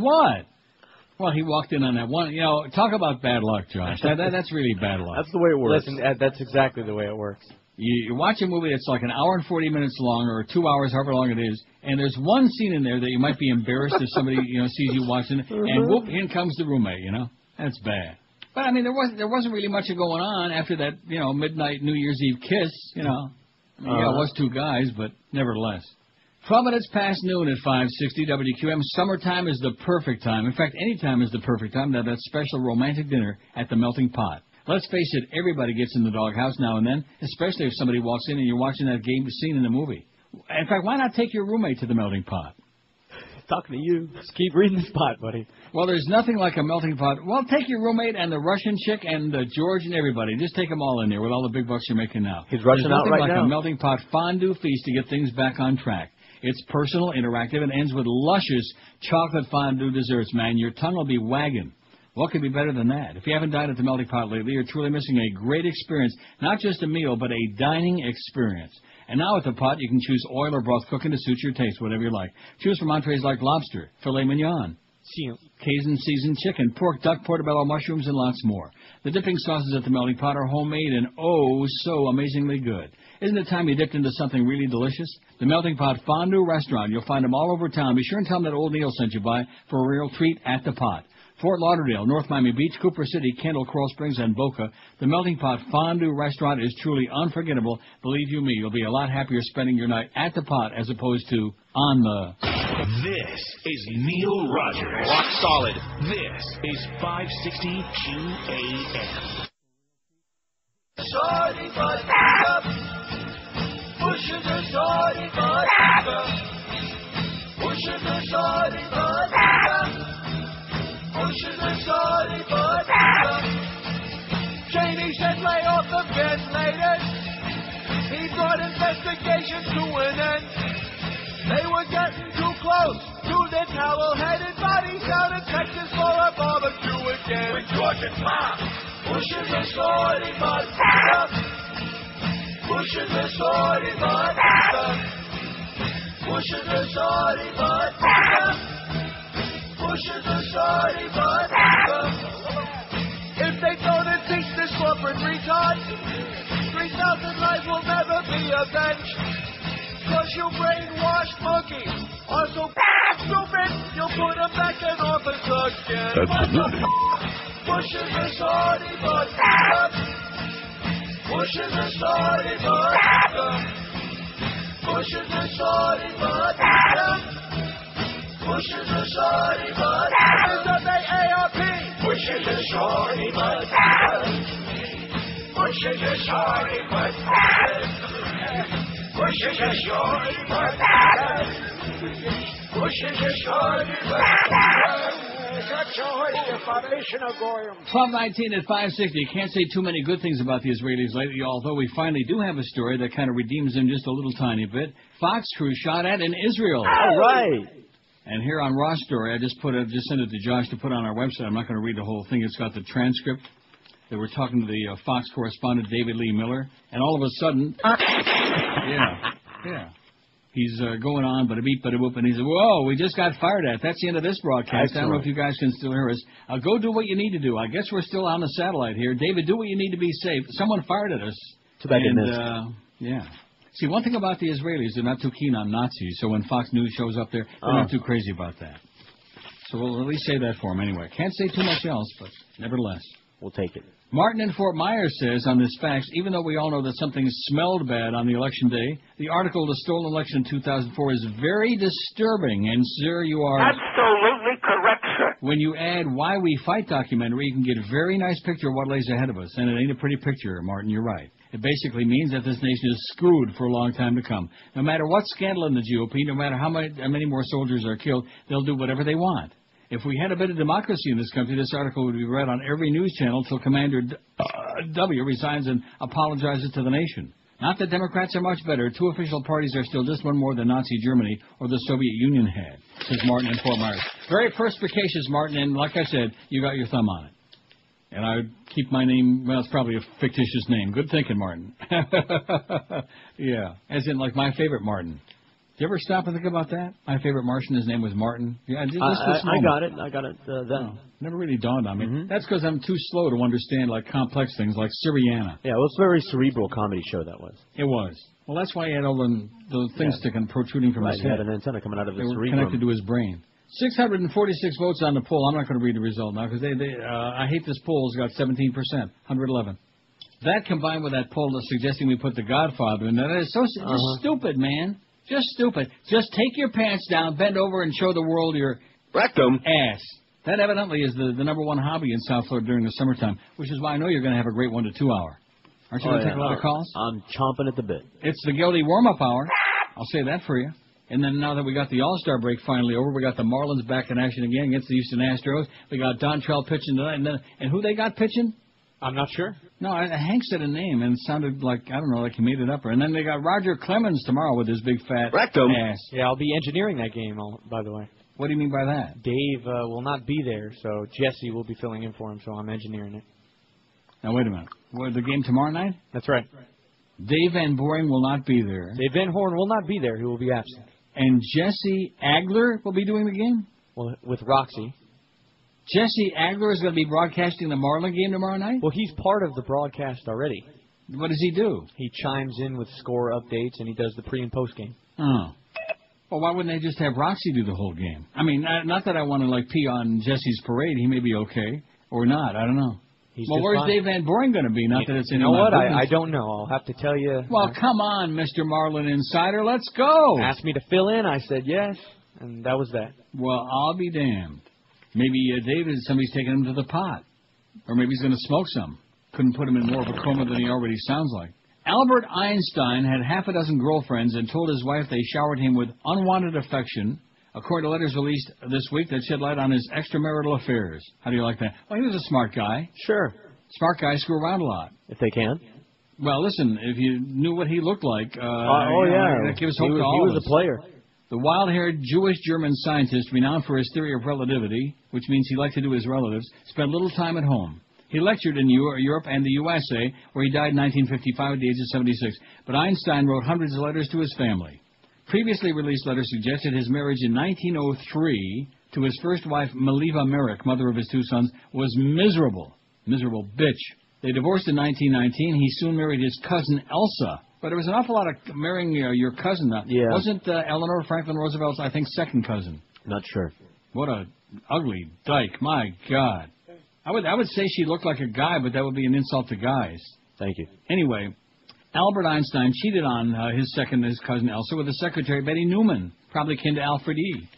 Speaker 1: What? Well, he walked in on that one. Talk about bad luck, Josh. That's really bad luck.
Speaker 2: That's the way it works.
Speaker 4: Listen, that's exactly the way it works.
Speaker 1: You watch a movie that's like an hour and 40 minutes long, or 2 hours, however long it is, and there's one scene in there that you might be embarrassed if somebody sees you watching it, and whoop, in comes the roommate. That's bad. But I mean, there wasn't really much going on after that midnight New Year's Eve kiss. It was two guys, but nevertheless. 12 minutes past noon at 560 WQAM. Summertime is the perfect time. In fact, any time is the perfect time to have that special romantic dinner at the Melting Pot. Let's face it, everybody gets in the doghouse now and then, especially if somebody walks in and you're watching that game scene in the movie. In fact, why not take your roommate to the Melting Pot?
Speaker 4: Talking to you. Just keep reading the spot, buddy.
Speaker 1: Well, there's nothing like a melting pot. Well, take your roommate and the Russian chick and George and everybody. Just take them all in there with all the big bucks you're making now.
Speaker 2: He's rushing out right now.
Speaker 1: There's nothing like a melting pot fondue feast to get things back on track. It's personal, interactive, and ends with luscious chocolate fondue desserts, man. Your tongue will be wagging. What could be better than that? If you haven't dined at the Melting Pot lately, you're truly missing a great experience. Not just a meal, but a dining experience. And now at the pot, you can choose oil or broth cooking to suit your taste, whatever you like. Choose from entrees like lobster, filet mignon, Cajun seasoned chicken, pork, duck, portobello, mushrooms, and lots more. The dipping sauces at the Melting Pot are homemade and oh so amazingly good. Isn't it time you dipped into something really delicious? The Melting Pot Fondue Restaurant. You'll find them all over town. Be sure and tell them that old Neil sent you by for a real treat at the pot. Fort Lauderdale, North Miami Beach, Cooper City, Kendall, Coral Springs, and Boca. The Melting Pot Fondue Restaurant is truly unforgettable. Believe you me, you'll be a lot happier spending your night at the pot as opposed to on the...
Speaker 5: This is Neil Rogers.
Speaker 15: Rock solid.
Speaker 5: This is 560 QAM.
Speaker 12: Shorty butt up, pushing the shorty butt up, pushing the shorty butt up. Pushing the shorty butt up. Cheney said lay off the ventilators. He brought investigations to an end. They were getting too close to the towel-headed bodies out of Texas for a barbecue again. With George and Tom. Pushing the shorty butt up. Pushing the shorty butt up. Pushing the shorty butt up. Pushing the shorty butt up. If they don't impeach this corporate retard, 3,000 lives will never be avenged. Cause you brainwashed monkeys are so stupid, you'll put them back in office again.
Speaker 5: Absolutely.
Speaker 12: Pushing the shorty butt up. Pushing the shorty butt up. Pushing the shorty butt up. Pushing the shorty butt up. Of the ARP. Pushing the shorty butt up. Pushing the shorty butt up. Pushing the shorty butt up. Pushing the shorty butt up.
Speaker 1: 12:19 at 560. Can't say too many good things about the Israelis lately, although we finally do have a story that kind of redeems them just a little tiny bit. Fox crew shot at in Israel.
Speaker 2: All right.
Speaker 1: And here on Raw's story, I just sent it to Josh to put on our website. I'm not going to read the whole thing. It's got the transcript. They were talking to the Fox correspondent, David Lee Miller, and all of a sudden, he's going on, bada beep, bada boop, and he said, whoa, we just got fired at. That's the end of this broadcast. I don't know if you guys can still hear us. Go do what you need to do. I guess we're still on the satellite here. David, do what you need to be safe. Someone fired at us.
Speaker 2: Too bad you missed.
Speaker 1: See, one thing about the Israelis, they're not too keen on Nazis, so when Fox News shows up there, they're not too crazy about that. So we'll at least say that for them anyway. Can't say too much else, but nevertheless.
Speaker 2: We'll take it.
Speaker 1: Martin in Fort Myers says on this fax, even though we all know that something smelled bad on the election day, the article The Stolen Election 2004 is very disturbing, and sir, you are...
Speaker 8: Absolutely correct, sir.
Speaker 1: When you add Why We Fight documentary, you can get a very nice picture of what lays ahead of us, and it ain't a pretty picture, Martin, you're right. It basically means that this nation is screwed for a long time to come. No matter what scandal in the GOP, no matter how many more soldiers are killed, they'll do whatever they want. If we had a bit of democracy in this country, this article would be read on every news channel till Commander W resigns and apologizes to the nation. Not that Democrats are much better. Two official parties are still just one more than Nazi Germany or the Soviet Union had, says Martin in Fort Myers. Very perspicacious, Martin, and like I said, you got your thumb on it. And I would keep my name, well, it's probably a fictitious name. Good thinking, Martin. Yeah, as in like my favorite Martin. Did you ever stop and think about that? My favorite Martian, his name was Martin. Yeah,
Speaker 2: I got it. Then.
Speaker 1: Never really dawned on me. Mm-hmm. That's because I'm too slow to understand like complex things like Syriana.
Speaker 2: Yeah, well, it's a very cerebral comedy show that was.
Speaker 1: It was. Well, that's why he had all those things protruding from his head.
Speaker 2: He had an antenna coming out of his cerebrum.
Speaker 1: They were connected to his brain. 646 votes on the poll. I'm not going to read the result now because I Hate This Poll's got 17%, 111. That combined with that poll that's suggesting we put The Godfather in there, that is so just stupid, man. Just stupid. Just take your pants down, bend over, and show the world your
Speaker 9: rectum
Speaker 1: ass. That evidently is the number one hobby in South Florida during the summertime, which is why I know you're going to have a great 1 to 2 hour. Aren't you going to take a lot of calls?
Speaker 2: I'm chomping at the bit.
Speaker 1: It's the guilty warm-up hour. I'll say that for you. And then now that we got the All-Star break finally over, we got the Marlins back in action again against the Houston Astros. We got Dontrell pitching tonight. And who they got pitching?
Speaker 4: I'm not sure.
Speaker 1: No, Hank said a name, and it sounded like, I don't know, like he made it up. And then they got Roger Clemens tomorrow with his big fat ass.
Speaker 4: Yeah, I'll be engineering that game, by the way.
Speaker 1: What do you mean by that?
Speaker 4: Dave will not be there, so Jesse will be filling in for him, so I'm engineering it.
Speaker 1: Now, wait a minute. What, the game tomorrow night?
Speaker 4: That's right.
Speaker 1: Dave Van Boring will not be there.
Speaker 4: Dave Van Horn will not be there. He will be absent.
Speaker 1: And Jesse Agler will be doing the game?
Speaker 4: Well, with Roxy.
Speaker 1: Jesse Agler is going to be broadcasting the Marlin game tomorrow night?
Speaker 4: Well, he's part of the broadcast already.
Speaker 1: What does he do?
Speaker 4: He chimes in with score updates, and he does the pre- and post-game.
Speaker 1: Oh. Well, why wouldn't they just have Roxy do the whole game? I mean, not that I want to, pee on Jesse's parade. He may be okay. Or not. I don't know. Well, where's Dave Van Boring going to be? Not that it's
Speaker 4: You know what? I don't know. I'll have to tell you.
Speaker 1: Well, come on, Mr. Marlin Insider. Let's go.
Speaker 4: Asked me to fill in. I said yes, and that was that.
Speaker 1: Well, I'll be damned. Maybe somebody's taking him to the pot. Or maybe he's going to smoke some. Couldn't put him in more of a coma than he already sounds like. Albert Einstein had half a dozen girlfriends and told his wife they showered him with unwanted affection, according to letters released this week that shed light on his extramarital affairs. How do you like that? Well, he was a smart guy.
Speaker 2: Sure.
Speaker 1: Smart guys screw around a lot.
Speaker 2: If they can.
Speaker 1: Well, listen, if you knew what he looked like,
Speaker 2: that
Speaker 1: gives hope to all of us.
Speaker 2: He was a player.
Speaker 1: The wild-haired Jewish-German scientist, renowned for his theory of relativity, which means he liked to do his relatives, spent little time at home. He lectured in Europe and the USA, where he died in 1955 at the age of 76. But Einstein wrote hundreds of letters to his family. Previously released letters suggested his marriage in 1903 to his first wife, Meliva Merrick, mother of his 2 sons, was miserable. Miserable bitch. They divorced in 1919. He soon married his cousin, Elsa. But there was an awful lot of marrying your cousin.
Speaker 2: Yeah.
Speaker 1: Wasn't Eleanor Franklin Roosevelt's, I think, second cousin?
Speaker 2: Not sure.
Speaker 1: What a ugly dyke. My God. I would say she looked like a guy, but that would be an insult to guys.
Speaker 2: Thank you.
Speaker 1: Anyway, Albert Einstein cheated on his cousin Elsa with his secretary, Betty Newman, probably kin to Alfred E.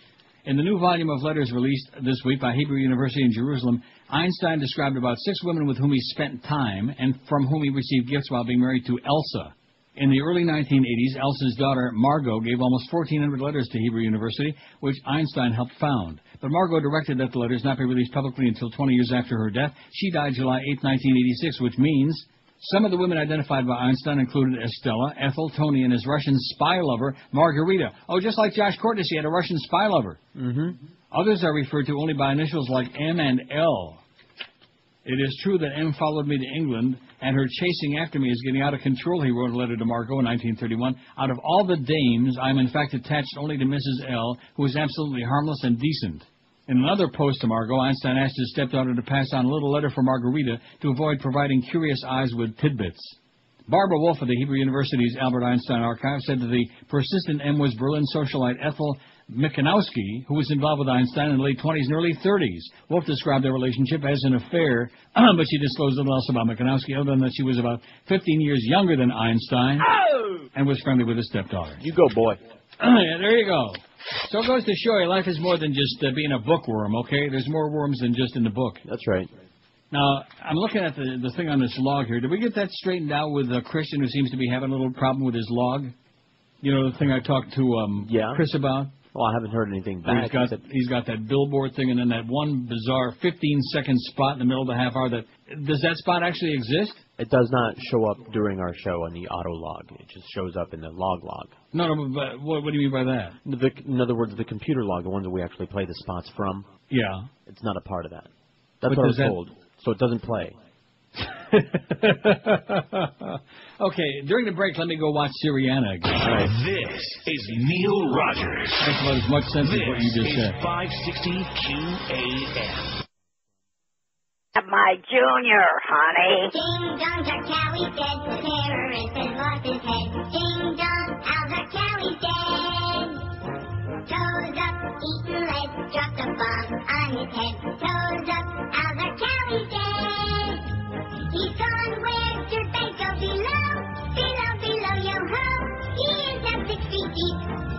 Speaker 1: In the new volume of letters released this week by Hebrew University in Jerusalem, Einstein described about 6 women with whom he spent time and from whom he received gifts while being married to Elsa. In the early 1980s, Elsa's daughter, Margot, gave almost 1,400 letters to Hebrew University, which Einstein helped found. But Margot directed that the letters not be released publicly until 20 years after her death. She died July 8, 1986, which means some of the women identified by Einstein included Estella, Ethel, Tony, and his Russian spy lover, Margarita. Oh, just like Josh Courtney, he had a Russian spy lover.
Speaker 2: Mm-hmm.
Speaker 1: Others are referred to only by initials like M and L. It is true that M followed me to England, and her chasing after me is getting out of control, he wrote a letter to Margot in 1931. Out of all the dames, I am in fact attached only to Mrs. L, who is absolutely harmless and decent. In another post to Margot, Einstein asked his stepdaughter to pass on a little letter for Margarita to avoid providing curious eyes with tidbits. Barbara Wolf of the Hebrew University's Albert Einstein Archive said that the persistent M was Berlin socialite Ethel Michanowski, who was involved with Einstein in the late 20s and early 30s. Wolf described their relationship as an affair, but she disclosed little else about Michanowski other than that she was about 15 years younger than Einstein and was friendly with his stepdaughter.
Speaker 2: You go, boy.
Speaker 1: Yeah, there you go. So it goes to show you life is more than just being a bookworm, okay? There's more worms than just in the book.
Speaker 2: That's right.
Speaker 1: Now, I'm looking at the thing on this log here. Did we get that straightened out with Christian, who seems to be having a little problem with his log? You know, the thing I talked to Chris about?
Speaker 2: Well, I haven't heard anything back.
Speaker 1: He's got that billboard thing and then that one bizarre 15-second spot in the middle of the half hour. Does that spot actually exist?
Speaker 2: It does not show up during our show on the auto log. It just shows up in the log.
Speaker 1: No, but what do you mean by that?
Speaker 2: In other words, the computer log, the ones that we actually play the spots from.
Speaker 1: Yeah.
Speaker 2: It's not a part of that. That's what I was told. So it doesn't play.
Speaker 1: Okay, during the break, let me go watch Syriana again.
Speaker 5: Right. This is Neil Rogers.
Speaker 1: Makes about as much sense as what you just said.
Speaker 5: 560 QAM.
Speaker 8: My junior, honey. Ding dong, Cowie dead. The terrorist has lost his head. Ding dong, Albert Cowie's dead. Toes up, eaten lead, dropped a bomb on his head. Toes up, Albert Cowie's dead. He's gone where dirtbags go below, yo ho. He is now 6 feet deep.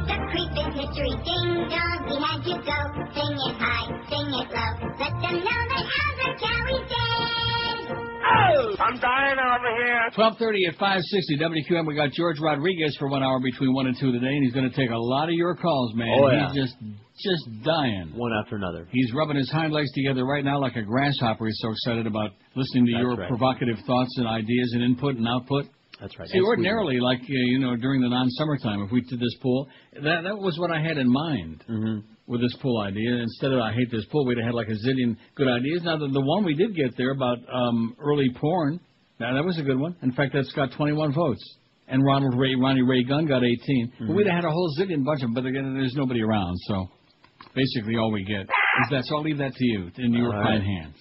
Speaker 8: victory. Ding dong, we had to go. Sing it high, sing it low. Let them know that Albert Kelly's dead.
Speaker 13: Oh! I'm dying over here.
Speaker 1: 12:30 at 560 WQAM. We got George Rodriguez for 1 hour between 1 and 2 today, and he's going to take a lot of your calls, man.
Speaker 2: Oh, yeah.
Speaker 1: He's just dying.
Speaker 2: One after another.
Speaker 1: He's rubbing his hind legs together right now like a grasshopper. He's so excited about listening to your provocative thoughts and ideas and input and output.
Speaker 2: That's right.
Speaker 1: See, ordinarily, like, during the non-summertime, if we did this pool, that was what I had in mind with this pool idea. Instead of I hate this pool, we'd have had like a zillion good ideas. Now, the one we did get there about early porn, that was a good one. In fact, that's got 21 votes. And Ronnie Ray Gunn got 18. But we'd have had a whole zillion bunch of them, but again, there's nobody around. So basically all we get is that. So I'll leave that to you, in your fine hands.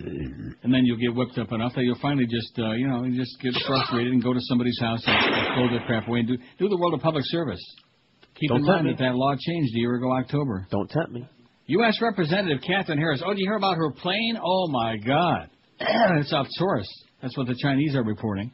Speaker 1: And then you'll get whipped up enough that you'll finally just, you just get frustrated and go to somebody's house and throw that crap away and do the world a public service. Keep in mind that law changed a year ago, October.
Speaker 2: Don't tempt me.
Speaker 1: U.S. Representative Catherine Harris. Oh, did you hear about her plane? Oh, my God. It's off source. That's what the Chinese are reporting.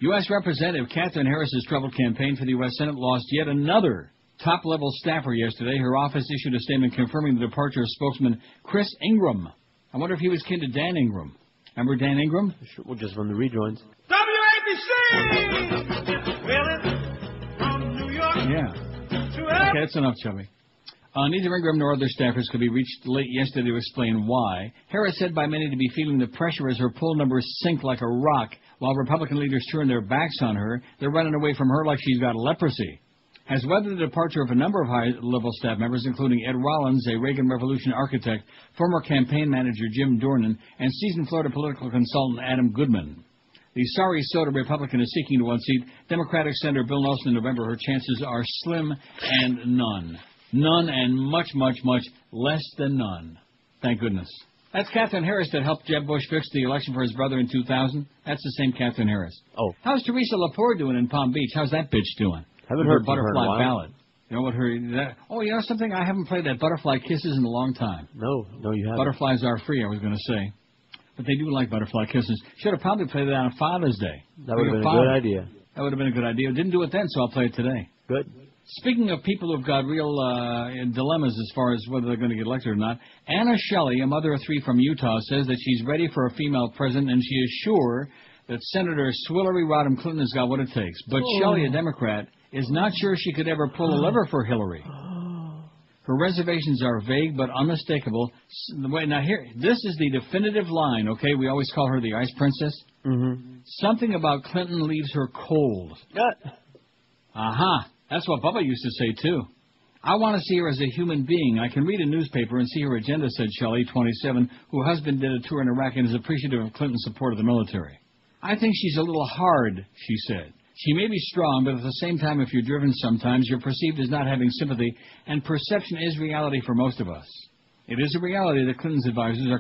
Speaker 1: U.S. Representative Catherine Harris's troubled campaign for the U.S. Senate lost yet another top-level staffer yesterday. Her office issued a statement confirming the departure of spokesman Chris Ingram. I wonder if he was kin to Dan Ingram. Remember Dan Ingram?
Speaker 2: Sure, well, just from the rejoins.
Speaker 13: WABC! From New York.
Speaker 1: Yeah. Okay, that's enough, Chubby. Neither Ingram nor other staffers could be reached late yesterday to explain why. Harris said by many to be feeling the pressure as her poll numbers sink like a rock. While Republican leaders turn their backs on her, they're running away from her like she's got leprosy. Has weathered the departure of a number of high-level staff members, including Ed Rollins, a Reagan Revolution architect, former campaign manager Jim Dornan, and seasoned Florida political consultant Adam Goodman. The sorry soda Republican is seeking to unseat Democratic Senator Bill Nelson in November. Her chances are slim and none. None and much, much, much less than none. Thank goodness. That's Catherine Harris that helped Jeb Bush fix the election for his brother in 2000. That's the same Catherine Harris.
Speaker 2: Oh.
Speaker 1: How's Teresa Lepore doing in Palm Beach? How's that bitch doing?
Speaker 2: Haven't heard
Speaker 1: Butterfly
Speaker 2: her
Speaker 1: Ballad. You know what her... you know something? I haven't played that Butterfly Kisses in a long time.
Speaker 2: No, you haven't.
Speaker 1: Butterflies are free, I was going to say. But they do like Butterfly Kisses. Should have probably played it on Father's Day.
Speaker 2: That would have been a good idea.
Speaker 1: That would have been a good idea. Didn't do it then, so I'll play it today.
Speaker 2: Good.
Speaker 1: Speaking of people who've got real dilemmas as far as whether they're going to get elected or not, Anna Shelley, a mother of three from Utah, says that she's ready for a female president, and she is sure that Senator Swillery Rodham Clinton has got what it takes. But Shelley, a Democrat, is not sure she could ever pull a lever for Hillary. Her reservations are vague but unmistakable. Now here, this is the definitive line, okay? We always call her the Ice Princess. Something about Clinton leaves her cold. Aha. That's what Bubba used to say, too. I want to see her as a human being. I can read a newspaper and see her agenda, said Shelley, 27, whose husband did a tour in Iraq and is appreciative of Clinton's support of the military. I think she's a little hard, she said. She may be strong, but at the same time, if you're driven sometimes, you're perceived as not having sympathy, and perception is reality for most of us. It is a reality that Clinton's advisors they're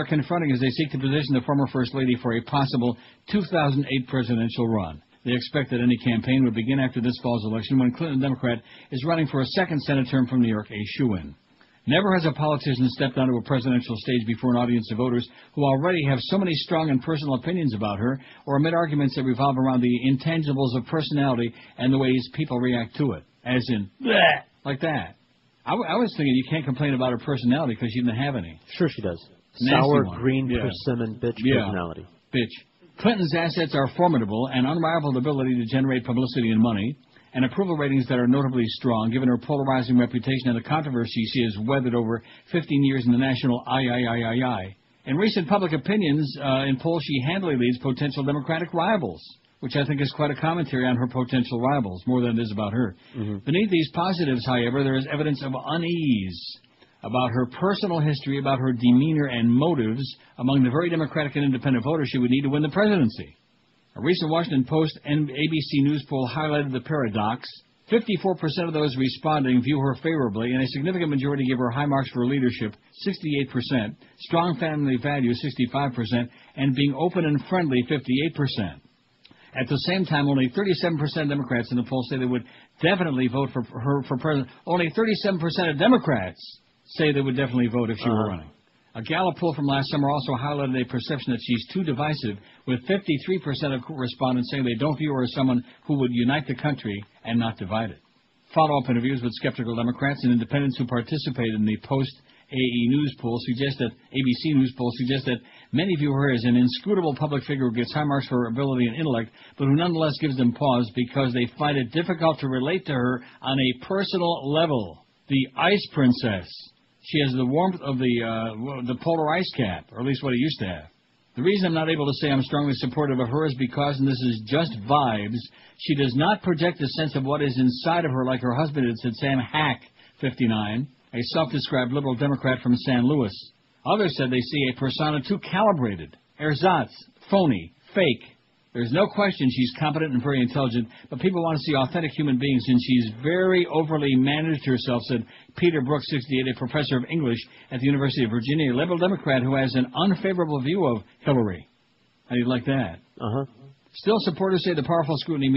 Speaker 1: confronting as they seek to position the former First Lady for a possible 2008 presidential run. They expect that any campaign would begin after this fall's election when Clinton, Democrat, is running for a second Senate term from New York, a shoo-in. Never has a politician stepped onto a presidential stage before an audience of voters who already have so many strong and personal opinions about her, or amid arguments that revolve around the intangibles of personality and the ways people react to it, as in, bleh, like that. I was thinking you can't complain about her personality because she didn't have any.
Speaker 2: Sure she does.
Speaker 1: Nasty
Speaker 2: Sour,
Speaker 1: one.
Speaker 2: green, persimmon, bitch personality.
Speaker 1: Bitch. Clinton's assets are formidable and unrivaled ability to generate publicity and money, and approval ratings that are notably strong, given her polarizing reputation and the controversy she has weathered over 15 years in the national I. In recent public opinions, in polls, she handily leads potential Democratic rivals, which I think is quite a commentary on her potential rivals, more than it is about her. Beneath these positives, however, there is evidence of unease about her personal history, about her demeanor and motives among the very Democratic and independent voters she would need to win the presidency. A recent Washington Post and ABC News poll highlighted the paradox. 54% of those responding view her favorably, and a significant majority give her high marks for leadership, 68%, strong family values, 65%, and being open and friendly, 58%. At the same time, only 37% of Democrats in the poll say they would definitely vote for her for president. Only 37% of Democrats say they would definitely vote if she were running. A Gallup poll from last summer also highlighted a perception that she's too divisive, with 53% of respondents saying they don't view her as someone who would unite the country and not divide it. Follow-up interviews with skeptical Democrats and independents who participated in the post-ABC News poll suggest that many view her as an inscrutable public figure who gets high marks for her ability and intellect, but who nonetheless gives them pause because they find it difficult to relate to her on a personal level. The Ice Princess. She has the warmth of the polar ice cap, or at least what it used to have. The reason I'm not able to say I'm strongly supportive of her is because, and this is just vibes, she does not project a sense of what is inside of her like her husband did, said Sam Hack, 59, a self-described liberal Democrat from San Luis. Others said they see a persona too calibrated, ersatz, phony, fake. There's no question she's competent and very intelligent, but people want to see authentic human beings, and she's very overly managed herself, said Peter Brooks, 68, a professor of English at the University of Virginia, a liberal Democrat who has an unfavorable view of Hillary. How do you like that? Still, supporters say the powerful scrutiny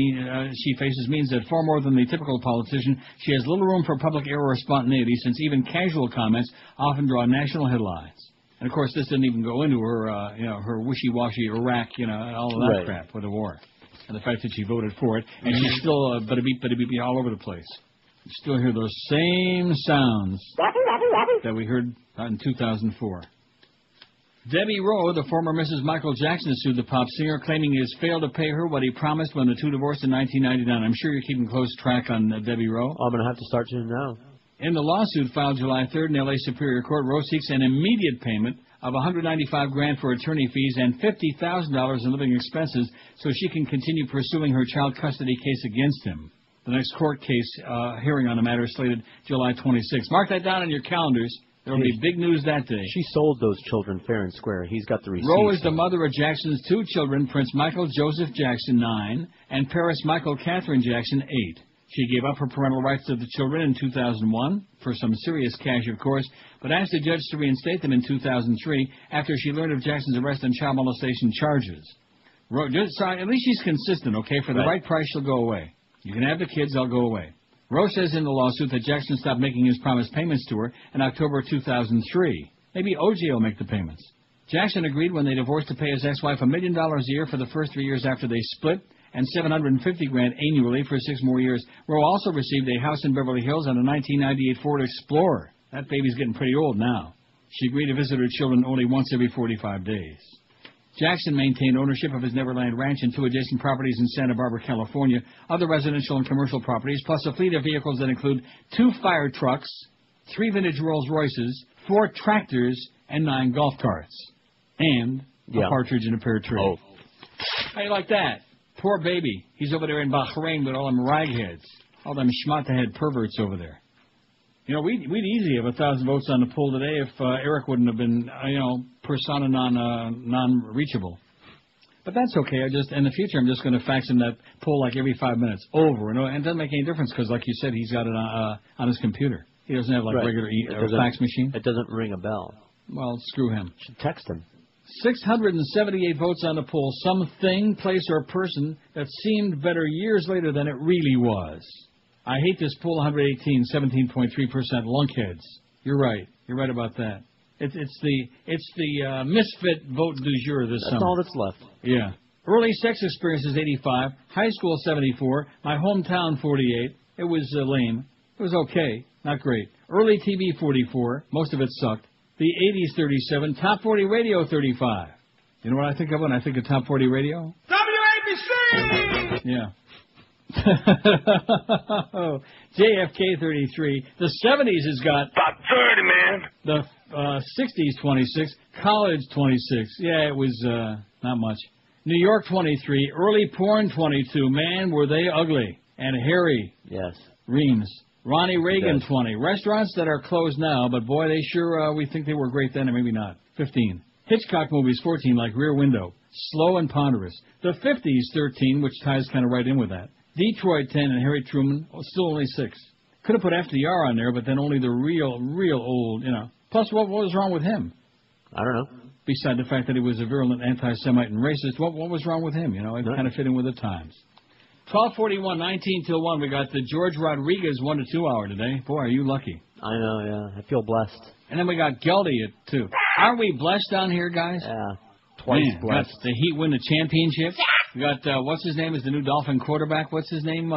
Speaker 1: she faces means that far more than the typical politician, she has little room for public error or spontaneity, since even casual comments often draw national headlines. And, of course, this didn't even go into her, her wishy-washy Iraq, all of that crap with the war. And the fact that she voted for it. And she's still bada-beep all over the place. You still hear those same sounds that we heard in 2004. Debbie Rowe, the former Mrs. Michael Jackson, sued the pop singer, claiming he has failed to pay her what he promised when the two divorced in 1999. I'm sure you're keeping close track on Debbie Rowe.
Speaker 2: I'm going to have to start tuning now.
Speaker 1: In the lawsuit filed July 3rd in L.A. Superior Court, Rowe seeks an immediate payment of $195,000 for attorney fees and $50,000 in living expenses so she can continue pursuing her child custody case against him. The next court case hearing on the matter is slated July 26th. Mark that down on your calendars. There will be big news that day.
Speaker 2: She sold those children fair and square. He's got the receipt.
Speaker 1: Rowe is the mother of Jackson's two children, Prince Michael Joseph Jackson, 9, and Paris Michael Catherine Jackson, 8. She gave up her parental rights to the children in 2001, for some serious cash, of course, but asked the judge to reinstate them in 2003 after she learned of Jackson's arrest on child molestation charges. At least she's consistent, okay? For the right price, she'll go away. You can have the kids, they'll go away. Rowe says in the lawsuit that Jackson stopped making his promised payments to her in October 2003. Maybe O.J. will make the payments. Jackson agreed when they divorced to pay his ex-wife $1 million a year for the first 3 years after they split, and $750,000 annually for 6 more years. Rowe also received a house in Beverly Hills and a 1998 Ford Explorer. That baby's getting pretty old now. She agreed to visit her children only once every 45 days. Jackson maintained ownership of his Neverland Ranch and 2 adjacent properties in Santa Barbara, California, other residential and commercial properties, plus a fleet of vehicles that include 2 fire trucks, 3 vintage Rolls-Royces, 4 tractors, and 9 golf carts. And a partridge in a pear tree. Oh. How you like that? Poor baby. He's over there in Bahrain with all them ragheads. All them schmata-head perverts over there. You know, we'd easily have 1,000 votes on the poll today if Eric wouldn't have been, persona non-reachable. But that's okay. In the future, I'm just going to fax him that poll like every 5 minutes, over and over. And it doesn't make any difference because, like you said, he's got it on his computer. He doesn't have regular fax machine.
Speaker 2: It doesn't ring a bell.
Speaker 1: Well, screw him.
Speaker 2: Should text him.
Speaker 1: 678 votes on the poll. Something, place, or person that seemed better years later than it really was. I hate this poll. 118, 17.3% lunkheads. You're right. You're right about that. It's the misfit vote du jour this summer.
Speaker 2: That's all that's left.
Speaker 1: Yeah. Early sex experiences 85. High school 74. My hometown 48. It was lame. It was okay. Not great. Early TV 44. Most of it sucked. The 80s 37. Top 40 radio 35. You know what I think of when I think of Top 40 radio?
Speaker 22: WABC!
Speaker 1: Yeah. JFK 33. The 70s has got
Speaker 22: about 30, man.
Speaker 1: The 60s 26. College 26. Yeah, it was not much. New York 23. Early porn 22. Man, were they ugly and hairy.
Speaker 2: Yes.
Speaker 1: Reams. Ronnie Reagan 20. Restaurants that are closed now, but boy, they sure we think they were great then, and maybe not. 15. Hitchcock movies 14, like Rear Window. Slow and ponderous. The 50s 13, which ties kind of right in with that. Detroit 10 and Harry Truman, still only 6. Could have put FDR on there, but then only the real old, Plus, what was wrong with him?
Speaker 2: I don't know.
Speaker 1: Beside the fact that he was a virulent anti-Semite and racist, what was wrong with him? It kind of fit in with the times. 12:41, 19 till 1. We got the George Rodriguez 1 to 2 hour today. Boy, are you lucky.
Speaker 2: I know, yeah. I feel blessed.
Speaker 1: And then we got Geldy at 2. Aren't we blessed down here, guys?
Speaker 2: Yeah. Twice blessed.
Speaker 1: The Heat win the championship. We got, what's his name is the new Dolphin quarterback? What's his name?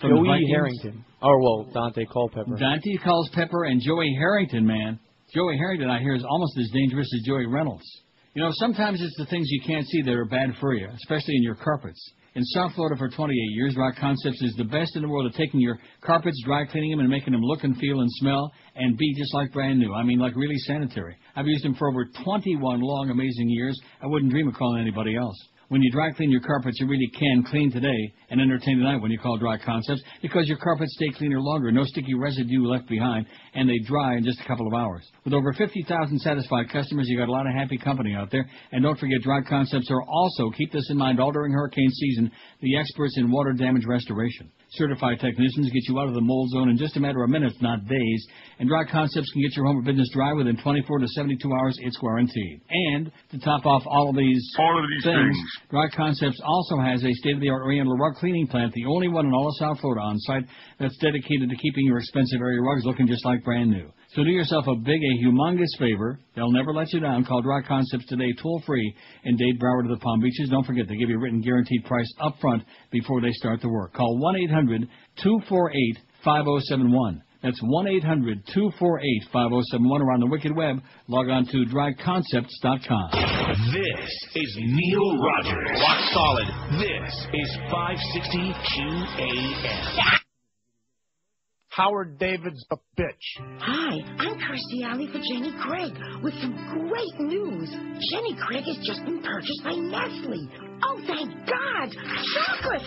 Speaker 1: from the
Speaker 4: Joey
Speaker 1: Vikings.
Speaker 4: Harrington. Oh, well, Dante Culpepper.
Speaker 1: Dante Culpepper and Joey Harrington, man. Joey Harrington, I hear, is almost as dangerous as Joey Reynolds. You know, sometimes it's the things you can't see that are bad for you, especially in your carpets. In South Florida for 28 years, Rock Concepts is the best in the world at taking your carpets, dry cleaning them, and making them look and feel and smell and be just like brand new. I mean, like really sanitary. I've used them for over 21 long, amazing years. I wouldn't dream of calling anybody else. When you dry clean your carpets, you really can clean today and entertain tonight when you call Dry Concepts, because your carpets stay cleaner longer, no sticky residue left behind, and they dry in just a couple of hours. With over 50,000 satisfied customers, you got a lot of happy company out there. And don't forget, Dry Concepts are also, keep this in mind, all during hurricane season, the experts in water damage restoration. Certified technicians get you out of the mold zone in just a matter of minutes, not days. And Dry Concepts can get your home or business dry within 24 to 72 hours. It's guaranteed. And to top off all of these things, Dry Concepts also has a state-of-the-art Oriental rug cleaning plant, the only one in all of South Florida on site that's dedicated to keeping your expensive area rugs looking just like brand new. So do yourself a humongous favor. They'll never let you down. Call Dry Concepts today, toll-free, in Dade, Broward, to the Palm Beaches. Don't forget, they give you a written guaranteed price up front before they start the work. Call 1-800-248-5071. That's 1-800-248-5071. Or on the Wicked Web, log on to dryconcepts.com.
Speaker 5: This is Neil Rogers. Rock solid. This is 560 QAM.
Speaker 15: Howard David's a bitch.
Speaker 8: Hi, I'm Kirstie Alley for Jenny Craig with some great news. Jenny Craig has just been purchased by Nestle. Oh, thank God! Chocolate!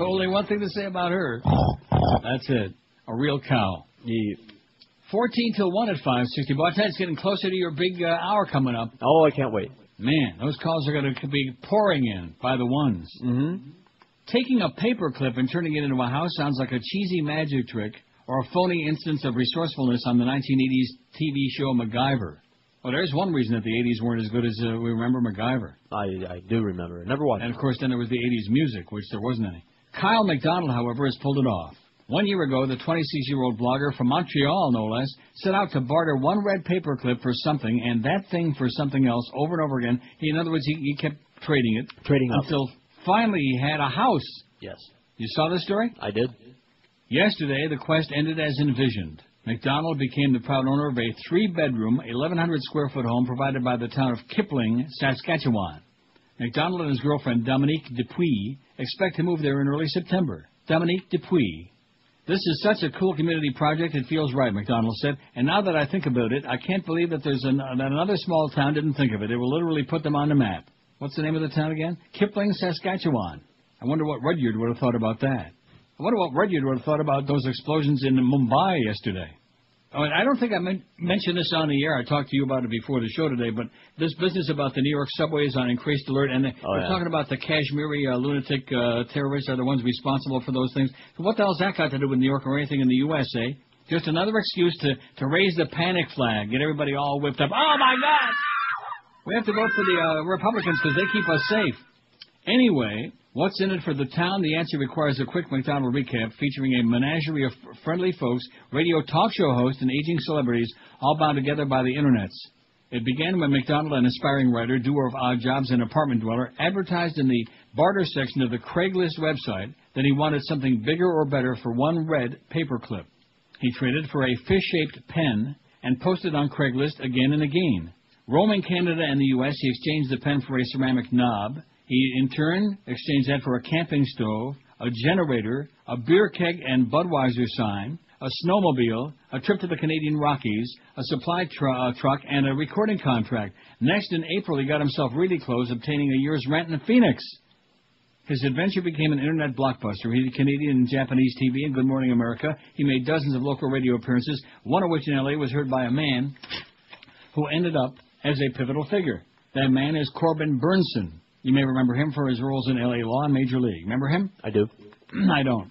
Speaker 1: Only one thing to say about her. That's it. A real cow.
Speaker 2: Yeah.
Speaker 1: 14 till 1 at 560. Boy, it's getting closer to your big hour coming up.
Speaker 2: Oh, I can't wait.
Speaker 1: Man, those calls are going to be pouring in by the ones.
Speaker 2: Mm-hmm.
Speaker 1: Taking a paper clip and turning it into a house sounds like a cheesy magic trick or a phony instance of resourcefulness on the 1980s TV show MacGyver. Well, there's one reason that the 80s weren't as good as we remember MacGyver.
Speaker 2: I do remember. Never watched it.
Speaker 1: And, of course, then there was the 80s music, which there wasn't any. Kyle McDonald, however, has pulled it off. 1 year ago, the 26-year-old blogger from Montreal, no less, set out to barter one red paperclip for something and that thing for something else over and over again. In other words, he kept trading it.
Speaker 2: Trading up.
Speaker 1: Until finally he had a house.
Speaker 2: Yes.
Speaker 1: You saw this story?
Speaker 2: I did.
Speaker 1: Yesterday, the quest ended as envisioned. McDonald became the proud owner of a 3-bedroom, 1,100-square-foot home provided by the town of Kipling, Saskatchewan. McDonald and his girlfriend, Dominique Dupuis, expect to move there in early September. Dominique Dupuis. This is such a cool community project, it feels right, McDonald said. And now that I think about it, I can't believe that that another small town didn't think of it. It will literally put them on the map. What's the name of the town again? Kipling, Saskatchewan. I wonder what Rudyard would have thought about that. I wonder what Rudyard would have thought about those explosions in Mumbai yesterday. Oh, and I don't think I mentioned this on the air. I talked to you about it before the show today, but this business about the New York subway is on increased alert, and they're talking about the Kashmiri lunatic terrorists are the ones responsible for those things. So what the hell's that got to do with New York or anything in the USA? Just another excuse to raise the panic flag, get everybody all whipped up. Oh, my God! We have to vote for the Republicans because they keep us safe. Anyway, what's in it for the town? The answer requires a quick McDonald recap featuring a menagerie of friendly folks, radio talk show hosts, and aging celebrities, all bound together by the internets. It began when McDonald, an aspiring writer, doer of odd jobs, and apartment dweller, advertised in the barter section of the Craigslist website that he wanted something bigger or better for one red paperclip. He traded for a fish-shaped pen and posted on Craigslist again and again. Roaming Canada and the U.S., he exchanged the pen for a ceramic knob. He, in turn, exchanged that for a camping stove, a generator, a beer keg and Budweiser sign, a snowmobile, a trip to the Canadian Rockies, a supply truck, and a recording contract. Next, in April, he got himself really close, obtaining a year's rent in Phoenix. His adventure became an internet blockbuster. He did Canadian and Japanese TV and Good Morning America. He made dozens of local radio appearances, one of which in L.A. was heard by a man who ended up as a pivotal figure. That man is Corbin Burnson. You may remember him for his roles in L.A. Law and Major League. Remember him?
Speaker 2: I do.
Speaker 1: I don't.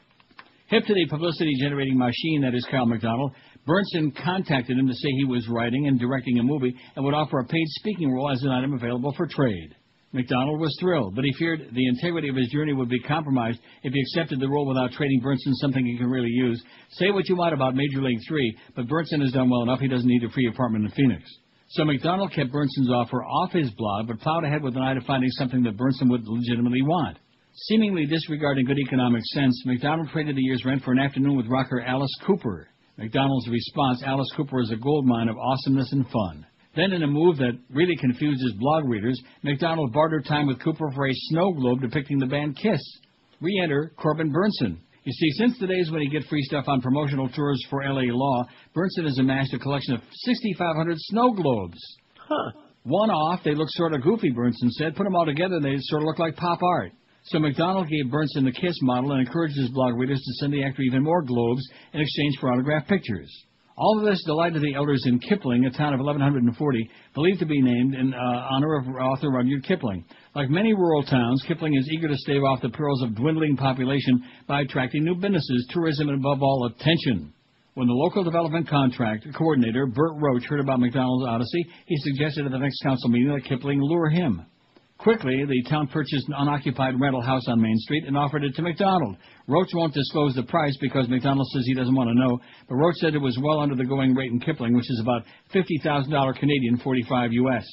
Speaker 1: Hip to the publicity-generating machine that is Kyle McDonald, Bernson contacted him to say he was writing and directing a movie and would offer a paid speaking role as an item available for trade. McDonald was thrilled, but he feared the integrity of his journey would be compromised if he accepted the role without trading Bernson something he can really use. Say what you want about Major League 3, but Bernson has done well enough he doesn't need a free apartment in Phoenix. So McDonald kept Bernson's offer off his blog, but plowed ahead with an eye to finding something that Bernson would legitimately want. Seemingly disregarding good economic sense, McDonald traded a year's rent for an afternoon with rocker Alice Cooper. McDonald's response, Alice Cooper is a goldmine of awesomeness and fun. Then, in a move that really confused his blog readers, McDonald bartered time with Cooper for a snow globe depicting the band Kiss. Re-enter Corbin Bernson. You see, since the days when he'd get free stuff on promotional tours for L.A. Law, Bernson has amassed a collection of 6,500 snow globes. One off, they look sort of goofy, Bernson said. Put them all together and they sort of look like pop art. So McDonald gave Bernson the Kiss model and encouraged his blog readers to send the actor even more globes in exchange for autographed pictures. All of this delighted the elders in Kipling, a town of 1,140, believed to be named in honor of author Rudyard Kipling. Like many rural towns, Kipling is eager to stave off the perils of dwindling population by attracting new businesses, tourism, and above all, attention. When the local development contract coordinator, Bert Roach, heard about McDonald's odyssey, he suggested at the next council meeting that Kipling lure him. Quickly, the town purchased an unoccupied rental house on Main Street and offered it to McDonald. Roach won't disclose the price because McDonald says he doesn't want to know, but Roach said it was well under the going rate in Kipling, which is about $50,000 Canadian, 45 U.S.,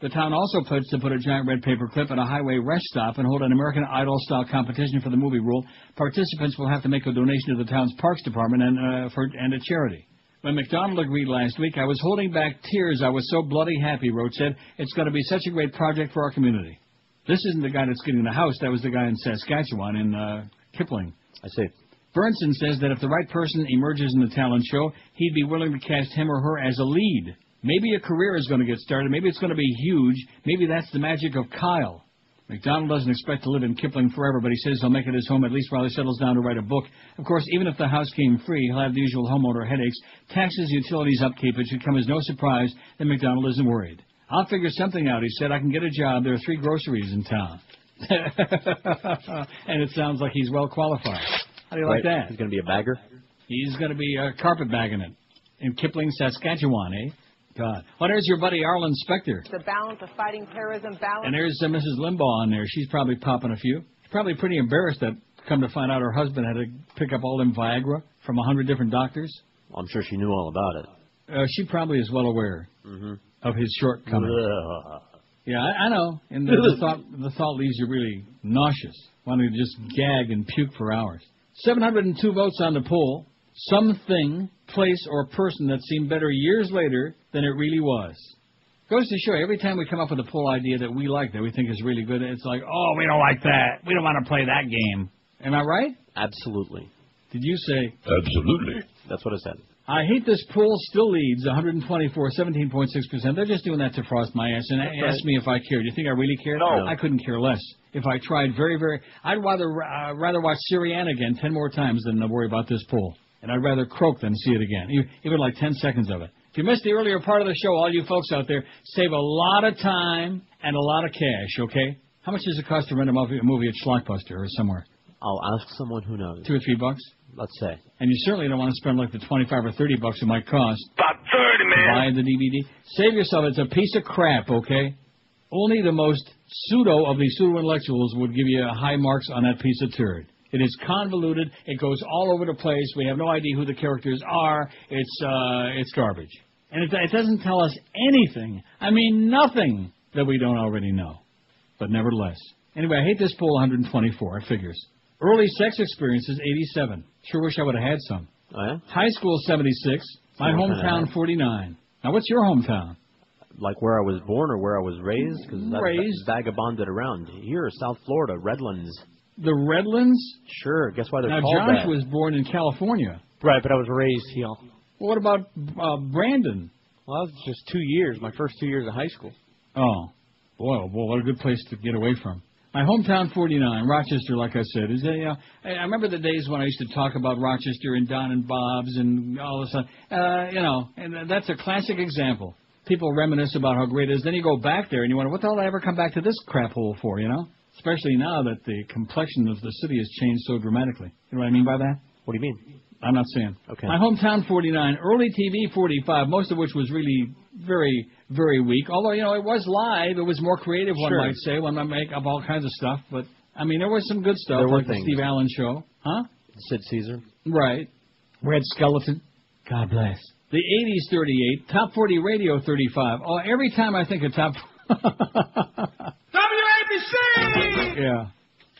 Speaker 1: The town also pledged to put a giant red paper clip at a highway rest stop and hold an American Idol-style competition for the movie role. Participants will have to make a donation to the town's parks department and a charity. When McDonald agreed last week, I was holding back tears. I was so bloody happy, Roach said. It's going to be such a great project for our community. This isn't the guy that's getting the house. That was the guy in Saskatchewan in Kipling.
Speaker 2: I see.
Speaker 1: Bernson says that if the right person emerges in the talent show, he'd be willing to cast him or her as a lead. Maybe a career is going to get started. Maybe it's going to be huge. Maybe that's the magic of Kyle. McDonald doesn't expect to live in Kipling forever, but he says he'll make it his home at least while he settles down to write a book. Of course, even if the house came free, he'll have the usual homeowner headaches, taxes, utilities, upkeep. It should come as no surprise that McDonald isn't worried. I'll figure something out, he said. I can get a job. There are 3 groceries in town. And it sounds like he's well qualified. How do you like that?
Speaker 2: He's going to be a bagger?
Speaker 1: He's going to be carpet bagging it in Kipling, Saskatchewan, God. Well, there's your buddy Arlen Specter.
Speaker 16: The balance of fighting terrorism, balance.
Speaker 1: And there's Mrs. Limbaugh on there. She's probably popping a few. She's probably pretty embarrassed that, come to find out, her husband had to pick up all them Viagra from 100 different doctors.
Speaker 2: Well, I'm sure she knew all about it.
Speaker 1: She probably is well aware of his shortcomings. Yeah, I know. And the thought leaves you really nauseous, wanting to just gag and puke for hours. 702 votes on the poll. Something, place, or person that seemed better years later than it really was. Goes to show you, every time we come up with a poll idea that we like, that we think is really good, it's like, oh, we don't like that. We don't want to play that game. Am I right?
Speaker 2: Absolutely.
Speaker 1: Did you say?
Speaker 6: Absolutely.
Speaker 2: That's what I said.
Speaker 1: I hate this poll still leads 124, 17.6%. They're just doing that to frost my ass and ask me if I care. Do you think I really care?
Speaker 19: No.
Speaker 1: I couldn't care less. If I tried I'd rather watch Syriana again 10 more times than worry about this poll. And I'd rather croak than see it again, even like 10 seconds of it. If you missed the earlier part of the show, all you folks out there, save a lot of time and a lot of cash, okay? How much does it cost to rent a movie at Schlockbuster or somewhere?
Speaker 2: I'll ask someone who knows.
Speaker 1: $2 or $3?
Speaker 2: Let's say.
Speaker 1: And you certainly don't want to spend like the $25 or $30 it might cost.
Speaker 13: About 30, man.
Speaker 1: To buy the DVD. Save yourself. It's a piece of crap, okay? Only the most pseudo of the pseudo-intellectuals would give you high marks on that piece of turd. It is convoluted. It goes all over the place. We have no idea who the characters are. It's garbage. And it doesn't tell us anything. I mean, nothing that we don't already know. But nevertheless. Anyway, I hate this poll 124. It figures. Early sex experiences, 87. Sure wish I would have had some.
Speaker 2: Oh, yeah?
Speaker 1: High school, 76. My hometown, 49. Now, what's your hometown?
Speaker 2: Like where I was born or where I was raised? Because that's vagabonded around. Here, South Florida, Redlands.
Speaker 1: The Redlands?
Speaker 2: Sure. Guess why they're called
Speaker 1: that? Now, Josh
Speaker 2: that.
Speaker 1: was born in California.
Speaker 4: Right, but I was raised here.
Speaker 1: Well, what about Brandon?
Speaker 4: Well, that was just 2 years, my first 2 years of high school.
Speaker 1: Oh. Boy, what a good place to get away from. My hometown, 49. Rochester, like I said. I remember the days when I used to talk about Rochester and Don and Bob's and all this stuff. And that's a classic example. People reminisce about how great it is. Then you go back there and you wonder, what the hole did I ever come back to this crap hole for, Especially now that the complexion of the city has changed so dramatically. You know what I mean by that?
Speaker 2: What do you mean?
Speaker 1: I'm not saying.
Speaker 2: Okay.
Speaker 1: My hometown 49, early TV 45, most of which was really very, very weak. Although, you know, it was live. It was more creative, one might say, when I make up all kinds of stuff. But, I mean, there was some good stuff,
Speaker 2: there were
Speaker 1: like the Steve Allen Show. Huh?
Speaker 2: Sid Caesar.
Speaker 1: Right. Red Skeleton. God bless. The 80s 38, Top 40 Radio 35. Oh, every time I think of Top...
Speaker 22: WABC!
Speaker 1: Yeah.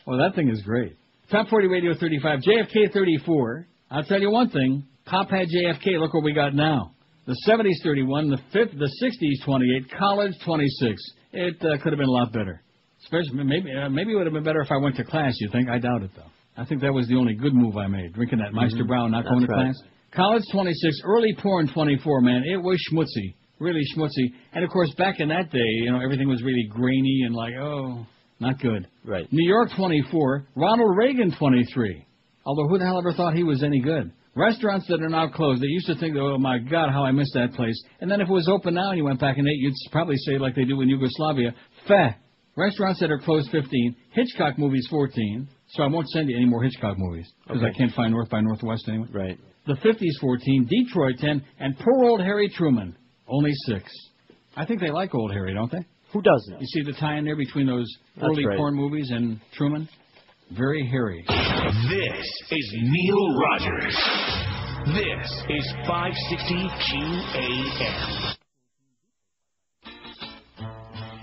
Speaker 1: Well, that thing is great. Top 40 Radio 35, JFK 34. I'll tell you one thing. Pop had JFK. Look what we got now. The 70s 31, the 60s 28, college 26. It could have been a lot better. Especially maybe it would have been better if I went to class. You think? I doubt it though. I think that was the only good move I made. Drinking that Meister Brown, not going to class. College 26, early porn 24. Man, it was schmutzy, really schmutzy. And of course, back in that day, you know, everything was really grainy and like, oh, not good.
Speaker 2: Right.
Speaker 1: New York 24, Ronald Reagan 23. Although who the hell ever thought he was any good? Restaurants that are now closed. They used to think, oh, my God, how I missed that place. And then if it was open now and you went back and ate, you'd probably say like they do in Yugoslavia, feh. Restaurants that are closed 15. Hitchcock movies 14. So I won't send you any more Hitchcock movies because I can't find North by Northwest anyway.
Speaker 2: Right.
Speaker 1: The 50s 14. Detroit 10. And poor old Harry Truman, only 6. I think they like old Harry, don't they?
Speaker 2: Who doesn't?
Speaker 1: You see the tie in there between those early porn movies and Truman? Very hairy.
Speaker 5: This is Neil Rogers. This is 560 QAM.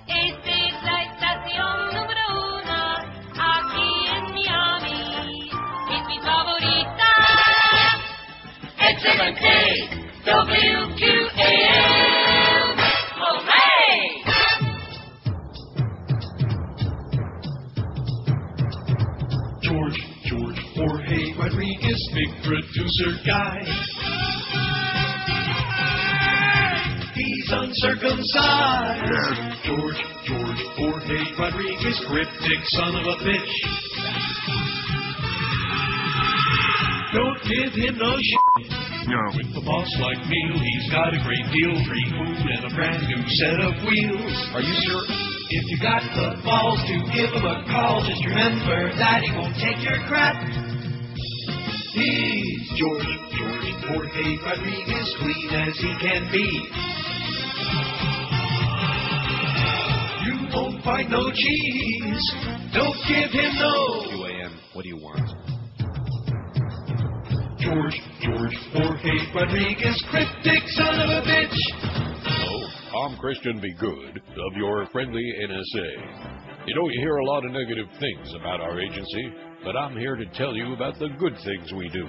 Speaker 8: Esta es la estación número 1 aquí en Miami. Es mi favorita. Excelente. WQAM. Hooray!
Speaker 17: George Jorge Rodriguez, big producer guy. He's uncircumcised. George Jorge Rodriguez, cryptic son of a bitch. Don't give him no shit. No. With a boss like me, he's got a great deal, free food and a brand new set of wheels. Are you sure? If you got the balls to give him a call, just remember that he won't take your crap. He's George Jorge Rodriguez, clean as he can be. You won't find no cheese. Don't give him no.
Speaker 18: QAM, what do you want?
Speaker 17: George Jorge Rodriguez, cryptic son of a bitch.
Speaker 6: Hello, I'm Christian Be Good of your friendly NSA. You know, you hear a lot of negative things about our agency, but I'm here to tell you about the good things we do,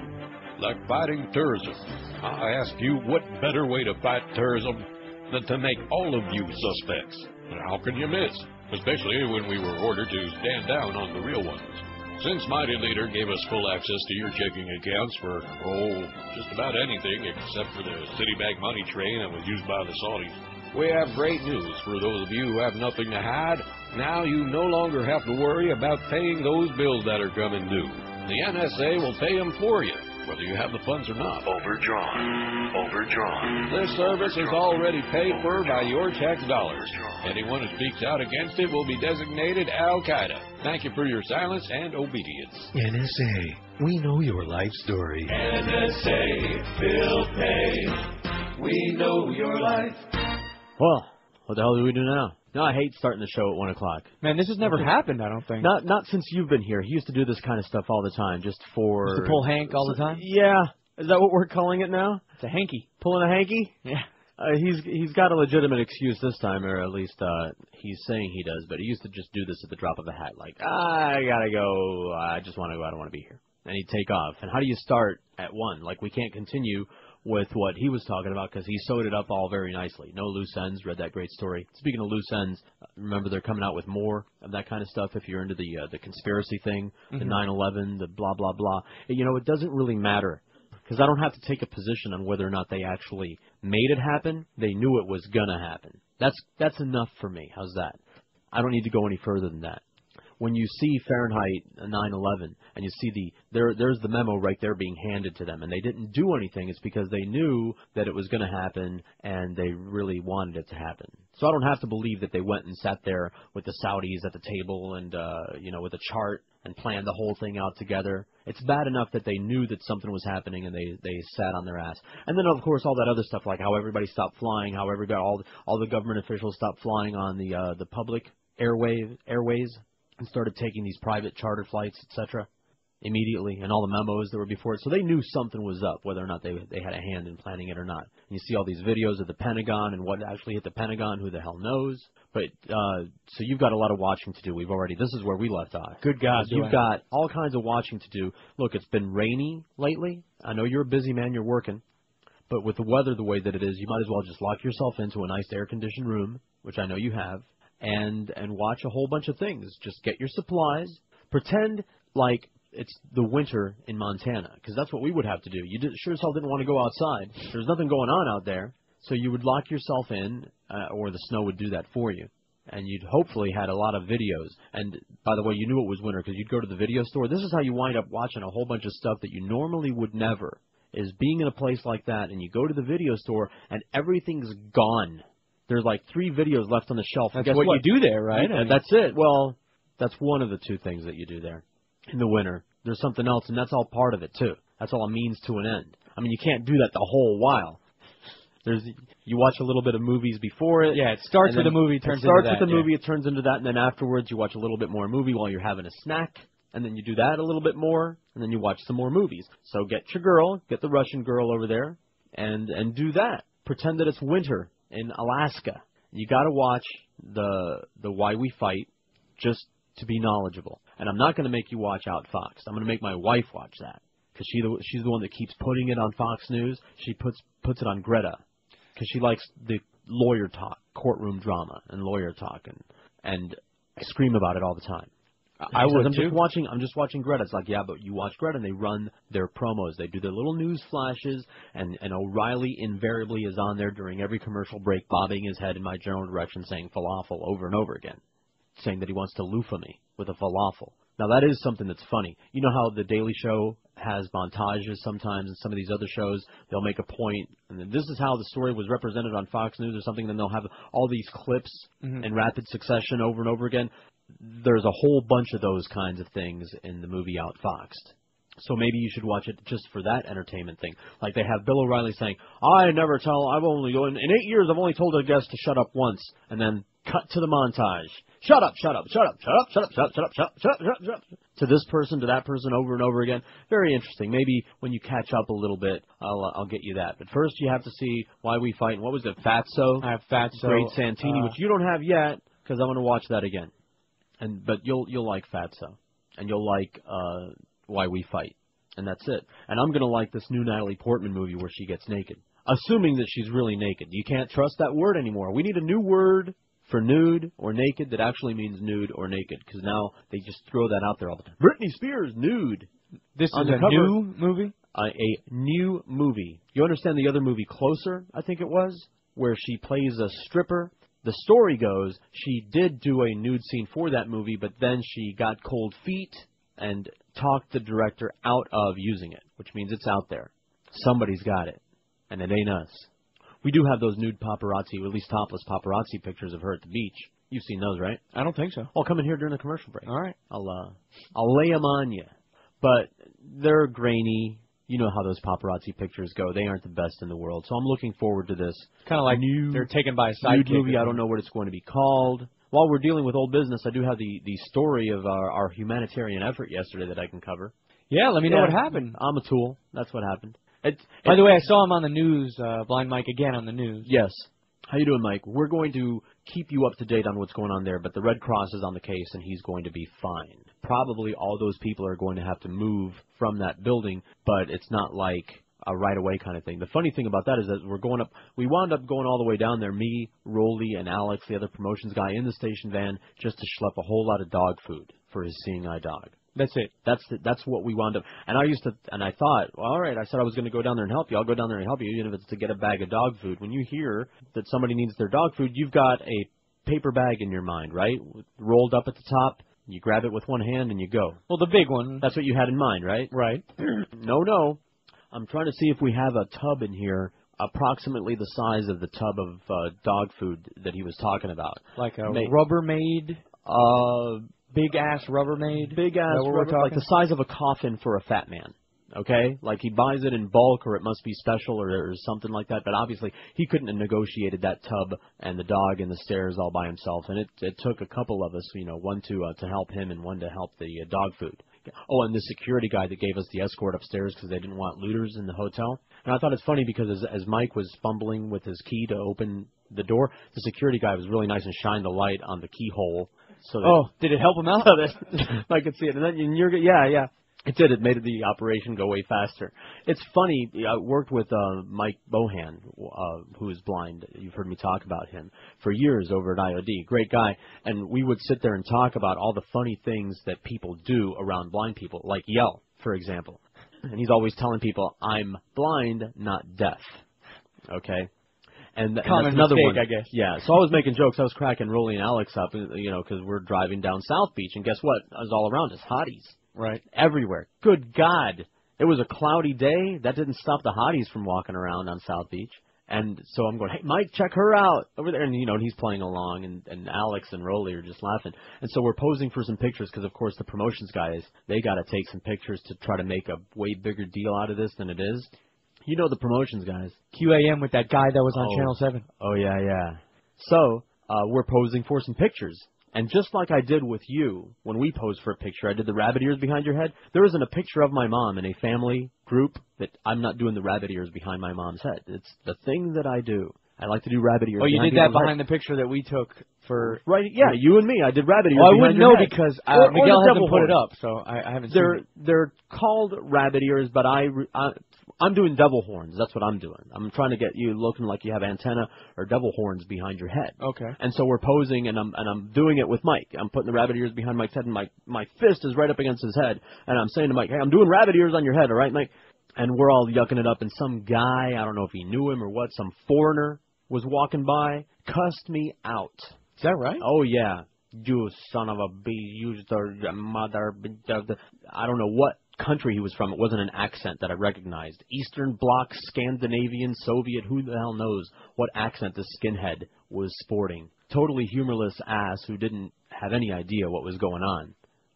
Speaker 6: like fighting terrorism. I ask you, what better way to fight terrorism than to make all of you suspects? How can you miss? Especially when we were ordered to stand down on the real ones. Since Mighty Leader gave us full access to your checking accounts for, just about anything except for the Citibank money train that was used by the Saudis, we have great news for those of you who have nothing to hide. Now you no longer have to worry about paying those bills that are coming due. The NSA will pay them for you, whether you have the funds or not.
Speaker 5: Overdrawn.
Speaker 6: This service is already paid for by your tax dollars. Anyone who speaks out against it will be designated Al-Qaeda. Thank you for your silence and obedience.
Speaker 20: NSA, we know your life story.
Speaker 17: NSA, bill pay. We know your life.
Speaker 2: Well, what the hell do we do now? No, I hate starting the show at 1 o'clock.
Speaker 4: Man, this has never happened, I don't think.
Speaker 2: Not since you've been here. He used to do this kind of stuff all the time, just for...
Speaker 4: Just to pull Hank all the time?
Speaker 2: Yeah. Is that what we're calling it now?
Speaker 4: It's a hanky.
Speaker 2: Pulling a hanky?
Speaker 4: Yeah.
Speaker 2: He's got a legitimate excuse this time, or at least he's saying he does, but he used to just do this at the drop of a hat, like, I gotta go, I just want to go, I don't want to be here. And he'd take off. And how do you start at 1? Like, we can't continue with what he was talking about because he sewed it up all very nicely. No loose ends. Read that great story. Speaking of loose ends, remember they're coming out with more of that kind of stuff if you're into the conspiracy thing, the 9/11, the blah, blah, blah. You know, it doesn't really matter because I don't have to take a position on whether or not they actually made it happen. They knew it was going to happen. That's enough for me. How's that? I don't need to go any further than that. when you see Fahrenheit 9/11 and you see there's the memo right there being handed to them, and they didn't do anything, it's because they knew that it was going to happen and they really wanted it to happen. So I don't have to believe that they went and sat there with the Saudis at the table and with a chart and planned the whole thing out together. It's bad enough that they knew that something was happening and they sat on their ass. And then of course all that other stuff, like how everybody stopped flying, how everybody all the government officials stopped flying on the public airways and started taking these private charter flights, etc. immediately, and all the memos that were before it. So they knew something was up, whether or not they had a hand in planning it or not. And you see all these videos of the Pentagon and what actually hit the Pentagon, who the hell knows. But so you've got a lot of watching to do. This is where we left off.
Speaker 4: Good God.
Speaker 2: You've got all kinds of watching to do. Look, it's been rainy lately. I know you're a busy man, you're working. But with the weather the way that it is, you might as well just lock yourself into a nice air-conditioned room, which I know you have, and watch a whole bunch of things. Just get your supplies. Pretend like it's the winter in Montana, because that's what we would have to do. You sure as hell didn't want to go outside. There's nothing going on out there, so you would lock yourself in, or the snow would do that for you. And you'd hopefully had a lot of videos. And, by the way, you knew it was winter because you'd go to the video store. This is how you wind up watching a whole bunch of stuff that you normally would never, is being in a place like that, and you go to the video store, and everything's gone. There's like 3 videos left on the shelf.
Speaker 4: That's what you do there, right?
Speaker 2: That's it. Well, that's one of the 2 things that you do there. In the winter, there's something else, and that's all part of it, too. That's all a means to an end. I mean, you can't do that the whole while. You watch a little bit of movies before it.
Speaker 4: Yeah, it starts with a movie, it turns into that.
Speaker 2: It starts with a movie, it turns into that, and then afterwards you watch a little bit more movie while you're having a snack, and then you do that a little bit more, and then you watch some more movies. So get your girl, get the Russian girl over there, and do that. Pretend that it's winter in Alaska. You got to watch the Why We Fight just to be knowledgeable. And I'm not going to make you watch Outfoxed. I'm going to make my wife watch that, because she's the one that keeps putting it on Fox News. She puts it on Greta, because she likes the lawyer talk, courtroom drama, and lawyer talk, and I scream about it all the time.
Speaker 4: I would
Speaker 2: I'm
Speaker 4: too.
Speaker 2: just watching Greta. It's like, yeah, but you watch Greta, and they run their promos. They do their little news flashes, and O'Reilly invariably is on there during every commercial break, bobbing his head in my general direction, saying falafel over and over again, saying that he wants to loofah me with a falafel. Now, that is something that's funny. You know how The Daily Show has montages sometimes, and some of these other shows, they'll make a point, and then this is how the story was represented on Fox News or something, and then they'll have all these clips in rapid succession over and over again. There's a whole bunch of those kinds of things in the movie Outfoxed. So maybe you should watch it just for that entertainment thing. Like they have Bill O'Reilly saying, in 8 years I've only told a guest to shut up once, and then cut to the montage. Shut up, shut up, shut up, shut up, shut up, shut up, shut up, shut up, shut up, shut up, shut up. To this person, to that person, over and over again. Very interesting. Maybe when you catch up a little bit, I'll get you that. But first you have to see Why We Fight. And what was it, Fatso?
Speaker 4: I have Fatso.
Speaker 2: Great Santini, which you don't have yet, because I'm going to watch that again. But you'll like Fatso, and you'll like Why We Fight, and that's it. And I'm going to like this new Natalie Portman movie where she gets naked, assuming that she's really naked. You can't trust that word anymore. We need a new word for nude or naked that actually means nude or naked, because now they just throw that out there all the time. Britney Spears nude.
Speaker 4: This is a new movie?
Speaker 2: A new movie. You understand the other movie, Closer, I think it was, where she plays a stripper. The story goes she did do a nude scene for that movie, but then she got cold feet and talked the director out of using it, which means it's out there. Somebody's got it, and it ain't us. We do have those nude paparazzi, or at least topless paparazzi pictures of her at the beach. You've seen those, right?
Speaker 4: I don't think so.
Speaker 2: I'll come in here during the commercial break.
Speaker 4: All right.
Speaker 2: I'll lay them on you. But they're grainy. You know how those paparazzi pictures go. They aren't the best in the world. So I'm looking forward to this.
Speaker 4: Kind of like they're taken by a sidekick
Speaker 2: movie. I don't know what it's going to be called. While we're dealing with old business, I do have the story of our humanitarian effort yesterday that I can cover.
Speaker 4: Yeah, let me know what happened.
Speaker 2: I'm a tool. That's what happened.
Speaker 4: By the way, I saw him on the news, Blind Mike again on the news.
Speaker 2: Yes. How you doing, Mike? We're going to keep you up to date on what's going on there, but the Red Cross is on the case, and he's going to be fine. Probably all those people are going to have to move from that building, but it's not like a right-away kind of thing. The funny thing about that is that we wound up going all the way down there, me, Rolly, and Alex, the other promotions guy, in the station van, just to schlep a whole lot of dog food for his seeing eye dog.
Speaker 4: That's it.
Speaker 2: That's what we wound up. And I thought, well, all right, I said I was going to go down there and help you. I'll go down there and help you, even if it's to get a bag of dog food. When you hear that somebody needs their dog food, you've got a paper bag in your mind, right? Rolled up at the top, You grab it with one hand and you go.
Speaker 4: Well, the big one.
Speaker 2: That's what you had in mind, right?
Speaker 4: Right.
Speaker 2: No. I'm trying to see if we have a tub in here approximately the size of the tub of dog food that he was talking about.
Speaker 4: Like a Rubbermaid? Big-ass Rubbermaid?
Speaker 2: Big-ass Rubbermaid, like the size of a coffin for a fat man. Okay? Like he buys it in bulk or it must be special or something like that. But obviously he couldn't have negotiated that tub and the dog and the stairs all by himself. And it took a couple of us, one to help him and one to help the dog food. Oh, and the security guy that gave us the escort upstairs because they didn't want looters in the hotel. And I thought it's funny because as Mike was fumbling with his key to open the door, the security guy was really nice and shined the light on the keyhole. So
Speaker 4: did it help him out?
Speaker 2: So that I could see it. And then yeah. It did. It made the operation go way faster. It's funny. I worked with Mike Bohan, who is blind. You've heard me talk about him for years over at IOD. Great guy. And we would sit there and talk about all the funny things that people do around blind people, like yell, for example. And he's always telling people, I'm blind, not deaf. Okay? And that's another
Speaker 4: mistake,
Speaker 2: one.
Speaker 4: I guess.
Speaker 2: Yeah, so I was making jokes. I was cracking Rolly and Alex up, because we're driving down South Beach, and guess what? It was all around us, hotties.
Speaker 4: Right.
Speaker 2: Everywhere. Good God. It was a cloudy day. That didn't stop the hotties from walking around on South Beach. And so I'm going, hey, Mike, check her out over there. And, he's playing along, and Alex and Rolly are just laughing. And so we're posing for some pictures because, of course, the promotions guys, they got to take some pictures to try to make a way bigger deal out of this than it is. You know the promotions guys.
Speaker 4: QAM with that guy that was on Channel 7.
Speaker 2: Oh, yeah. So we're posing for some pictures. And just like I did with you, when we posed for a picture, I did the rabbit ears behind your head. There isn't a picture of my mom in a family group that I'm not doing the rabbit ears behind my mom's head. It's the thing that I do. I like to do rabbit ears.
Speaker 4: Oh, you did that behind the picture that we took for...
Speaker 2: Right, yeah, you and me. I did rabbit ears
Speaker 4: behind
Speaker 2: your head.
Speaker 4: I wouldn't know because Miguel hasn't put it up, so I haven't seen it.
Speaker 2: They're called rabbit ears, but I'm doing devil horns. That's what I'm doing. I'm trying to get you looking like you have antenna or devil horns behind your head.
Speaker 4: Okay.
Speaker 2: And so we're posing, and I'm doing it with Mike. I'm putting the rabbit ears behind Mike's head, and my fist is right up against his head. And I'm saying to Mike, hey, I'm doing rabbit ears on your head, all right, Mike? And we're all yucking it up, and some guy, I don't know if he knew him or what, some foreigner was walking by, cussed me out.
Speaker 4: Is that right?
Speaker 2: Oh, yeah. You son of a bee, you the mother... I don't know what country he was from. It wasn't an accent that I recognized. Eastern Bloc, Scandinavian, Soviet, who the hell knows what accent this skinhead was sporting. Totally humorless ass who didn't have any idea what was going on.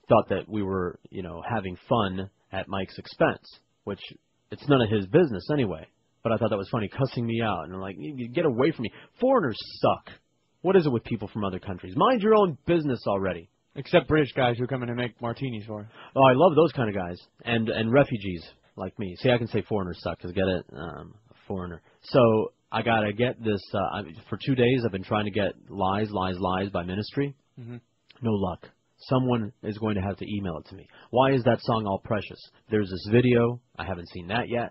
Speaker 2: Thought that we were, having fun at Mike's expense, which it's none of his business anyway. But I thought that was funny, cussing me out. And I'm like, get away from me. Foreigners suck. What is it with people from other countries? Mind your own business already.
Speaker 4: Except British guys who come in and make martinis for us.
Speaker 2: Oh, I love those kind of guys. And refugees like me. See, I can say foreigners suck because get it? A foreigner. So I got to get this. For 2 days, I've been trying to get lies by ministry.
Speaker 4: Mm-hmm.
Speaker 2: No luck. Someone is going to have to email it to me. Why is that song all precious? There's this video. I haven't seen that yet.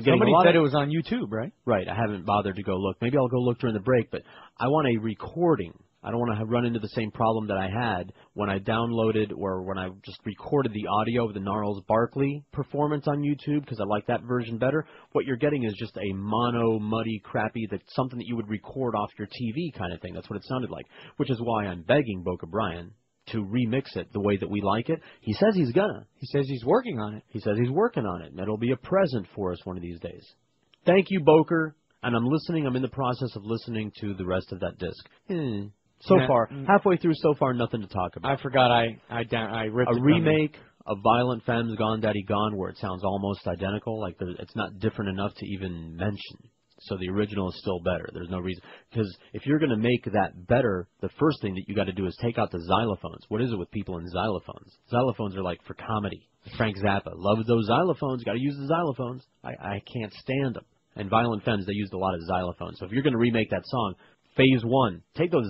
Speaker 4: Somebody said it was on YouTube, right?
Speaker 2: Right. I haven't bothered to go look. Maybe I'll go look during the break, but I want a recording. I don't want to run into the same problem that I had when I downloaded or when I just recorded the audio of the Gnarls Barkley performance on YouTube because I like that version better. What you're getting is just a mono, muddy, crappy, something that you would record off your TV kind of thing. That's what it sounded like, which is why I'm begging Boca Brian to remix it the way that we like it. He says he's gonna.
Speaker 4: He says he's working on it.
Speaker 2: He says he's working on it, and it'll be a present for us one of these days. Thank you, Boker. And I'm listening. I'm in the process of listening to the rest of that disc. So far, halfway through so far, nothing to talk about.
Speaker 4: I forgot I ripped
Speaker 2: a remake of Violent Femmes Gone Daddy Gone where it sounds almost identical. Like it's not different enough to even mention. So the original is still better. There's no reason. Because if you're going to make that better, the first thing that you got to do is take out the xylophones. What is it with people in xylophones? Xylophones are like for comedy. Frank Zappa loved those xylophones. Got to use the xylophones. I can't stand them. And Violent Femmes, they used a lot of xylophones. So if you're going to remake that song, phase one, take those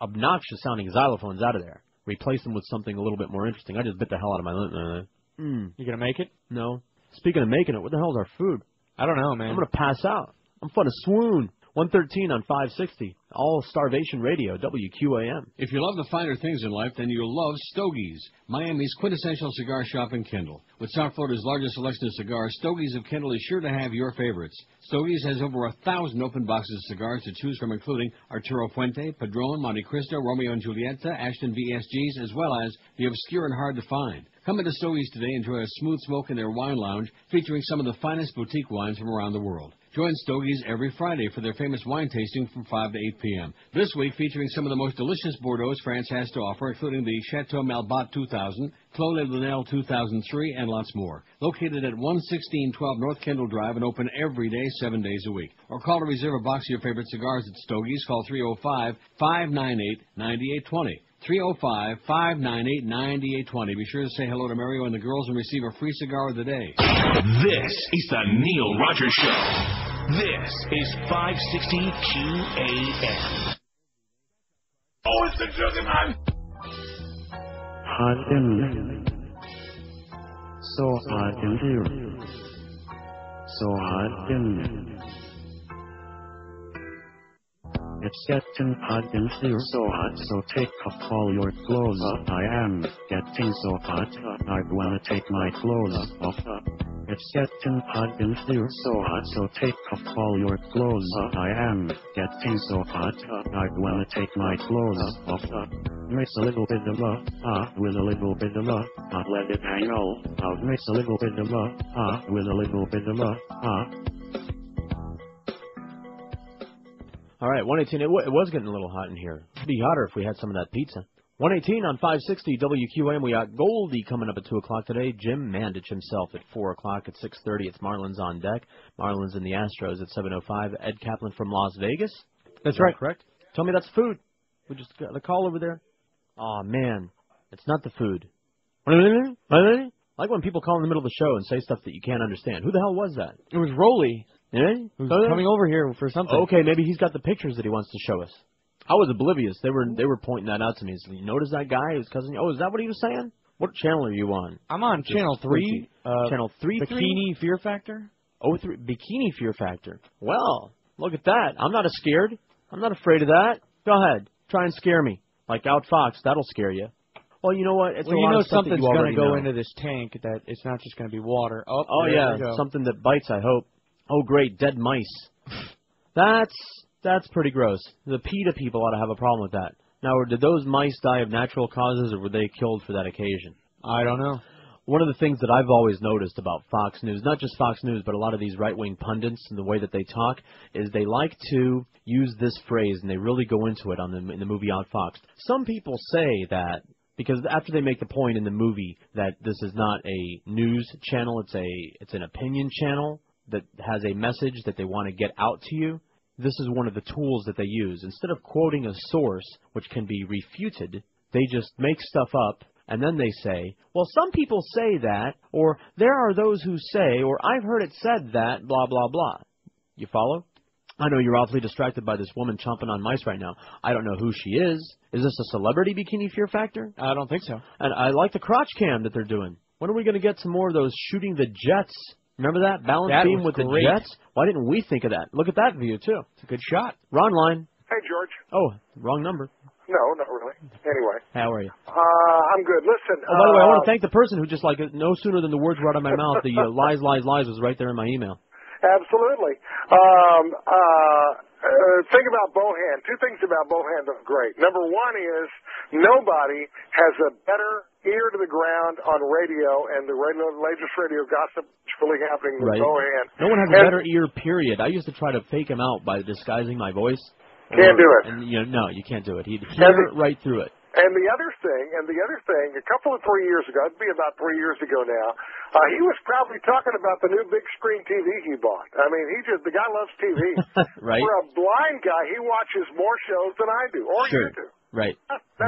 Speaker 2: obnoxious-sounding xylophones out of there. Replace them with something a little bit more interesting. I just bit the hell out of my lip.
Speaker 4: You going to make it?
Speaker 2: No. Speaking of making it, what the hell is our food?
Speaker 4: I don't know, man.
Speaker 2: I'm going to pass out. I'm going to swoon. 113 on 560. All Starvation Radio, WQAM.
Speaker 1: If you love the finer things in life, then you'll love Stogie's, Miami's quintessential cigar shop in Kendall. With South Florida's largest selection of cigars, Stogie's of Kendall is sure to have your favorites. Stogie's has over 1,000 open boxes of cigars to choose from, including Arturo Fuente, Padron, Monte Cristo, Romeo and Julieta, Ashton VSGs, as well as the obscure and hard to find. Come into Stogie's today and enjoy a smooth smoke in their wine lounge featuring some of the finest boutique wines from around the world. Join Stogie's every Friday for their famous wine tasting from 5 to 8 p.m. This week featuring some of the most delicious Bordeaux France has to offer, including the Chateau Malbat 2000, Clos Le Lunel 2003, and lots more. Located at 11612 North Kendall Drive and open every day, 7 days a week. Or call to reserve a box of your favorite cigars at Stogie's. Call 305-598-9820. 305-598-9820. Be sure to say hello to Mario and the girls and receive a free cigar of the day.
Speaker 5: This is the Neil Rogers Show. This is 560 QAM.
Speaker 13: Oh, it's the Sugar Man!
Speaker 3: Hot in so hot in here. So hot in It's getting hot in here, so hot, so take off all your clothes. I am getting so hot, I wanna take my clothes off. It's getting hot in here, so hot, so take off all your clothes. I am getting so hot, I wanna take my clothes off. Mix a little bit of with a little bit of let it hang out. Mix a little bit of with a little bit of
Speaker 2: All right, 118. It was getting a little hot in here. It'd be hotter if we had some of that pizza. 118 on 560 WQAM. We got Goldie coming up at 2 o'clock today. Jim Mandich himself at 4 o'clock. At 6:30, it's Marlins on deck. Marlins and the Astros at 7:05. Ed Kaplan from Las Vegas.
Speaker 4: That's right.
Speaker 2: Correct. Tell me that's food. We just got the call over there. Oh man, it's not the food. I like when people call in the middle of the show and say stuff that you can't understand. Who the hell was that?
Speaker 4: It was Rolly.
Speaker 2: Yeah?
Speaker 4: Who's coming over here for something.
Speaker 2: Okay, maybe he's got the pictures that he wants to show us. I was oblivious. They were pointing that out to me. So you notice that guy, his cousin? Oh, is that what he was saying? What channel are you on?
Speaker 4: I'm on channel 3.
Speaker 2: Channel 3.
Speaker 4: Bikini Fear Factor.
Speaker 2: Oh, Bikini Fear Factor. Well, look at that. I'm not scared. I'm not afraid of that. Go ahead, try and scare me. Like Outfox, that'll scare you. Well, you know what? It's
Speaker 4: you know something's going to go into this tank. That it's not just going to be water.
Speaker 2: Oh yeah, something that bites. I hope. Oh, great, dead mice. That's pretty gross. The PETA people ought to have a problem with that. Now, did those mice die of natural causes, or were they killed for that occasion?
Speaker 4: I don't know.
Speaker 2: One of the things that I've always noticed about Fox News, not just Fox News, but a lot of these right-wing pundits and the way that they talk, is they like to use this phrase, and they really go into it in the movie Outfoxed. Some people say that, because after they make the point in the movie that this is not a news channel, it's an opinion channel that has a message that they want to get out to you, this is one of the tools that they use. Instead of quoting a source, which can be refuted, they just make stuff up, and then they say, well, some people say that, or there are those who say, or I've heard it said that, blah, blah, blah. You follow? I know you're awfully distracted by this woman chomping on mice right now. I don't know who she is. Is this a celebrity Bikini Fear Factor?
Speaker 4: I don't think so.
Speaker 2: And I like the crotch cam that they're doing. When are we going to get some more of those shooting the jets? Remember that? Balance beam with
Speaker 4: great.
Speaker 2: The jets? Why didn't we think of that? Look at that view, too.
Speaker 4: It's a good shot.
Speaker 2: Ron line.
Speaker 18: Hey, George.
Speaker 2: Oh, wrong number.
Speaker 18: No, not really. Anyway.
Speaker 2: How are you?
Speaker 18: I'm good. Listen.
Speaker 2: Oh, by the way, I want to thank the person who just, like, no sooner than the words were out of my mouth, the lies, lies, lies was right there in my email.
Speaker 18: Absolutely. Think about Bohan. Two things about Bohan that are great. Number one is nobody has a better ear to the ground on radio and the latest radio gossip is really happening with Bohan.
Speaker 2: No one has a better ear, period. I used to try to fake him out by disguising my voice.
Speaker 18: Can't do it.
Speaker 2: And, no, you can't do it. He'd hear right through it.
Speaker 18: And the other thing, a couple of 3 years ago, it'd be about 3 years ago now, he was probably talking about the new big screen TV he bought. I mean, the guy loves TV.
Speaker 2: Right.
Speaker 18: For a blind guy, he watches more shows than I do, or you do.
Speaker 2: Right.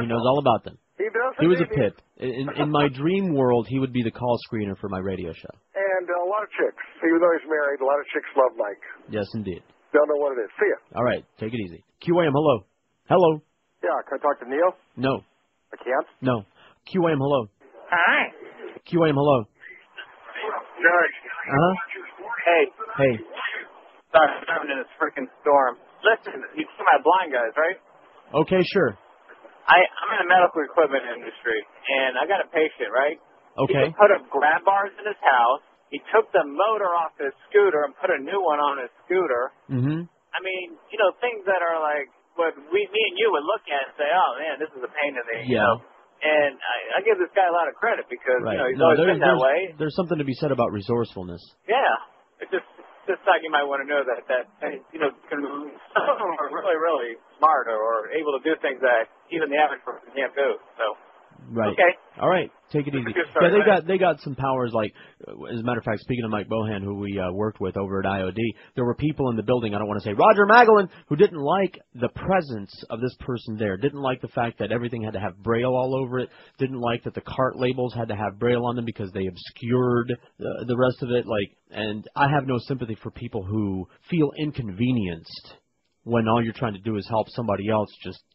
Speaker 2: He knows all about them.
Speaker 18: He does.
Speaker 2: He was a pip. In my dream world, he would be the call screener for my radio show.
Speaker 18: And a lot of chicks, even though he's married, a lot of chicks love Mike.
Speaker 2: Yes, indeed.
Speaker 18: Don't know what it is. See ya.
Speaker 2: All right. Take it easy. QAM, hello. Hello.
Speaker 21: Yeah, can I talk to Neil?
Speaker 2: No.
Speaker 21: I can't?
Speaker 2: No. QAM, hello.
Speaker 21: Hi.
Speaker 2: QAM, hello.
Speaker 21: George.
Speaker 2: Uh-huh.
Speaker 21: Hey.
Speaker 2: Hey.
Speaker 21: Sorry, I'm in this freaking storm. about blind guys, right?
Speaker 2: Okay, sure.
Speaker 21: I'm in the medical equipment industry, and I got a patient, right?
Speaker 2: Okay.
Speaker 21: He put up grab bars in his house. He took the motor off his scooter and put a new one on his scooter.
Speaker 2: Mm-hmm.
Speaker 21: I mean, you know, things that are like what me and you would look at and say, oh, man, this is a pain in the, you know. And I give this guy a lot of credit because, you know, he's always been that way.
Speaker 2: There's something to be said about resourcefulness.
Speaker 21: Yeah. It's just thought you might want to know that you know, some of them are really, really smart or able to do things that even the average person can't do. So.
Speaker 2: Right.
Speaker 21: Okay.
Speaker 2: All right. Take it easy.
Speaker 21: Start,
Speaker 2: they got some powers. Like, as a matter of fact, speaking of Mike Bohan, who we worked with over at IOD, there were people in the building. I don't want to say Roger Magdalene, who didn't like the presence of this person there. Didn't like the fact that everything had to have Braille all over it. Didn't like that the cart labels had to have Braille on them because they obscured the rest of it. Like, and I have no sympathy for people who feel inconvenienced when all you're trying to do is help somebody else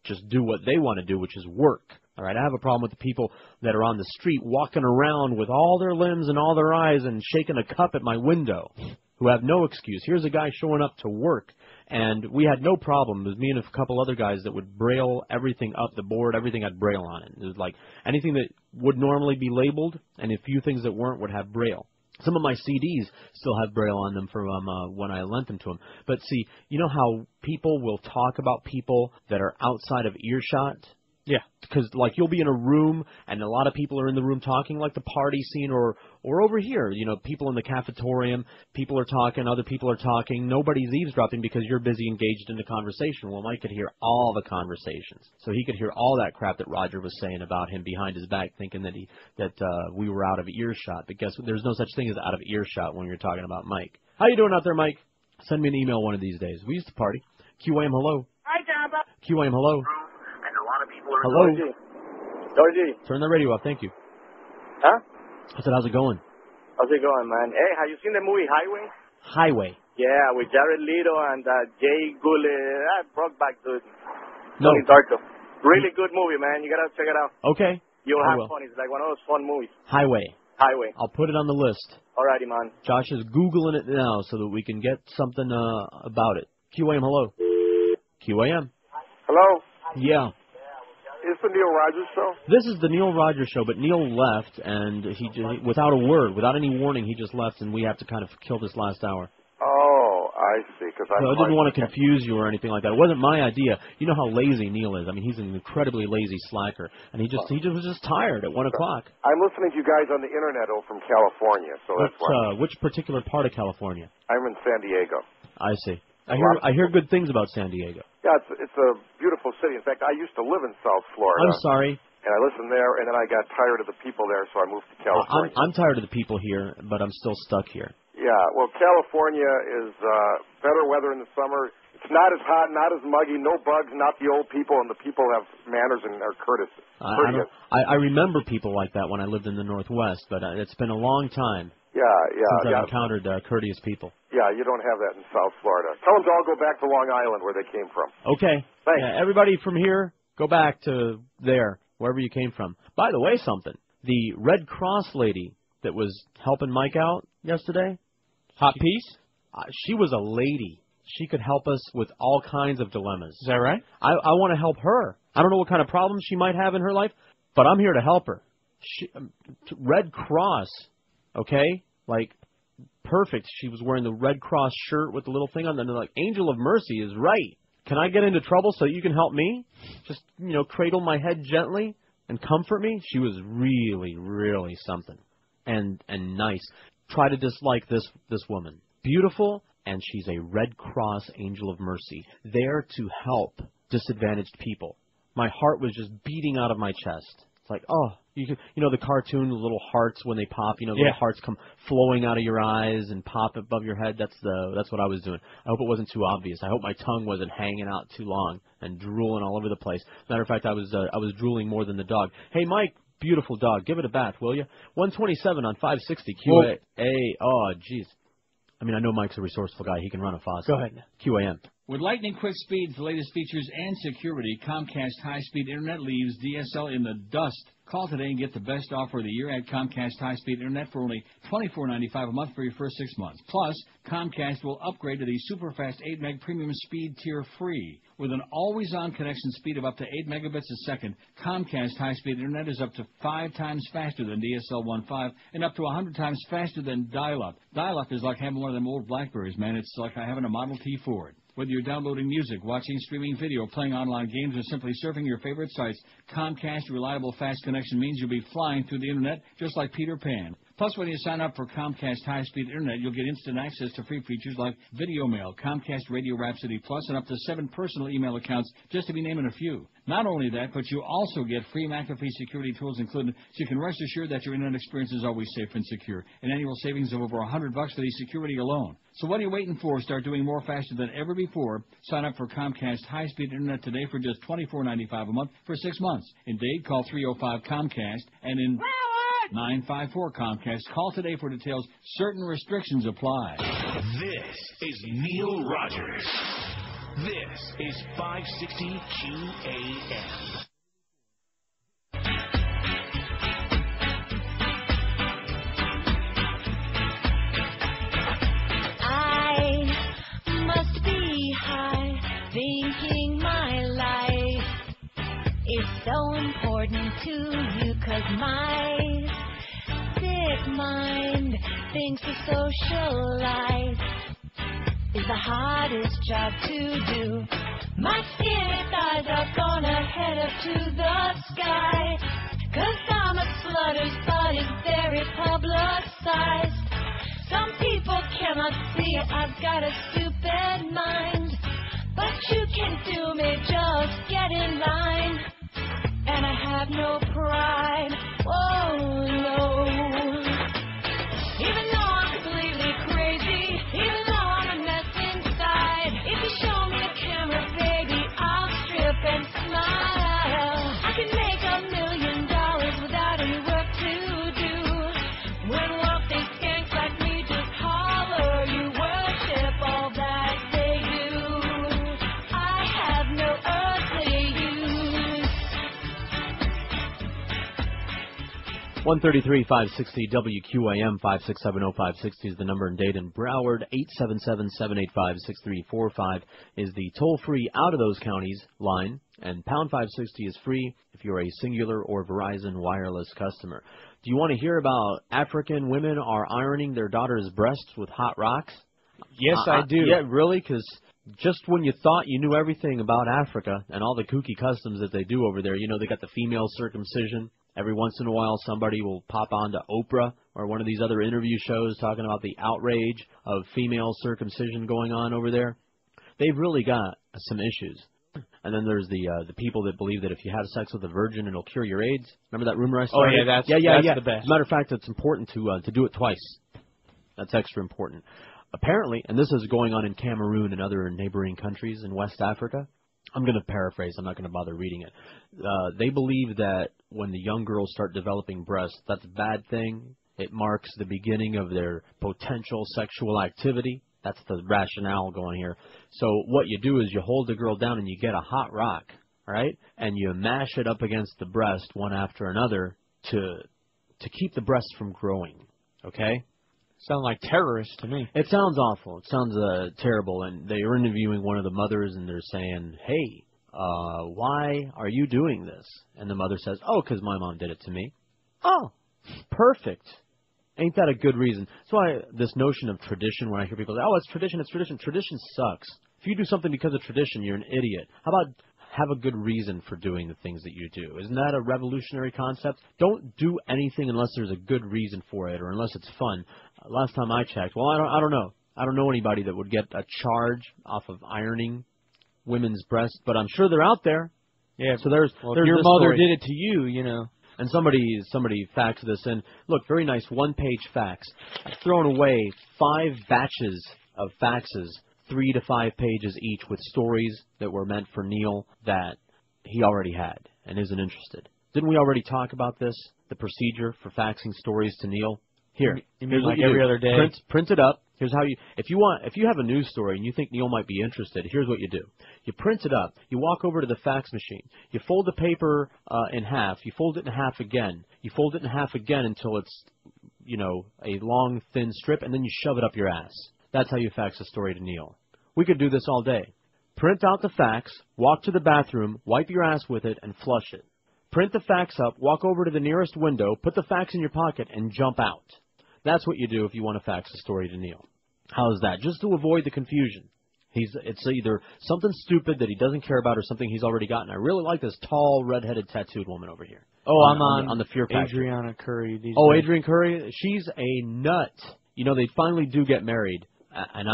Speaker 2: just do what they want to do, which is work. All right, I have a problem with the people that are on the street walking around with all their limbs and all their eyes and shaking a cup at my window, who have no excuse. Here's a guy showing up to work, and we had no problem. It was me and a couple other guys that would Braille everything up the board. Everything had Braille on it. It was like anything that would normally be labeled, and a few things that weren't would have Braille. Some of my CDs still have Braille on them from when I lent them to them. But see, you know how people will talk about people that are outside of earshot? Yeah, because like you'll be in a room and a lot of people are in the room talking, like the party scene, or over here, you know, people in the cafetorium, people are talking, other people are talking, nobody's eavesdropping because you're busy engaged in the conversation. Well, Mike could hear all the conversations, so he could hear all that crap that Roger was saying about him behind his back, thinking that we were out of earshot. But guess what? There's no such thing as out of earshot when you're talking about Mike. How you doing out there, Mike? Send me an email one of these days. We used to party. QAM, hello.
Speaker 21: Hi, Jabba.
Speaker 2: QAM, hello.
Speaker 21: Hello. Georgie.
Speaker 2: Turn the radio off, thank you.
Speaker 21: Huh?
Speaker 2: I said, how's it going?
Speaker 21: How's it going, man? Hey, have you seen the movie Highway?
Speaker 2: Highway.
Speaker 21: Yeah, with Jared Leto and Jay Goulet, Brokeback dude.
Speaker 2: No.
Speaker 21: Tony Darko. Really good movie, man. You gotta check it out.
Speaker 2: Okay.
Speaker 21: You'll
Speaker 2: I
Speaker 21: have
Speaker 2: will.
Speaker 21: fun. It's like one of those fun movies.
Speaker 2: Highway.
Speaker 21: Highway.
Speaker 2: I'll put it on the list.
Speaker 21: Alrighty, man.
Speaker 2: Josh is Googling it now so that we can get something about it. QAM, hello. QAM.
Speaker 18: Hello?
Speaker 2: Yeah.
Speaker 18: It's the Neil Rogers Show?
Speaker 2: This is the Neil Rogers Show, but Neil left, and he without a word, without any warning, he just left, and we have to kind of kill this last hour.
Speaker 18: Oh, I see. Because
Speaker 2: I didn't want to confuse you or anything like that. It wasn't my idea. You know how lazy Neil is. I mean, he's an incredibly lazy slacker, and he was just tired at 1 o'clock.
Speaker 18: I'm listening to you guys on the internet from California, so that's why.
Speaker 2: Which particular part of California?
Speaker 18: I'm in San Diego.
Speaker 2: I see. I hear good things about San Diego.
Speaker 18: Yeah, it's a beautiful city. In fact, I used to live in South Florida.
Speaker 2: I'm sorry.
Speaker 18: And I listened there, and then I got tired of the people there, so I moved to California.
Speaker 2: I'm tired of the people here, but I'm still stuck here.
Speaker 18: Yeah, well, California is better weather in the summer. It's not as hot, not as muggy, no bugs, not the old people, and the people have manners and are courteous.
Speaker 2: I remember people like that when I lived in the Northwest, but it's been a long time. Since I've encountered courteous people.
Speaker 18: Yeah, you don't have that in South Florida. Tell them to all go back to Long Island where they came from.
Speaker 2: Okay.
Speaker 18: Thanks.
Speaker 2: Yeah, everybody from here, go back to there, wherever you came from. By the way, the Red Cross lady that was helping Mike out yesterday.
Speaker 4: Hot piece?
Speaker 2: She was a lady. She could help us with all kinds of dilemmas.
Speaker 4: Is that right?
Speaker 2: I want to help her. I don't know what kind of problems she might have in her life, but I'm here to help her. Red Cross, okay? Like, perfect. She was wearing the Red Cross shirt with the little thing on, and they're like, Angel of Mercy is right. Can I get into trouble so you can help me? Just, cradle my head gently and comfort me? She was really, really something. And nice. Try to dislike this woman. Beautiful, and she's a Red Cross Angel of Mercy. There to help disadvantaged people. My heart was just beating out of my chest. It's like, oh, the cartoon, the little hearts when they pop, the little hearts come flowing out of your eyes and pop above your head. That's what I was doing. I hope it wasn't too obvious. I hope my tongue wasn't hanging out too long and drooling all over the place. Matter of fact, I was drooling more than the dog. Hey, Mike, beautiful dog, give it a bath, will you? 127 on 560 QA. Oh, jeez. I mean, I know Mike's a resourceful guy. He can run a faucet.
Speaker 4: Go ahead.
Speaker 2: QAM.
Speaker 1: With lightning quick speeds, the latest features, and security, Comcast high-speed internet leaves DSL in the dust. Call today and get the best offer of the year at Comcast high-speed internet for only $24.95 a month for your first 6 months. Plus, Comcast will upgrade to the super-fast 8 meg premium speed tier free. With an always-on connection speed of up to 8 megabits a second, Comcast high-speed internet is up to 5 times faster than DSL 1.5 and up to 100 times faster than dial-up. Dial-up is like having one of them old Blackberries, man. It's like having a Model T Ford. Whether you're downloading music, watching streaming video, playing online games, or simply surfing your favorite sites, Comcast's reliable fast connection means you'll be flying through the internet just like Peter Pan. Plus, when you sign up for Comcast high-speed internet, you'll get instant access to free features like Video Mail, Comcast Radio Rhapsody Plus, and up to 7 personal email accounts, just to be naming a few. Not only that, but you also get free McAfee security tools included, so you can rest assured that your internet experience is always safe and secure. An annual savings of over $100 for the security alone. So what are you waiting for? Start doing more faster than ever before. Sign up for Comcast high-speed internet today for just $24.95 a month for 6 months. In Dade, call 305-COMCAST, and in 954 Comcast. Call today for details. Certain restrictions apply.
Speaker 5: This is Neil Rogers. This is 560 QAM.
Speaker 7: I must be high, thinking my life is so important to you, 'cause my sick mind thinks the social life is the hardest job to do. My skinny thighs are gonna head up to the sky, 'cause I'm a slut whose body's very publicized. Some people cannot see I've got a stupid mind, but you can do me, just get in line. And I have no pride, oh no. Even though I'm completely crazy, even though I'm a mess inside, if you show me a camera, baby, I'll strip and smile. I can make $1 million without any work to do. When wealthy skanks like me just holler, you worship all that they do. I have no earthly use.
Speaker 2: 133 560 WQAM 5670560 is the number in Dayton. Broward 877-785-6345 is the toll-free out of those counties line, and pound 560 is free if you're a Singular or Verizon wireless customer. Do you want to hear about African women are ironing their daughters' breasts with hot rocks?
Speaker 4: Yes, I do.
Speaker 2: Yeah, really? Because just when you thought you knew everything about Africa and all the kooky customs that they do over there, you know, they got the female circumcision. Every once in a while, somebody will pop on to Oprah or one of these other interview shows talking about the outrage of female circumcision going on over there. They've really got some issues. And then there's the people that believe that if you have sex with a virgin, it'll cure your AIDS. Remember that rumor I started?
Speaker 4: Oh, yeah, that's the best.
Speaker 2: As a matter of fact, it's important to do it twice. That's extra important. Apparently, and this is going on in Cameroon and other neighboring countries in West Africa. I'm going to paraphrase. I'm not going to bother reading it. They believe that when the young girls start developing breasts, that's a bad thing. It marks the beginning of their potential sexual activity. That's the rationale going here. So what you do is you hold the girl down and you get a hot rock, right? And you mash it up against the breast one after another to keep the breast from growing, okay?
Speaker 4: Sound like terrorists to me.
Speaker 2: It sounds awful. It sounds terrible. And they were interviewing one of the mothers, and they're saying, hey, why are you doing this? And the mother says, oh, because my mom did it to me. Oh, perfect. Ain't that a good reason? That's why this notion of tradition, when I hear people say, oh, it's tradition, it's tradition. Tradition sucks. If you do something because of tradition, you're an idiot. How about have a good reason for doing the things that you do? Isn't that a revolutionary concept? Don't do anything unless there's a good reason for it or unless it's fun. Last time I checked, well, I don't know. I don't know anybody that would get a charge off of ironing women's breasts, but I'm sure they're out there.
Speaker 4: Yeah.
Speaker 2: So there's
Speaker 4: if your mother did it to you, you know.
Speaker 2: And somebody faxed this in. Look, very nice one-page fax. I've thrown away 5 batches of faxes, 3 to 5 pages each, with stories that were meant for Neil that he already had and isn't interested. Didn't we already talk about this, the procedure for faxing stories to Neil? Here.
Speaker 4: You mean like every other day?
Speaker 2: Print it up, Here's how if you have a news story and you think Neil might be interested, here's what you do. You print it up. You walk over to the fax machine. You fold the paper in half. You fold it in half again. You fold it in half again until it's, a long, thin strip, and then you shove it up your ass. That's how you fax a story to Neil. We could do this all day. Print out the fax, walk to the bathroom, wipe your ass with it, and flush it. Print the fax up, walk over to the nearest window, put the fax in your pocket, and jump out. That's what you do if you want to fax a story to Neil. How's that? Just to avoid the confusion. It's either something stupid that he doesn't care about or something he's already gotten. I really like this tall, red-headed, tattooed woman over here.
Speaker 4: Oh, I'm on
Speaker 2: the Fear Factor.
Speaker 4: Adriana Curry.
Speaker 2: Adrian Curry? She's a nut. They finally do get married, and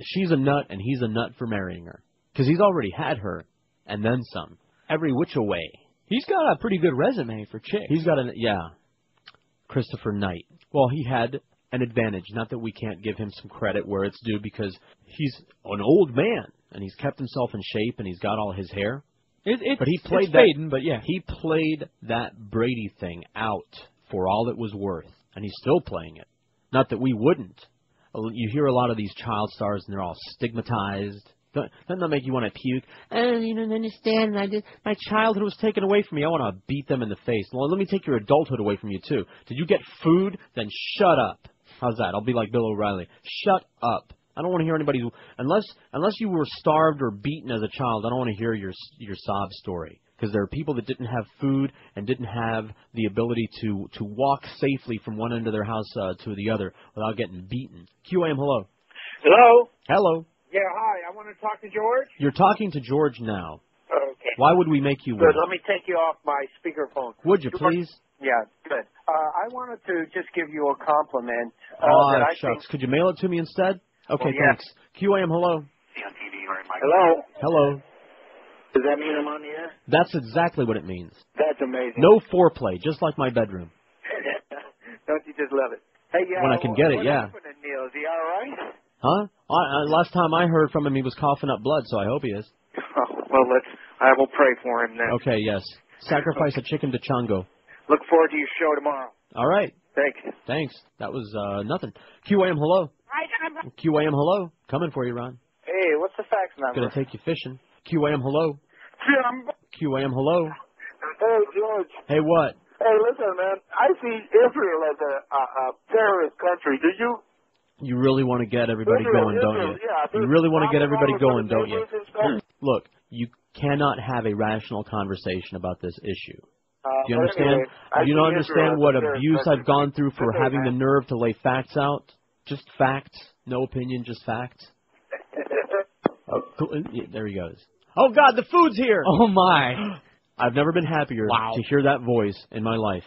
Speaker 2: she's a nut, and he's a nut for marrying her. Because he's already had her, and then some. Every which a way.
Speaker 4: He's got a pretty good resume for chicks.
Speaker 2: He's got Christopher Knight. Well, he had an advantage. Not that we can't give him some credit where it's due, because he's an old man and he's kept himself in shape and he's got all his hair. But he played He played that Brady thing out for all it was worth, and he's still playing it. Not that we wouldn't. You hear a lot of these child stars and they're all stigmatized. Doesn't that make you want to puke? You don't understand. My childhood was taken away from me. I want to beat them in the face. Well, let me take your adulthood away from you, too. Did you get food? Then shut up. How's that? I'll be like Bill O'Reilly. Shut up. I don't want to hear anybody unless you were starved or beaten as a child, I don't want to hear your sob story. Because there are people that didn't have food and didn't have the ability to walk safely from one end of their house to the other without getting beaten. QAM, hello.
Speaker 10: Hello.
Speaker 2: Hello.
Speaker 10: Yeah, hi. I want to talk to George.
Speaker 2: You're talking to George now.
Speaker 10: Okay.
Speaker 2: Why would we make you
Speaker 10: Good.
Speaker 2: wait?
Speaker 10: Let me take you off my speakerphone.
Speaker 2: Would you, please?
Speaker 10: Yeah, good. I wanted to just give you a compliment.
Speaker 2: Shucks. Could you mail it to me instead? Okay,
Speaker 10: yes.
Speaker 2: thanks. QAM, hello.
Speaker 10: Hello.
Speaker 2: Hello.
Speaker 10: Does that mean I'm on the air?
Speaker 2: That's exactly what it means.
Speaker 10: That's amazing.
Speaker 2: No foreplay, just like my bedroom.
Speaker 10: Don't you just love it? Hey,
Speaker 2: when I can get it, yeah.
Speaker 10: What happened to Neil? Is he all right?
Speaker 2: Huh? Last time I heard from him, he was coughing up blood, so I hope he is.
Speaker 10: Well, I will pray for him then.
Speaker 2: Okay, yes. Sacrifice a chicken to Chango.
Speaker 10: Look forward to your show tomorrow.
Speaker 2: All right.
Speaker 10: Thanks.
Speaker 2: Thanks. That was nothing. QAM, hello. QAM, hello. Coming for you, Ron.
Speaker 10: Hey, what's the fax number?
Speaker 2: Gonna take you fishing. QAM, hello. QAM, hello.
Speaker 10: Hey, George.
Speaker 2: Hey, what?
Speaker 10: Hey, listen, man. I see Israel as a terrorist country. Do you?
Speaker 2: You really want to get everybody going, don't you?
Speaker 10: Yeah,
Speaker 2: you really want to get everybody going, don't you? Look, you cannot have a rational conversation about this issue. Do you understand?
Speaker 10: Anyway,
Speaker 2: do you not understand what abuse I've gone through for having the nerve to lay facts out? Just facts, no opinion, just facts. There he goes. Oh, God, the food's here!
Speaker 4: Oh, my.
Speaker 2: I've never been happier to hear that voice in my life,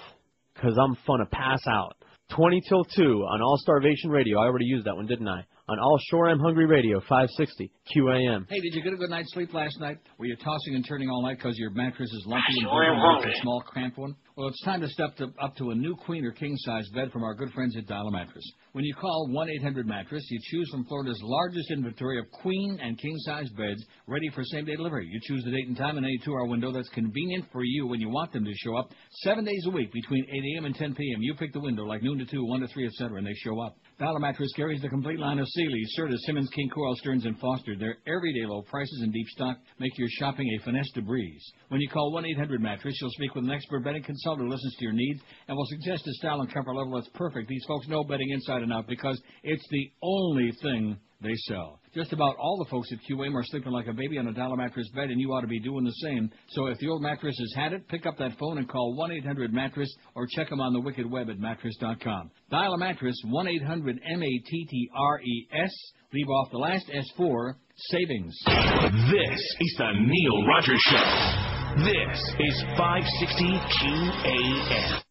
Speaker 2: because I'm fun to pass out. 20 till 2 on All Starvation Radio. I already used that one, didn't I? On All Shore I'm Hungry Radio, 560 QAM.
Speaker 1: Hey, did you get a good night's sleep last night? Were you tossing and turning all night because your mattress is lumpy and broken, a small cramped one? Well, it's time to step up to a new queen or king-size bed from our good friends at Dial a Mattress. When you call 1-800-MATTRESS, you choose from Florida's largest inventory of queen and king-size beds ready for same-day delivery. You choose the date and time in any 2-hour window that's convenient for you when you want them to show up. 7 days a week between 8 a.m. and 10 p.m. You pick the window like noon to 2, 1 to 3, etc., and they show up. Dial a Mattress carries the complete line of Sealy, Serta, Simmons, King, Coral, Stearns, and Foster. Their everyday low prices and deep stock make your shopping a finesse de breeze. When you call 1-800-MATTRESS, you'll speak with an expert bedding consultant who listens to your needs and will suggest a style and comfort level that's perfect. These folks know bedding inside and out because it's the only thing they sell. Just about all the folks at QAM are sleeping like a baby on a Dial a Mattress bed, and you ought to be doing the same. So if the old mattress has had it, pick up that phone and call 1-800-MATTRESS or check them on the wicked web at mattress.com. Dial a Mattress, 1-800-MATTRES. Leave off the last S4, savings.
Speaker 5: This is the Neil Rogers Show. This is 560 QAM.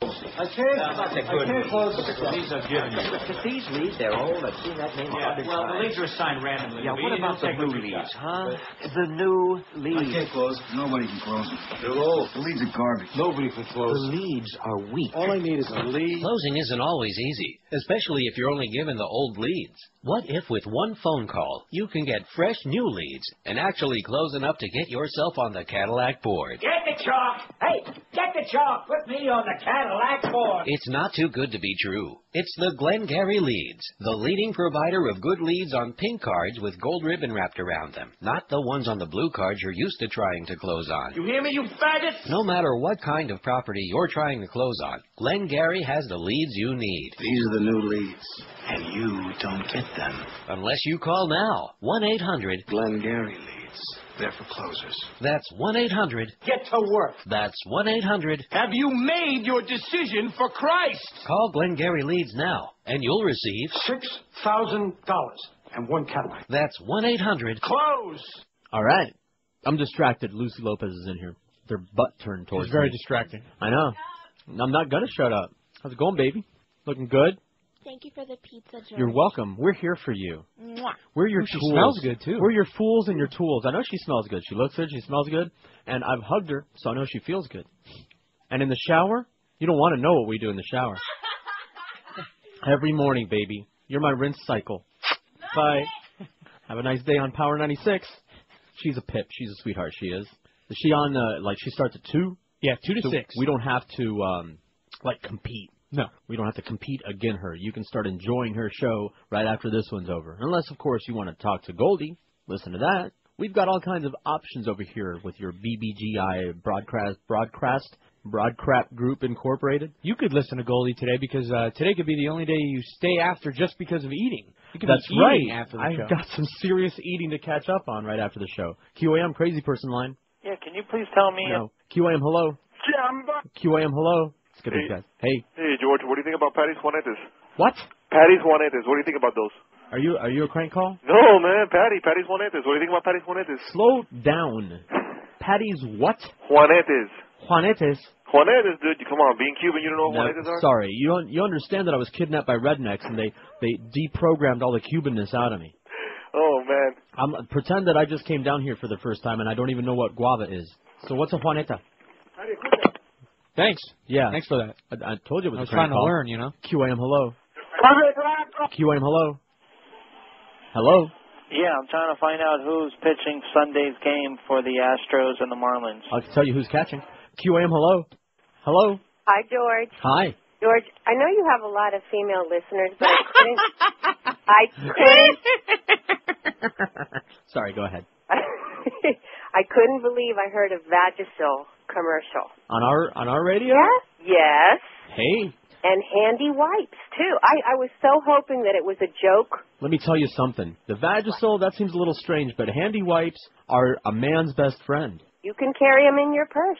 Speaker 14: I can't close the leads I've given you. But these leads, they're old. I've seen that name 100
Speaker 4: well,
Speaker 14: times.
Speaker 4: the leads are assigned randomly.
Speaker 14: Yeah, what about the new leads, huh? The new leads.
Speaker 23: I can't close. Nobody can close them. They're old. The leads are garbage. Nobody can close.
Speaker 14: The leads are weak.
Speaker 23: All I need is a lead.
Speaker 24: Closing isn't always easy.
Speaker 9: especially if you're only given the old leads. What if with one phone call, you can get fresh new leads and actually close enough to get yourself on the Cadillac board?
Speaker 14: Get the chalk! Hey, get the chalk! Put me on the Cadillac board!
Speaker 9: It's not too good to be true. It's the Glengarry Leads, the leading provider of good leads on pink cards with gold ribbon wrapped around them, not the ones on the blue cards you're used to trying to close on.
Speaker 14: You hear me, you faggot?
Speaker 9: No matter what kind of property you're trying to close on, Glengarry has the leads you need.
Speaker 23: These are the new leads, and you don't get them.
Speaker 9: Unless you call now. 1-800
Speaker 23: Glengarry Leads. They're for closers.
Speaker 9: That's 1-800.
Speaker 14: Get to work.
Speaker 9: That's 1-800.
Speaker 14: Have you made your decision for Christ?
Speaker 9: Call Glengarry Leads now, and you'll receive
Speaker 14: $6,000 and one Cadillac.
Speaker 9: That's 1-800.
Speaker 14: Close.
Speaker 2: All right. I'm distracted. Lucy Lopez is in here. Their butt turned towards
Speaker 4: It's very
Speaker 2: me.
Speaker 4: distracting.
Speaker 2: I know. I'm not going to shut up. How's it going, baby? Looking good?
Speaker 11: Thank you for the pizza, George.
Speaker 2: You're welcome. We're here for you.
Speaker 11: Mwah.
Speaker 2: We're your
Speaker 4: She
Speaker 2: tools.
Speaker 4: smells good, too.
Speaker 2: We're your fools and your tools. I know she smells good. She looks good. She smells good. And I've hugged her, so I know she feels good. And in the shower, you don't want to know what we do in the shower. Every morning, baby. You're my rinse cycle. Bye. Have a nice day on Power 96. She's a pip. She's a sweetheart. She is. Is she on, she starts at 2?
Speaker 4: Yeah, 2 to 6.
Speaker 2: We don't have to, compete.
Speaker 4: No.
Speaker 2: We don't have to compete against her. You can start enjoying her show right after this one's over. Unless, of course, you want to talk to Goldie. Listen to that. We've got all kinds of options over here with your BBGI Broadcast Group Incorporated.
Speaker 4: You could listen to Goldie today because today could be the only day you stay after just because of eating. You could
Speaker 2: That's
Speaker 4: be eating
Speaker 2: right.
Speaker 4: after the
Speaker 2: I've
Speaker 4: show.
Speaker 2: got some serious eating to catch up on right after the show. QAM, crazy person line.
Speaker 21: Yeah, can you please tell me?
Speaker 2: No. QAM, hello. QAM, hello. Let's get these guys. Hey.
Speaker 12: Hey, George, what do you think about Patty's Juanetes?
Speaker 2: What?
Speaker 12: Patty's Juanetes. What do you think about those?
Speaker 2: Are you a crank call?
Speaker 12: No, man. Patty's Juanetes. What do you think about Patty's Juanetes?
Speaker 2: Slow down. Patty's what?
Speaker 12: Juanetes.
Speaker 2: Juanetes.
Speaker 12: Juanetes, dude. Come on, being Cuban, you don't know what Juanetes are?
Speaker 2: Sorry, you understand that I was kidnapped by rednecks and they deprogrammed all the Cubanness out of me.
Speaker 12: Oh, man.
Speaker 2: Pretend that I just came down here for the first time and I don't even know what guava is. So what's a Juaneta?
Speaker 4: Thanks.
Speaker 2: Yeah.
Speaker 4: Thanks for that.
Speaker 2: I told you it was
Speaker 4: I was
Speaker 2: a crank
Speaker 4: trying to
Speaker 2: call.
Speaker 4: learn, you know.
Speaker 2: QAM, hello. QAM, hello. Hello.
Speaker 21: Yeah, I'm trying to find out who's pitching Sunday's game for the Astros and the Marlins.
Speaker 2: I can tell you who's catching. QAM, hello. Hello.
Speaker 24: Hi, George.
Speaker 2: Hi.
Speaker 24: George, I know you have a lot of female listeners, but I couldn't.
Speaker 2: Sorry, go ahead.
Speaker 24: I couldn't believe I heard a Vagisil commercial.
Speaker 2: On our radio?
Speaker 24: Yes.
Speaker 2: Hey.
Speaker 24: And handy wipes, too. I was so hoping that it was a joke.
Speaker 2: Let me tell you something. The Vagisil, that seems a little strange, but handy wipes are a man's best friend.
Speaker 24: You can carry them in your purse.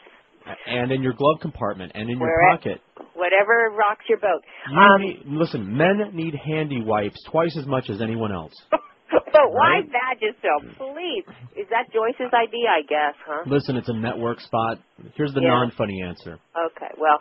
Speaker 2: And in your glove compartment, and in your pocket.
Speaker 24: Whatever rocks your boat.
Speaker 2: Listen, men need handy wipes twice as much as anyone else.
Speaker 24: But why Vagisil? Please. Is that Joyce's idea, I guess, huh?
Speaker 2: Listen, it's a network spot. Here's the non-funny answer.
Speaker 24: Okay, well,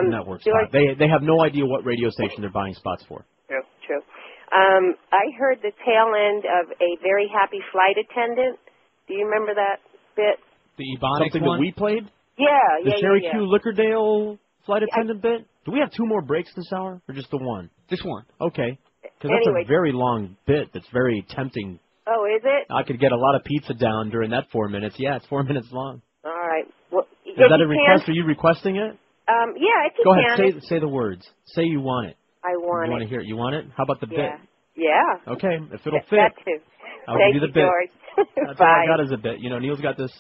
Speaker 2: network spot. They have no idea what radio station they're buying spots for.
Speaker 24: True. I heard the tail end of a very happy flight attendant. Do you remember that bit?
Speaker 4: The Ebonics
Speaker 2: Something
Speaker 4: one?
Speaker 2: that we played?
Speaker 24: Yeah.
Speaker 2: The Sherry Q. Lickerdale flight attendant bit? Do we have 2 more breaks this hour, or just the one?
Speaker 4: Just one.
Speaker 2: Okay. Because that's a very long bit that's very tempting.
Speaker 24: Oh, is it?
Speaker 2: I could get a lot of pizza down during that 4 minutes. Yeah, it's 4 minutes long.
Speaker 24: All right. Well,
Speaker 2: Is that a request? Are you requesting it?
Speaker 24: Yeah, if you
Speaker 2: Go
Speaker 24: can.
Speaker 2: ahead. Say the words. Say you want it.
Speaker 24: I want
Speaker 2: You want to hear it? You want it? How about the bit?
Speaker 24: Yeah.
Speaker 2: Okay, if it'll fit.
Speaker 24: That too.
Speaker 2: I'll
Speaker 24: Thank
Speaker 2: give you the
Speaker 24: you,
Speaker 2: bit.
Speaker 24: George.
Speaker 2: That's all I got as a bit. You know, Neil's got this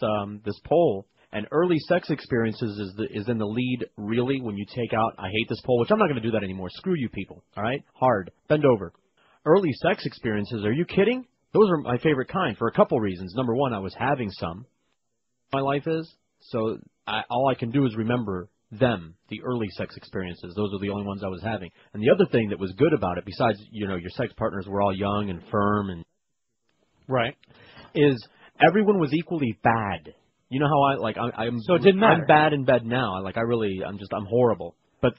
Speaker 2: poll, and early sex experiences is in the lead, really, when you take out, I hate this poll, which I'm not going to do that anymore. Screw you people, all right? Hard. Bend over. Early sex experiences, are you kidding? Those are my favorite kind for a couple reasons. Number one, I was having some. My life is, so all I can do is remember them, the early sex experiences. Those are the only ones I was having. And the other thing that was good about it, besides, your sex partners were all young and firm and
Speaker 4: right, is
Speaker 2: everyone was equally bad. You know how I'm
Speaker 4: so it didn't matter.
Speaker 2: I'm bad in bed now. I'm horrible. But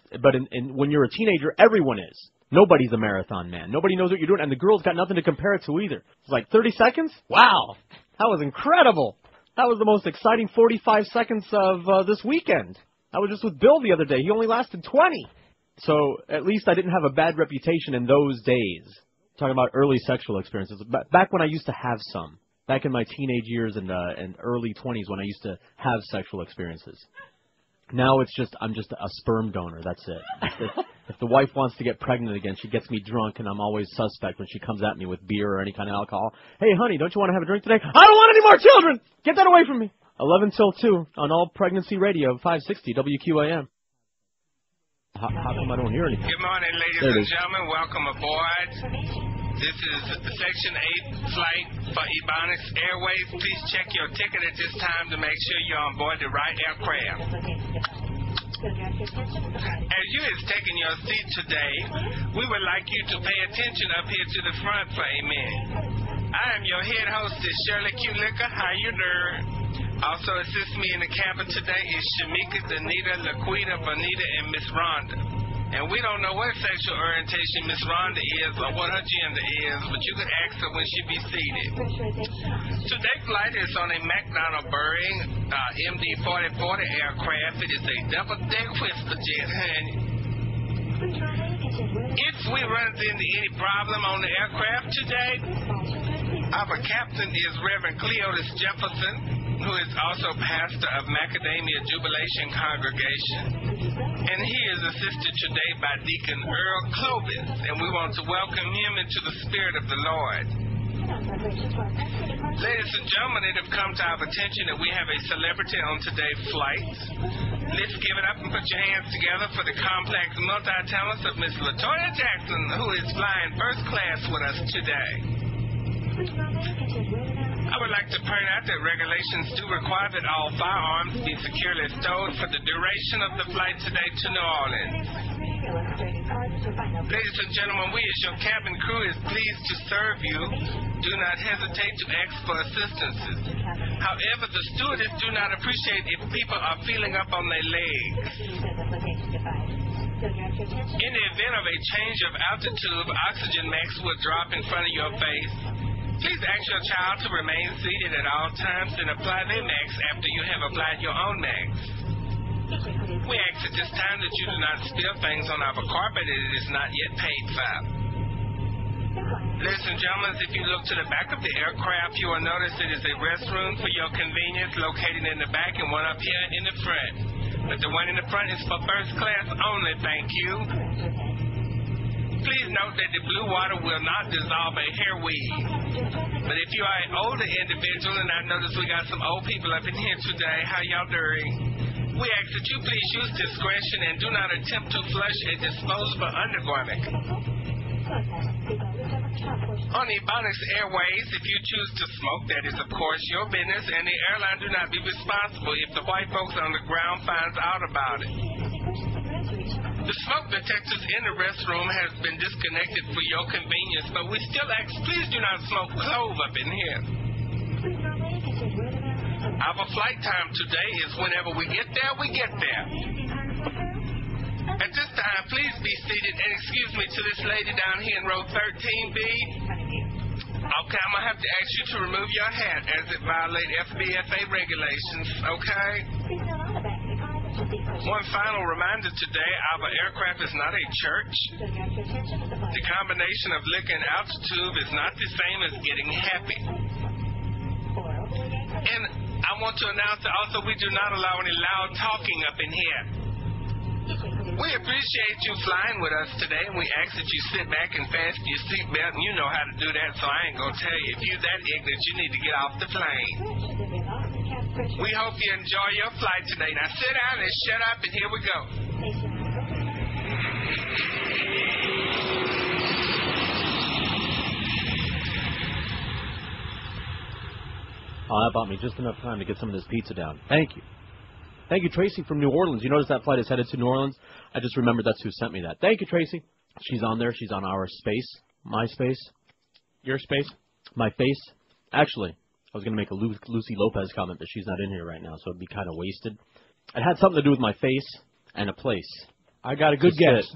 Speaker 2: when you're a teenager, everyone is. Nobody's a marathon man. Nobody knows what you're doing, and the girl's got nothing to compare it to either. It's like 30 seconds? Wow, that was incredible. That was the most exciting 45 seconds of this weekend. I was just with Bill the other day. He only lasted 20. So at least I didn't have a bad reputation in those days. Talking about early sexual experiences. Back when I used to have some. Back in my teenage years and early 20s when I used to have sexual experiences. Now it's just, I'm just a sperm donor. That's it. If the wife wants to get pregnant again, she gets me drunk, and I'm always suspect when she comes at me with beer or any kind of alcohol. Hey, honey, don't you want to have a drink today? I don't want any more children! Get that away from me! 11 till 2 on All Pregnancy Radio, 560 WQAM. How come I don't hear anything?
Speaker 15: Good morning, ladies and gentlemen. Welcome aboard. This is Section 8 flight for Ebonics Airways. Please check your ticket at this time to make sure you're on board the right aircraft. As you is taking your seat today, we would like you to pay attention up here to the front for a minute. I am your head hostess, Shirley Q. Liquor. How you doing? Also assist me in the cabin today is Shamika, Danita, Laquita, Bonita, and Miss Rhonda. And we don't know what sexual orientation Miss Rhonda is or what her gender is, but you could ask her when she be seated. Today's flight is on a McDonnell Boeing MD-4040 aircraft. It is a double-deck whisper jet, honey. If we run into any problem on the aircraft today, our captain is Reverend Cleotis Jefferson, who is also pastor of Macadamia Jubilation Congregation. And he is assisted today by Deacon Earl Clovis, and we want to welcome him into the spirit of the Lord. Ladies and gentlemen, it have come to our attention that we have a celebrity on today's flight. Let's give it up and put your hands together for the complex multi-talents of Miss LaToya Jackson, who is flying first class with us today. I would like to point out that regulations do require that all firearms be securely stowed for the duration of the flight today to New Orleans. Ladies and gentlemen, we as your cabin crew is pleased to serve you. Do not hesitate to ask for assistance. However, the stewardess do not appreciate if people are feeling up on their legs. In the event of a change of altitude, oxygen mask will drop in front of your face. Please ask your child to remain seated at all times and apply their mask after you have applied your own mask. We ask at this time that you do not spill things on our carpet that it is not yet paid for. Ladies and gentlemen, if you look to the back of the aircraft, you will notice it is a restroom for your convenience located in the back and one up here in the front. But the one in the front is for first class only, thank you. Please note that the blue water will not dissolve a hair weave. But if you are an older individual, and I notice we got some old people up in here today, how y'all doing? We ask that you please use discretion and do not attempt to flush a disposable undergarment. On Ebonics Airways, if you choose to smoke, that is, of course, your business, and the airline do not be responsible if the white folks on the ground finds out about it. The smoke detectors in the restroom has been disconnected for your convenience, but we still ask, please do not smoke clove up in here. Our flight time today is whenever we get there, we get there. At this time, please be seated and excuse me to this lady down here in row 13B. Okay, I'm going to have to ask you to remove your hat as it violates FBFA regulations, okay? One final reminder today, our aircraft is not a church. The combination of liquor and altitude is not the same as getting happy. And I want to announce that also we do not allow any loud talking up in here. We appreciate you flying with us today, and we ask that you sit back and fasten your seatbelt, and you know how to do that, so I ain't going to tell you. If you're that ignorant, you need to get off the plane. We hope you enjoy your flight today. Now sit down and shut up, and here we go.
Speaker 2: Oh, that bought me just enough time to get some of this pizza down. Thank you. Thank you, Tracy from New Orleans. You notice that flight is headed to New Orleans? I just remembered that's who sent me that. Thank you, Tracy. She's on there. She's on our space. My space.
Speaker 4: Your space?
Speaker 2: My face. Actually, I was going to make a Lucy Lopez comment, but she's not in here right now, so it'd be kind of wasted. It had something to do with my face and a place.
Speaker 4: I got a good guess.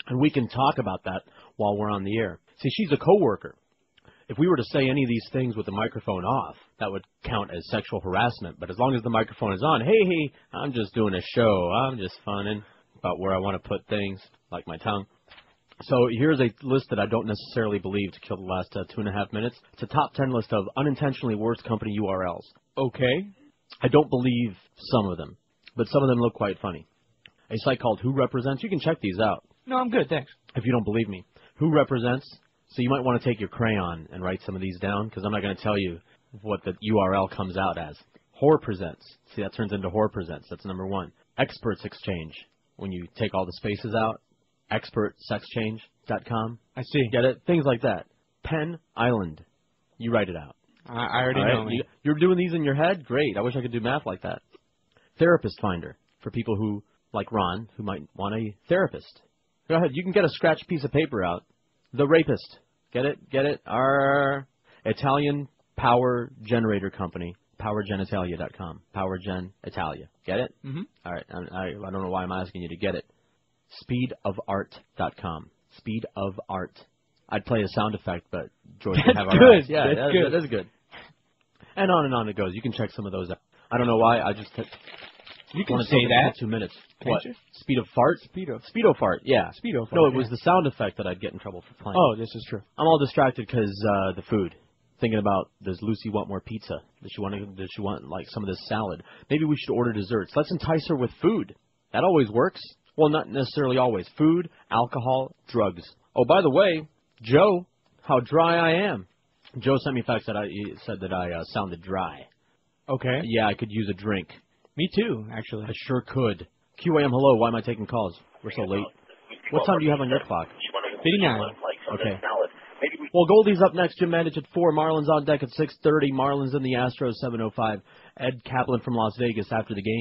Speaker 2: And we can talk about that while we're on the air. See, she's a coworker. If we were to say any of these things with the microphone off, that would count as sexual harassment. But as long as the microphone is on, hey, I'm just doing a show. I'm just funning. about where I want to put things, like my tongue. So here's a list that I don't necessarily believe to kill the last 2.5 minutes. It's a top 10 list of unintentionally worst company URLs.
Speaker 4: Okay.
Speaker 2: I don't believe some of them, but some of them look quite funny. A site called Who Represents. You can check these out.
Speaker 4: No, I'm good, thanks.
Speaker 2: If you don't believe me. Who Represents. So you might want to take your crayon and write some of these down, because I'm not going to tell you what the URL comes out as. Whore Presents. See, that turns into Whore Presents. That's number 1. Experts Exchange. When you take all the spaces out. ExpertSexchange.com.
Speaker 4: I see.
Speaker 2: Get it? Things like that. Penn Island. You write it out.
Speaker 4: I already know.
Speaker 2: You're doing these in your head? Great. I wish I could do math like that. Therapist Finder. For people who, like Ron, who might want a therapist. Go ahead. You can get a scratched piece of paper out. The Rapist. Get it? Get it? Our Italian Power Generator Company. PowerGenitalia.com. PowerGen Italia. Get it?
Speaker 4: Mm-hmm.
Speaker 2: All right. I don't know why I'm asking you to get it. Speedofart.com. Speed of Art. I'd play a sound effect, but George would have our
Speaker 4: good.
Speaker 2: Yeah,
Speaker 4: that's good.
Speaker 2: That is good. And on it goes. You can check some of those out. I don't know why. I just
Speaker 4: you can say that.
Speaker 2: 2 minutes.
Speaker 4: Can't
Speaker 2: What?
Speaker 4: You?
Speaker 2: Speed of Fart? Speedofart. Yeah.
Speaker 4: Speedofart.
Speaker 2: No, it was the sound effect that I'd get in trouble for playing.
Speaker 4: Oh, this is true.
Speaker 2: I'm all distracted because the food. Thinking about, does Lucy want more pizza? Does she want like some of this salad? Maybe we should order desserts. Let's entice her with food. That always works. Well, not necessarily always. Food, alcohol, drugs. Oh, by the way, Joe, how dry I am. Joe sent me a fax that said that I sounded dry.
Speaker 4: Okay.
Speaker 2: Yeah, I could use a drink.
Speaker 4: Me too, actually.
Speaker 2: I sure could. QAM, hello. Why am I taking calls? We're so late. What time do you have on your clock?
Speaker 4: 59.
Speaker 2: Okay. Well, Goldie's up next. Jim Mandich at 4. Marlins on deck at 6:30. Marlins in the Astros 7:05. Ed Kaplan from Las Vegas after the game.